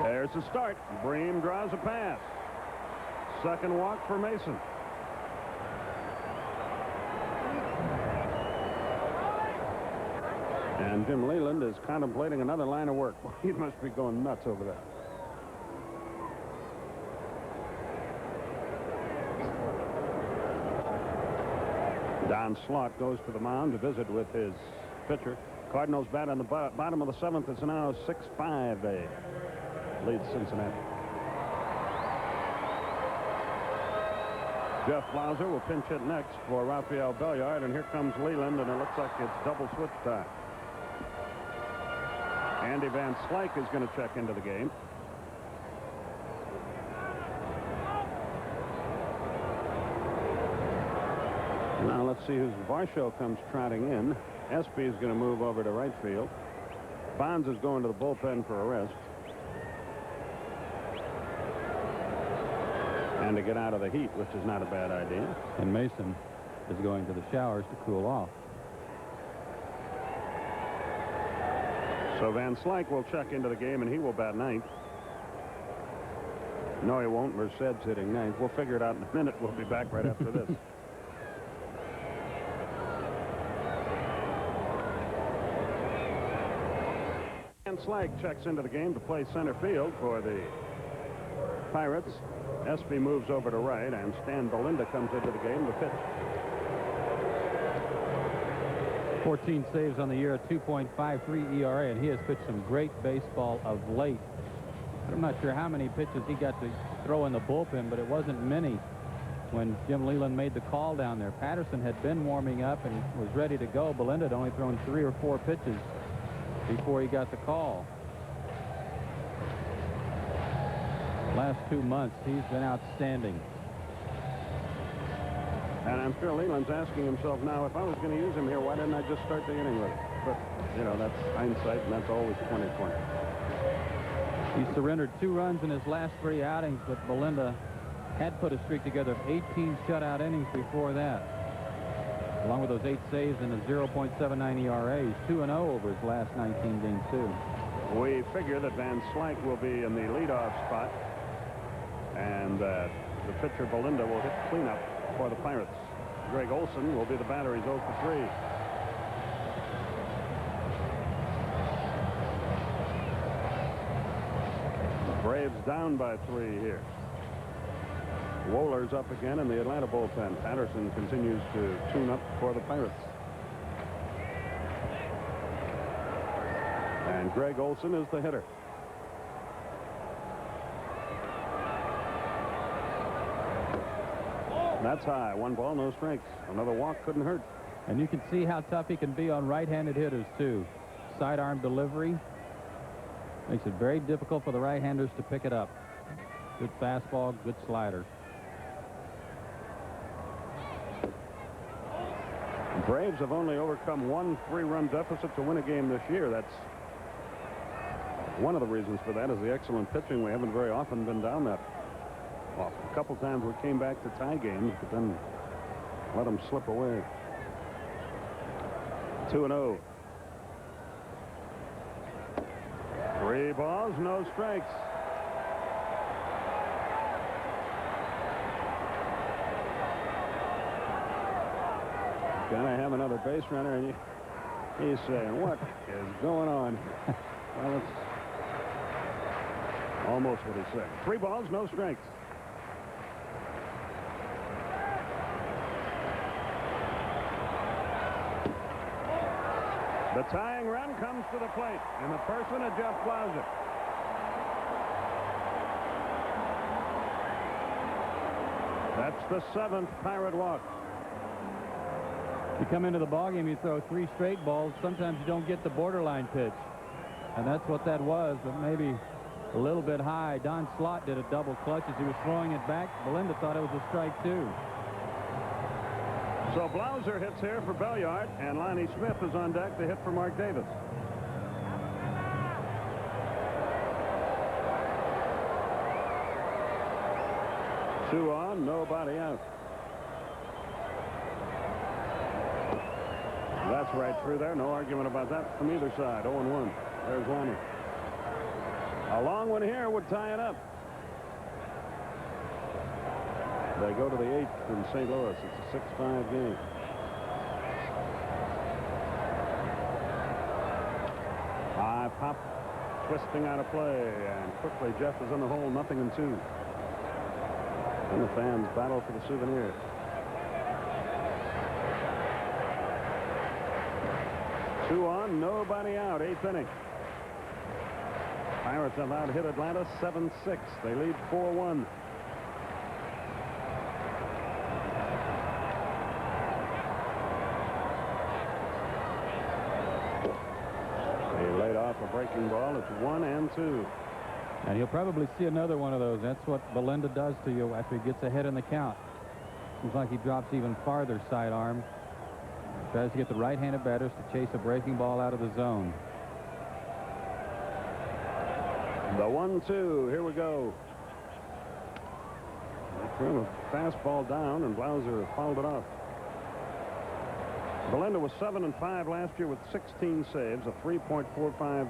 [SPEAKER 5] There's the start. Bream draws a pass. Second walk for Mason. And Jim Leland is contemplating another line of work. He must be going nuts over that. Don Slaught goes to the mound to visit with his pitcher. Cardinals bat on the bottom of the 7th. It's now 6-5. They lead Cincinnati. Jeff Blauser will pinch hit next for Rafael Belliard, and here comes Leland, and it looks like it's double switch time. Andy Van Slyke is going to check into the game. Now let's see who's Varsho comes trotting in. Espy is going to move over to right field. Bonds is going to the bullpen for a rest. And to get out of the heat, which is not a bad idea.
[SPEAKER 4] And Mason is going to the showers to cool off.
[SPEAKER 5] So Van Slyke will check into the game, and he will bat 9th. No, he won't. Merced's hitting 9th. We'll figure it out in a minute. We'll be back right after this. Van Slyke checks into the game to play center field for the Pirates. Espy moves over to right, and Stan Belinda comes into the game to pitch.
[SPEAKER 4] 14 saves on the year, a 2.53 ERA, and he has pitched some great baseball of late. I'm not sure how many pitches he got to throw in the bullpen, but it wasn't many when Jim Leland made the call down there. Patterson had been warming up and was ready to go. Belinda had only thrown 3 or 4 pitches before he got the call. Last 2 months, he's been outstanding.
[SPEAKER 5] And I'm sure Leland's asking himself now, if I was going to use him here, why didn't I just start the inning with it? But, you know, that's hindsight, and that's always 20/20.
[SPEAKER 4] He surrendered 2 runs in his last 3 outings, but Belinda had put a streak together of 18 shutout innings before that. Along with those 8 saves and a 0.79 ERA, he's 2-0 over his last 19 games, too.
[SPEAKER 5] We figure that Van Slyke will be in the leadoff spot, and the pitcher Belinda will hit cleanup for the Pirates. Greg Olson will be the batter. He's 0 for 3. Braves down by 3 here. Wohler's up again in the Atlanta bullpen. Patterson continues to tune up for the Pirates. And Greg Olson is the hitter. That's high. 1 ball, no strikes. Another walk couldn't hurt.
[SPEAKER 4] And you can see how tough he can be on right-handed hitters, too. sidearm delivery. Makes it very difficult for the right-handers to pick it up. Good fastball, good slider.
[SPEAKER 5] The Braves have only overcome one 3-run deficit to win a game this year. That's one of the reasons for that is the excellent pitching. We haven't very often been down that often. A couple times we came back to tie games, but then let them slip away. 2-0. 3 balls, no strikes. Gotta have another base runner, and he's saying, what is going on? Well, it's almost what he said. 3 balls, no strikes. The tying run comes to the plate, and the person of Jeff Blauser. That's the 7th Pirate walk.
[SPEAKER 4] You come into the ballgame, you throw 3 straight balls. Sometimes you don't get the borderline pitch. And that's what that was, but maybe a little bit high. Don Slott did a double clutch as he was throwing it back. Belinda thought it was a strike, too.
[SPEAKER 5] So Blauser hits here for Belliard, and Lonnie Smith is on deck to hit for Mark Davis. Two on, nobody out. That's right through there. No argument about that from either side. 0-1. There's Lonnie. A long one here would tie it up. They go to the 8th in St. Louis. It's a 6-5 game. High pop, twisting out of play, and quickly Jeff is in the hole, 0-2. And the fans battle for the souvenir. Two on, nobody out. 8th inning. Pirates have out-hit Atlanta 7-6. They lead 4-1. A breaking ball. It's 1-2.
[SPEAKER 4] And he'll probably see another one of those. That's what Belinda does to you after he gets ahead in the count. Seems like he drops even farther sidearm. Tries to get the right-handed batters to chase a breaking ball out of the zone.
[SPEAKER 5] The 1-2. Here we go. They threw a fastball down, and Blauser fouled it off. Belinda was 7-5 last year with 16 saves, a 3.45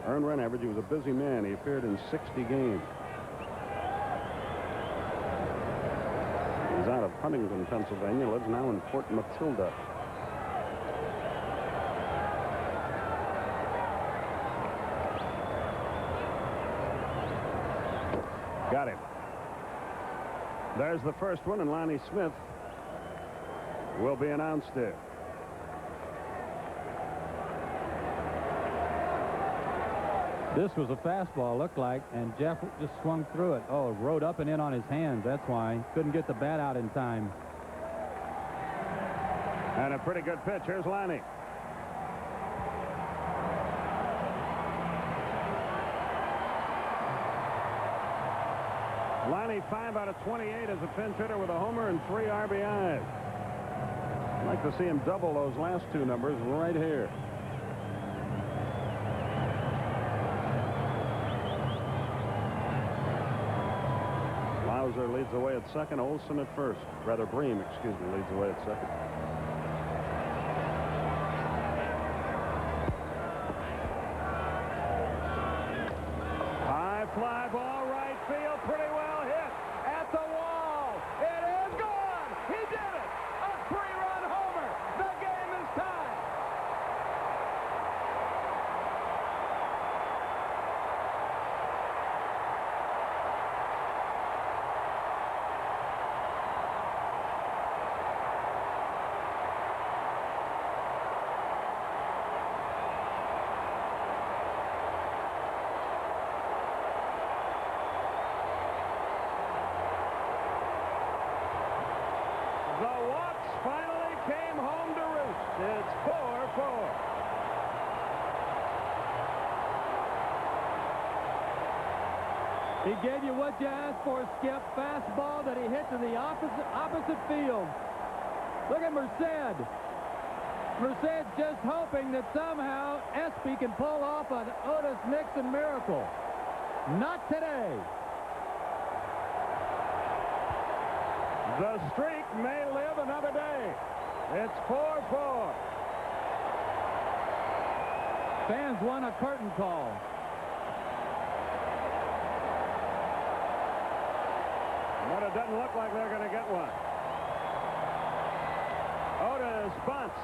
[SPEAKER 5] earned run average. He was a busy man. He appeared in 60 games. He's out of Huntington, Pennsylvania, lives now in Fort Matilda. Got him. There's the first one, and Lonnie Smith will be announced there.
[SPEAKER 4] This was a fastball, looked like, and Jeff just swung through it. Oh, it rode up and in on his hands. That's why. Couldn't get the bat out in time.
[SPEAKER 5] And a pretty good pitch. Here's Lonnie. Lonnie 5 out of 28 as a pinch hitter with a homer and 3 RBIs. I'd like to see him double those last 2 numbers right here. Blauser leads away at second. Olson at first. Rather, Bream, excuse me, leads away at second. High fly ball, right field, pretty well hit at the wall. It is gone. He did it. A 3-run homer. The game is tied. The walks finally came home to roost. It's 4-4.
[SPEAKER 3] He gave you what you asked for, Skip. Fastball that he hit to the opposite field. Look at Merced. Merced's just hoping that somehow Espy can pull off an Otis Nixon miracle. Not today.
[SPEAKER 1] The streak may live another day. It's 4-4.
[SPEAKER 3] Fans want a curtain call.
[SPEAKER 1] But it doesn't look like they're going to get one. Otis bunts.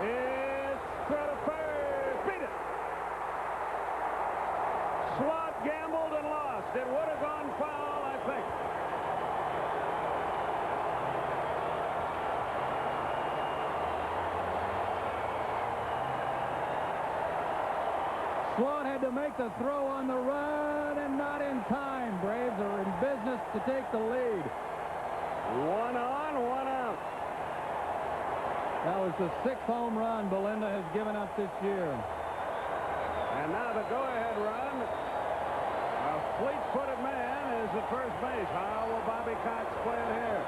[SPEAKER 1] It's to the first. Beat it. Slot gambled and lost. It would have gone foul, I think.
[SPEAKER 3] Slot had to make the throw on the run and not in time. Braves are in business to take the lead.
[SPEAKER 1] 1 on, 1 out.
[SPEAKER 3] That was the 6th home run Belinda has given up this year.
[SPEAKER 1] And now the go-ahead run. A fleet-footed man is at first base. How will Bobby Cox play it here?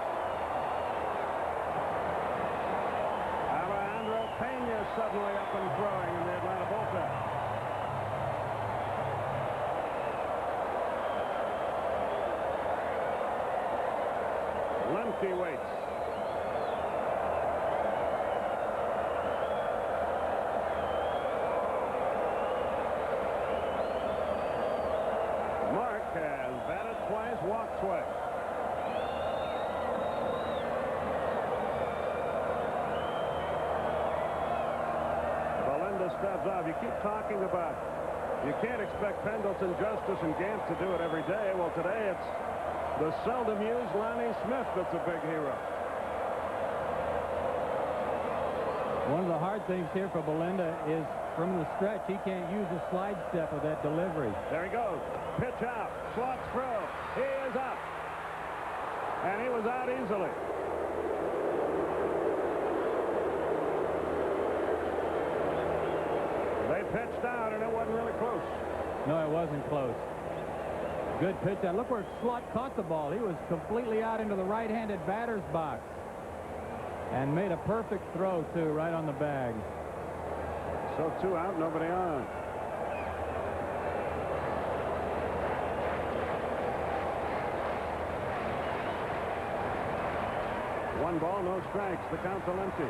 [SPEAKER 1] Alejandro Pena suddenly up and throwing in the Atlanta bullpen. Lemke waits. Mark has batted twice, walked twice. Belinda steps off. You keep talking about you can't expect Pendleton, Justice, and Gant to do it every day. Well, today it's the seldom used Lonnie Smith that's a big hero.
[SPEAKER 3] One of the hard things here for Belinda is from the stretch, he can't use a slide step of that delivery.
[SPEAKER 1] There he goes. Pitch out. Slots throw. He is up. And he was out easily. They pitched out, and it wasn't really close.
[SPEAKER 3] No, it wasn't close. Good pitch. And look where Slot caught the ball. He was completely out into the right-handed batter's box. And made a perfect throw, too, right on the bag.
[SPEAKER 5] So 2 out, nobody on. One ball, no strikes. The count's empty.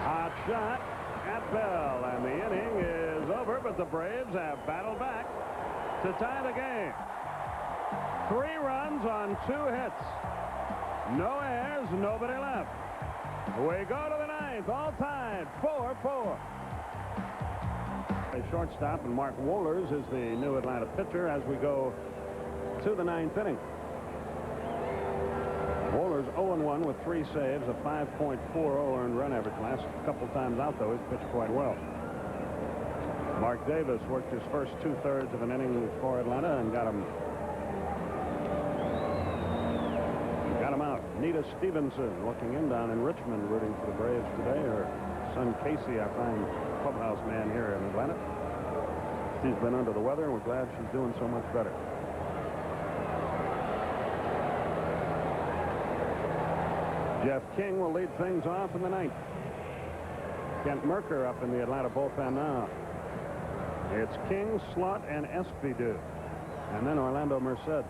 [SPEAKER 5] Hot shot at Bell, and the inning is over, but the Braves have battled back to tie the game. 3 runs on 2 hits. No errors, nobody left. We go to the 9th, all tied, 4-4. A shortstop, and Mark Wohlers is the new Atlanta pitcher as we go to the 9th inning. Wohlers 0-1 with 3 saves, a 5.40 earned run average. Last couple times out, though, he's pitched quite well. Mark Davis worked his first 2/3 of an inning for Atlanta and got him out. Nita Stevenson looking in down in Richmond, rooting for the Braves today. Her son Casey, our fine clubhouse man here in Atlanta. She's been under the weather, and we're glad she's doing so much better. Jeff King will lead things off in the 9th. Kent Merker up in the Atlanta bullpen now. It's King, Slot, and Espy due. And then Orlando Merced.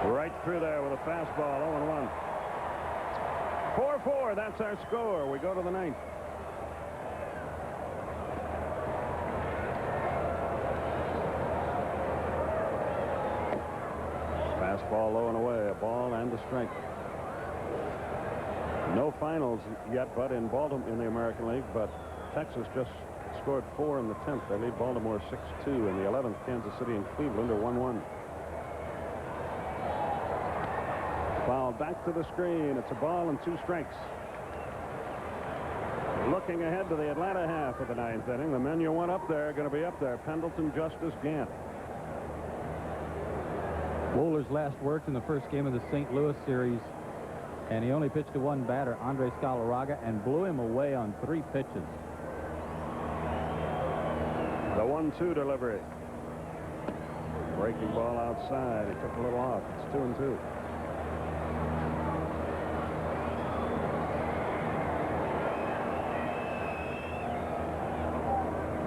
[SPEAKER 5] Right through there with a fastball, 0-1. 4-4, that's our score. We go to the 9th. Fastball low and away, a ball and a strike. No finals yet, but in Baltimore in the American League, but Texas just scored 4 in the 10th. They lead Baltimore 6-2 in the 11th. Kansas City and Cleveland are 1-1. Foul back to the screen. It's a ball and 2 strikes. Looking ahead to the Atlanta half of the 9th inning. The men you want up there are going to be up there. Pendleton, Justice, Gant.
[SPEAKER 4] Wohlers last worked in the first game of the St. Louis series, and he only pitched to 1 batter, Andre Scalaraga, and blew him away on 3 pitches.
[SPEAKER 5] 1-2 delivery. Breaking ball outside. He took a little off. It's 2-2.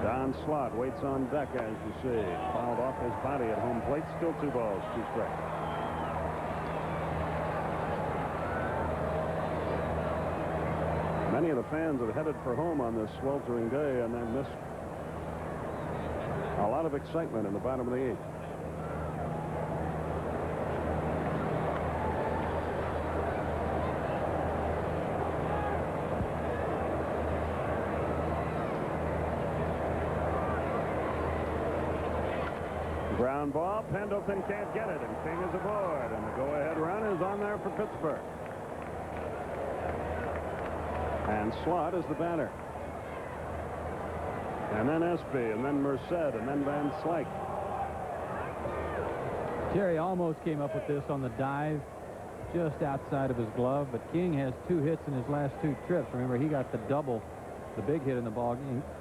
[SPEAKER 5] Don Slott waits on deck, as you see. Fouled off his body at home plate. Still 2 balls, 2 strikes. Many of the fans have headed for home on this sweltering day, and they've missed a lot of excitement in the bottom of the 8th. Ground ball. Pendleton can't get it, and King is aboard, and the go-ahead run is on there for Pittsburgh. And Slott is the batter. And then Espy, and then Merced, and then Van Slyke.
[SPEAKER 4] Terry almost came up with this on the dive, just outside of his glove, but King has 2 hits in his last 2 trips. Remember, he got the double, the big hit in the ball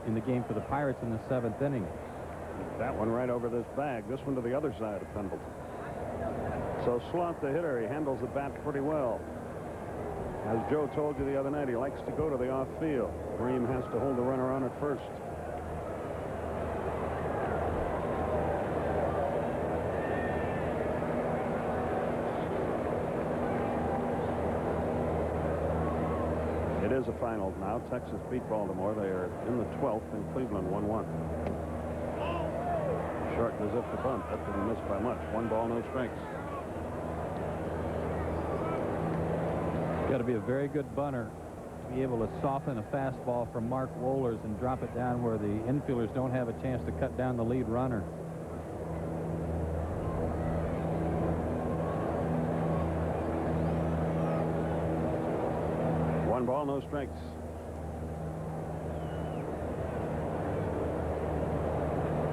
[SPEAKER 4] in the game for the Pirates in the 7th inning.
[SPEAKER 5] That one right over this bag. This one to the other side of Pendleton. So Slott, the hitter, he handles the bat pretty well. As Joe told you the other night, he likes to go to the off field. Bream has to hold the runner on at first. It is a final now. Texas beat Baltimore. They are in the 12th, and Cleveland 1-1. Short as if the bunt. That didn't miss by much. 1 ball, no strikes.
[SPEAKER 4] Got to be a very good bunter to be able to soften a fastball from Mark Wohlers and drop it down where the infielders don't have a chance to cut down the lead runner.
[SPEAKER 5] One ball, no strikes.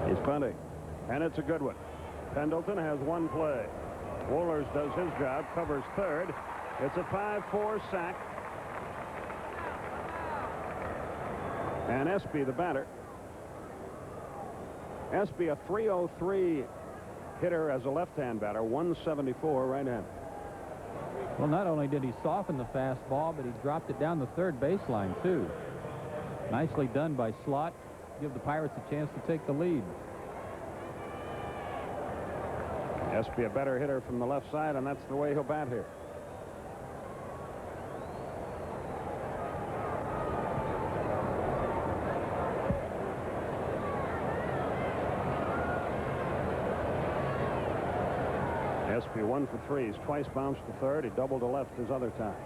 [SPEAKER 5] He's punting, and it's a good one. Pendleton has 1 play. Wohlers does his job, covers third. It's a 5-4 sack. And Espy, the batter. Espy, a 303 hitter as a left-hand batter, 174 right-hand.
[SPEAKER 4] Well, not only did he soften the fastball, but he dropped it down the third baseline, too. Nicely done by Slott. Give the Pirates a chance to take the lead.
[SPEAKER 5] Espy, a better hitter from the left side, and that's the way he'll bat here. Espy 1 for 3. He's twice bounced to third. He doubled to left his other time.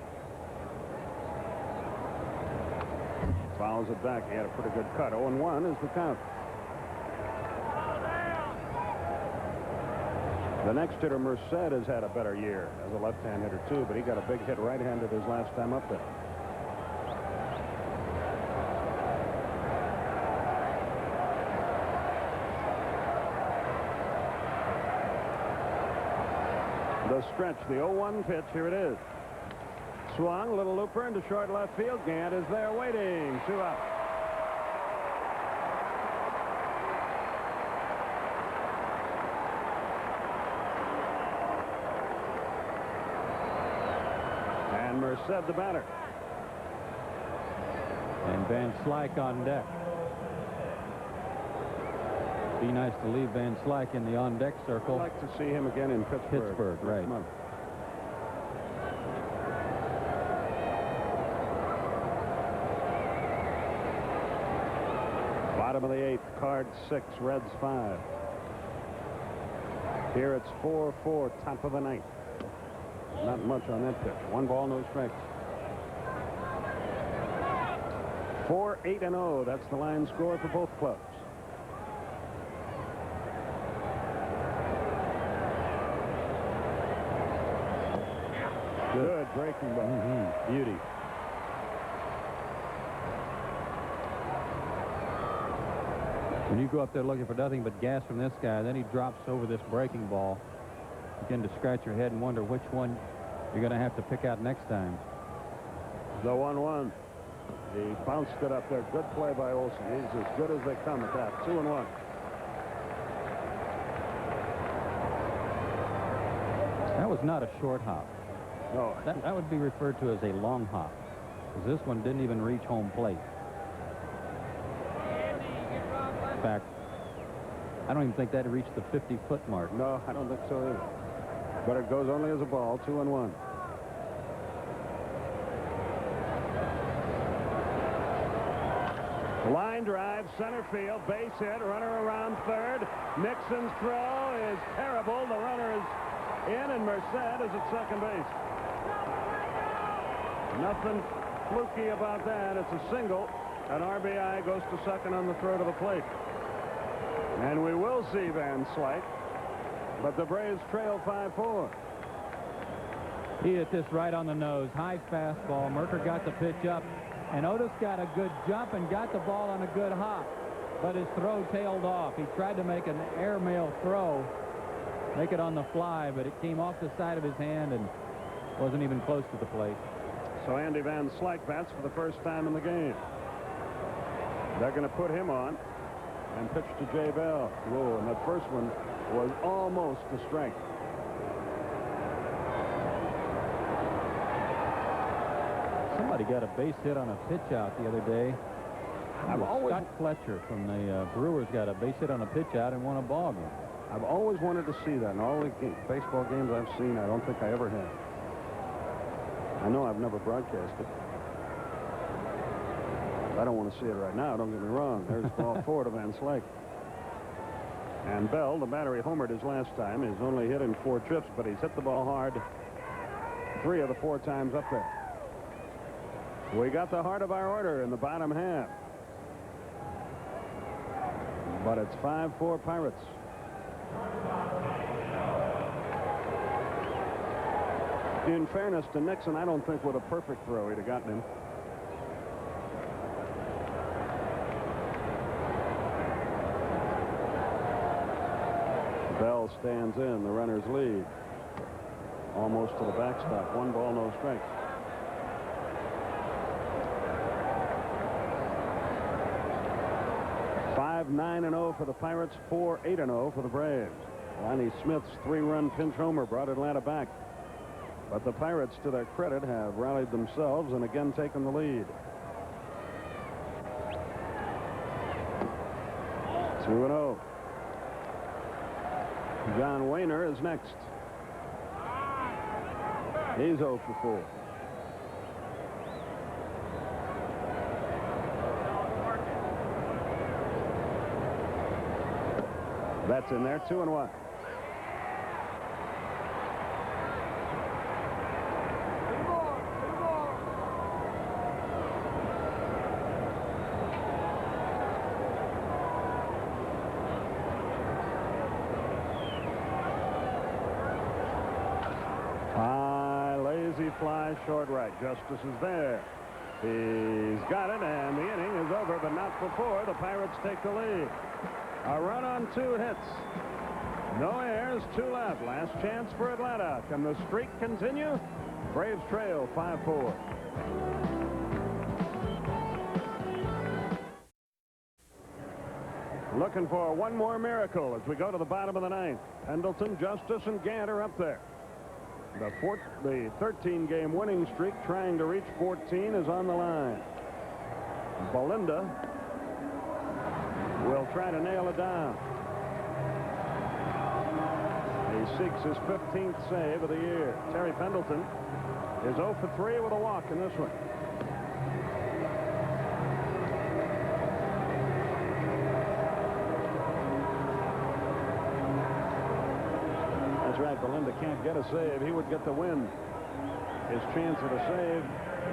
[SPEAKER 5] Fouls it back. He had a pretty good cut. 0-1 is the count. The next hitter, Merced, has had a better year as a left-hand hitter, too, but he got a big hit right-handed his last time up there. The stretch, the 0-1 pitch, here it is. Swung, little looper into short left field. Gant is there waiting. 2 out. And Merced, the batter.
[SPEAKER 4] And Van Slyke on deck. Be nice to leave Van Slyke in the on-deck circle.
[SPEAKER 5] I'd like to see him again in Pittsburgh.
[SPEAKER 4] Pittsburgh, right.
[SPEAKER 5] Month. Bottom of the 8th, Cards 6, Reds 5. Here it's 4-4, top of the 9th. Not much on that pitch. 1 ball, no strikes. 4-8-0. That's the line score for both clubs. Good breaking ball.
[SPEAKER 4] Beauty. When you go up there looking for nothing but gas from this guy, then he drops over this breaking ball. You begin to scratch your head and wonder which one you're going to have to pick out next time.
[SPEAKER 5] The 1-1. He bounced it up there. Good play by Olsen. He's as good as they come at that. 2-1.
[SPEAKER 4] was not a short hop.
[SPEAKER 5] No.
[SPEAKER 4] That would be referred to as a long hop, because this one didn't even reach home plate. In fact, I don't even think that reached the 50-foot mark.
[SPEAKER 5] No, I don't think so either. But it goes only as a ball, 2-1. Line drive, center field, base hit, runner around third. Nixon's throw is terrible. The runner is in, and Merced is at second base. Nothing fluky about that. It's a single. An RBI goes to second on the throw to the plate. And we will see Van Slyke, but the Braves trail 5-4.
[SPEAKER 4] He hit this right on the nose. High fastball. Merker got the pitch up, and Otis got a good jump and got the ball on a good hop, but his throw tailed off. He tried to make an airmail throw, make it on the fly, but it came off the side of his hand and wasn't even close to the plate.
[SPEAKER 5] So Andy Van Slyke bats for the first time in the game. They're going to put him on and pitch to Jay Bell. Whoa, and that first one was almost a strike.
[SPEAKER 4] Somebody got a base hit on a pitch out the other day. Scott Fletcher from the Brewers got a base hit on a pitch out and won a ball game.
[SPEAKER 5] I've always wanted to see that. In all the baseball games I've seen, I don't think I ever have. I know I've never broadcast it. I don't want to see it right now, don't get me wrong. There's ball 4 to Van Slyke. And Bell, the batter he homered his last time, is only hit in 4 trips, but he's hit the ball hard 3 of the 4 times up there. We got the heart of our order in the bottom half. But it's 5-4 Pirates. In fairness to Nixon, I don't think with a perfect throw he'd have gotten him. Bell stands in. The runners lead. Almost to the backstop. 1 ball, no strikes. Five 9-0 for the Pirates. 4-8-0 for the Braves. Lonnie Smith's 3-run pinch homer brought Atlanta back. But the Pirates, to their credit, have rallied themselves and again taken the lead. 2-0. John Wayner is next. He's 0 for 4. That's in there, 2-1. Fly short right. Justice is there. He's got it, and the inning is over, but not before the Pirates take the lead. A run on 2 hits. No errors, 2 left. Last chance for Atlanta. Can the streak continue? Braves trail 5-4. Looking for one more miracle as we go to the bottom of the 9th. Pendleton, Justice, and Gant are up there. The 13-game winning streak, trying to reach 14, is on the line. Belinda will try to nail it down. He seeks his 15th save of the year. Terry Pendleton is 0 for 3 with a walk in this one. That's right. Belinda can't get a save. He would get the win. His chance at a save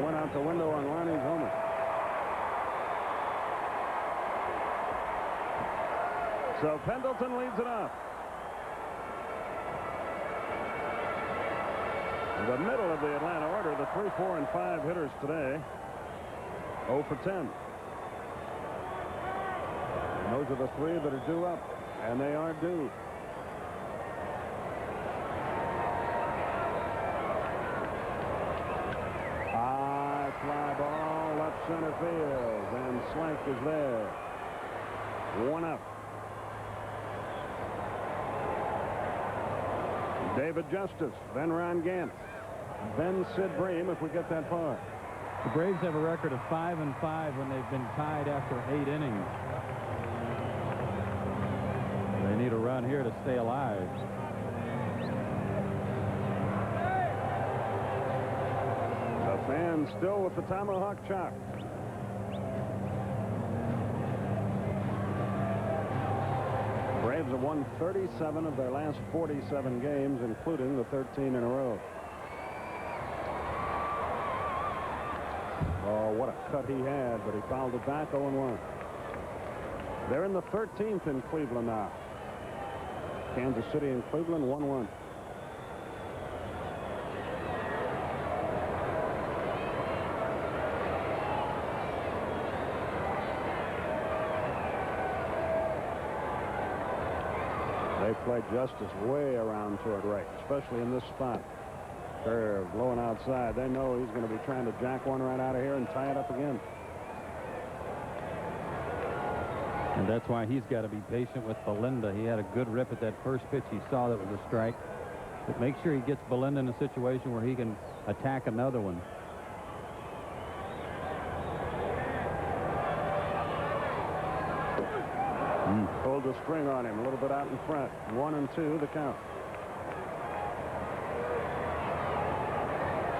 [SPEAKER 5] went out the window on Lonnie's homer. So Pendleton leads it off. The middle of the Atlanta order, the 3, 4, and 5 hitters today, 0 for 10. And those are the 3 that are due up, and they are due. Fly ball left center field, and Slyke is there. 1 up. David Justice, then Ron Gant, then Sid Bream if we get that far.
[SPEAKER 4] The Braves have a record of 5-5 when they've been tied after 8 innings. They need a run here to stay alive.
[SPEAKER 5] The fans still with the tomahawk chop. Braves have won 37 of their last 47 games, including the 13 in a row. Oh, what a cut he had, but he fouled it back 0-1. They're in the 13th in Cleveland now. Kansas City and Cleveland 1-1. They play Justice way around toward right, especially in this spot. Curve blowing outside. They know he's going to be trying to jack one right out of here and tie it up again.
[SPEAKER 4] And that's why he's got to be patient with Belinda. He had a good rip at that first pitch he saw that was a strike. But make sure he gets Belinda in a situation where he can attack another one.
[SPEAKER 5] Pulled the string on him a little bit out in front. 1-2 the count.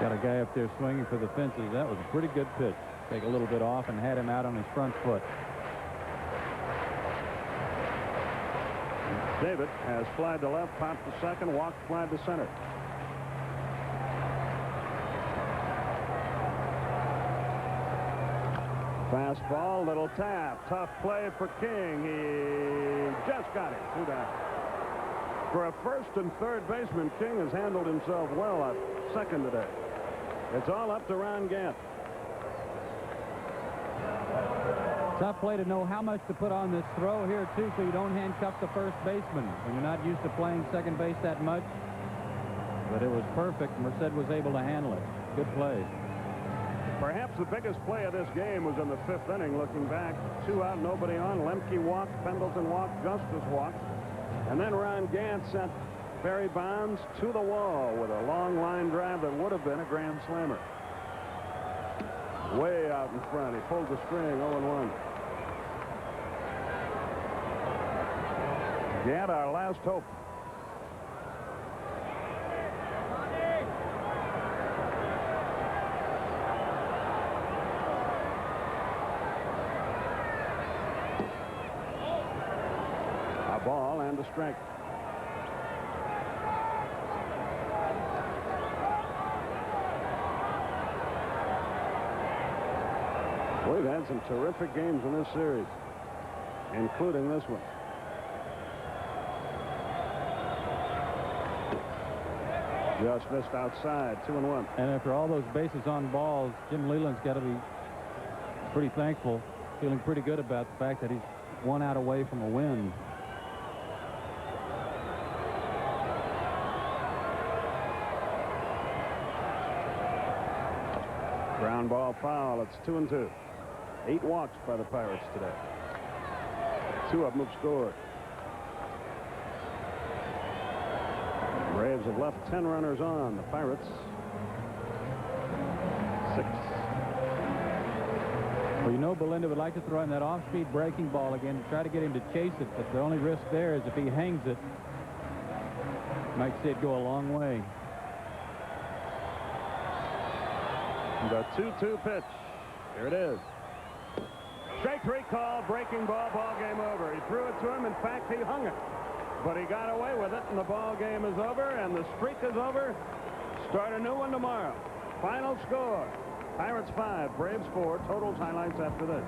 [SPEAKER 4] Got a guy up there swinging for the fences. That was a pretty good pitch. Take a little bit off and had him out on his front foot.
[SPEAKER 5] David has flied to left, popped to second, walked, flied to center. Fastball, little tap, tough play for King. He just got it. 2 down. For a first and third baseman, King has handled himself well at second today. It's all up to Ron Gant.
[SPEAKER 4] Tough play to know how much to put on this throw here, too, so you don't handcuff the first baseman when you're not used to playing second base that much. But it was perfect. Merced was able to handle it. Good play.
[SPEAKER 5] Perhaps the biggest play of this game was in the 5th inning. Looking back, 2 out, nobody on. Lemke walked, Pendleton walked, Justice walked. And then Ron Gant sent Barry Bonds to the wall with a long line drive that would have been a grand slammer. Way out in front. He pulled the string. 0-1. Gant, our last hope. A ball and a strike. We've had some terrific games in this series, including this one. Just missed outside. 2-1.
[SPEAKER 4] And after all those bases on balls, Jim Leyland's got to be pretty thankful, feeling pretty good about the fact that he's 1 out away from a win.
[SPEAKER 5] Ground ball foul. It's 2-2. 8 walks by the Pirates today. 2 of them have scored. Braves have left 10 runners on. The Pirates 6.
[SPEAKER 4] Well, you know Belinda would like to throw him that off-speed breaking ball again to try to get him to chase it, but the only risk there is if he hangs it, might see it go a long way.
[SPEAKER 5] The 2-2 pitch. Here it is. Strike 3 call, breaking ball, ball game over. He threw it to him. In fact, he hung it. But he got away with it, and the ball game is over, and the streak is over. Start a new one tomorrow. Final score. Pirates 5, Braves 4. Totals highlights after this.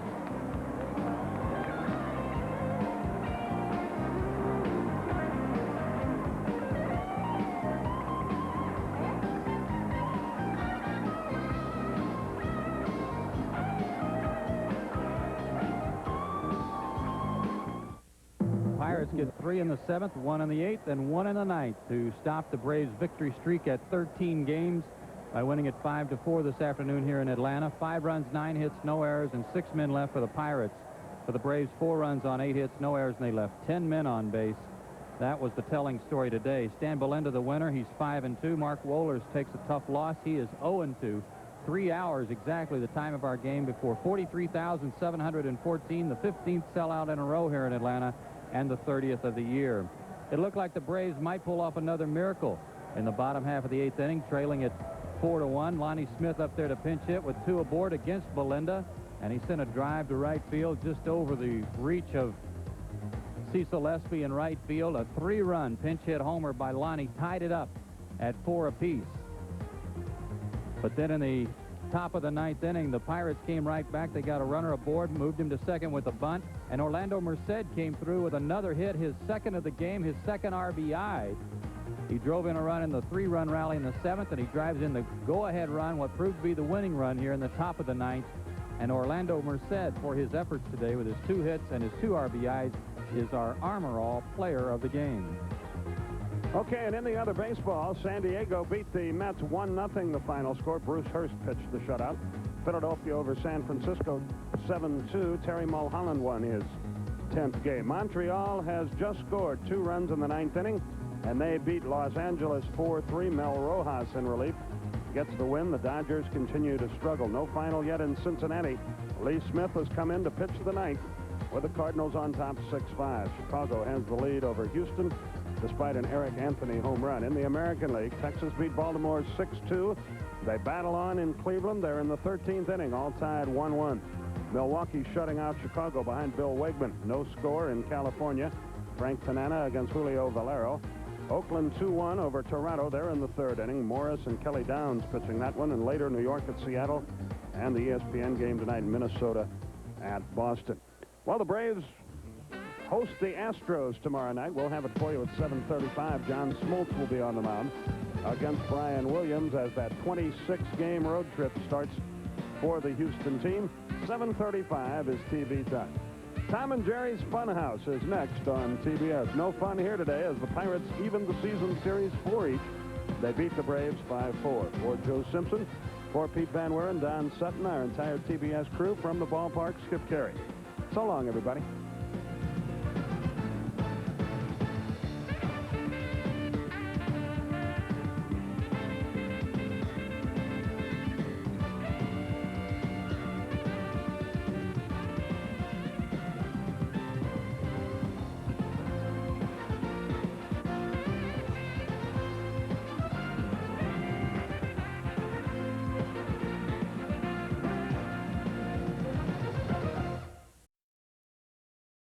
[SPEAKER 4] Pirates get 3 in the 7th, 1 in the 8th, and 1 in the 9th to stop the Braves' victory streak at 13 games by winning it 5-4 this afternoon here in Atlanta. 5 runs, 9 hits, no errors, and 6 men left for the Pirates. For the Braves, 4 runs on 8 hits, no errors, and they left 10 men on base. That was the telling story today. Stan Belinda, the winner. He's 5-2. Mark Wohlers takes a tough loss. He is 0-2. 3 hours exactly the time of our game before 43,714, the 15th sellout in a row here in Atlanta, and the 30th of the year. It looked like the Braves might pull off another miracle in the bottom half of the 8th inning, trailing at 4-1. Lonnie Smith up there to pinch hit with 2 aboard against Belinda, and he sent a drive to right field just over the reach of Cecil Espy in right field. A 3-run pinch hit homer by Lonnie tied it up at 4 apiece. But then in the top of the 9th inning, the Pirates came right back. They got a runner aboard, moved him to second with a bunt, and Orlando Merced came through with another hit, his second of the game, his second RBI. He drove in a run in the 3-run rally in the 7th, and he drives in the go-ahead run, what proved to be the winning run here in the top of the 9th. And Orlando Merced, for his efforts today with his 2 hits and his 2 RBIs, is our Armor All player of the game.
[SPEAKER 5] Okay, and in the other baseball, San Diego beat the Mets 1-0 the final score. Bruce Hurst pitched the shutout. Philadelphia over San Francisco 7-2. Terry Mulholland won his 10th game. Montreal has just scored 2 runs in the 9th inning, and they beat Los Angeles 4-3. Mel Rojas in relief gets the win. The Dodgers continue to struggle. No final yet in Cincinnati. Lee Smith has come in to pitch the 9th with the Cardinals on top 6-5. Chicago has the lead over Houston despite an Eric Anthony home run. In the American League, Texas beat Baltimore 6-2. They battle on in Cleveland. They're in the 13th inning, all tied 1-1. Milwaukee shutting out Chicago behind Bill Wegman. No score in California. Frank Tanana against Julio Valero. Oakland 2-1 over Toronto. They're in the 3rd inning. Morris and Kelly Downs pitching that one, and later New York at Seattle, and the ESPN game tonight in Minnesota at Boston. Well, the Braves host the Astros tomorrow night. We'll have it for you at 7:35. John Smoltz will be on the mound against Brian Williams as that 26-game road trip starts for the Houston team. 7:35 is TV time. Tom and Jerry's Funhouse is next on TBS. No fun here today as the Pirates evened the season series 4 each. They beat the Braves 5-4. For Joe Simpson, for Pete Van Wieren, Don Sutton, our entire TBS crew from the ballpark, Skip Carey. So long, everybody.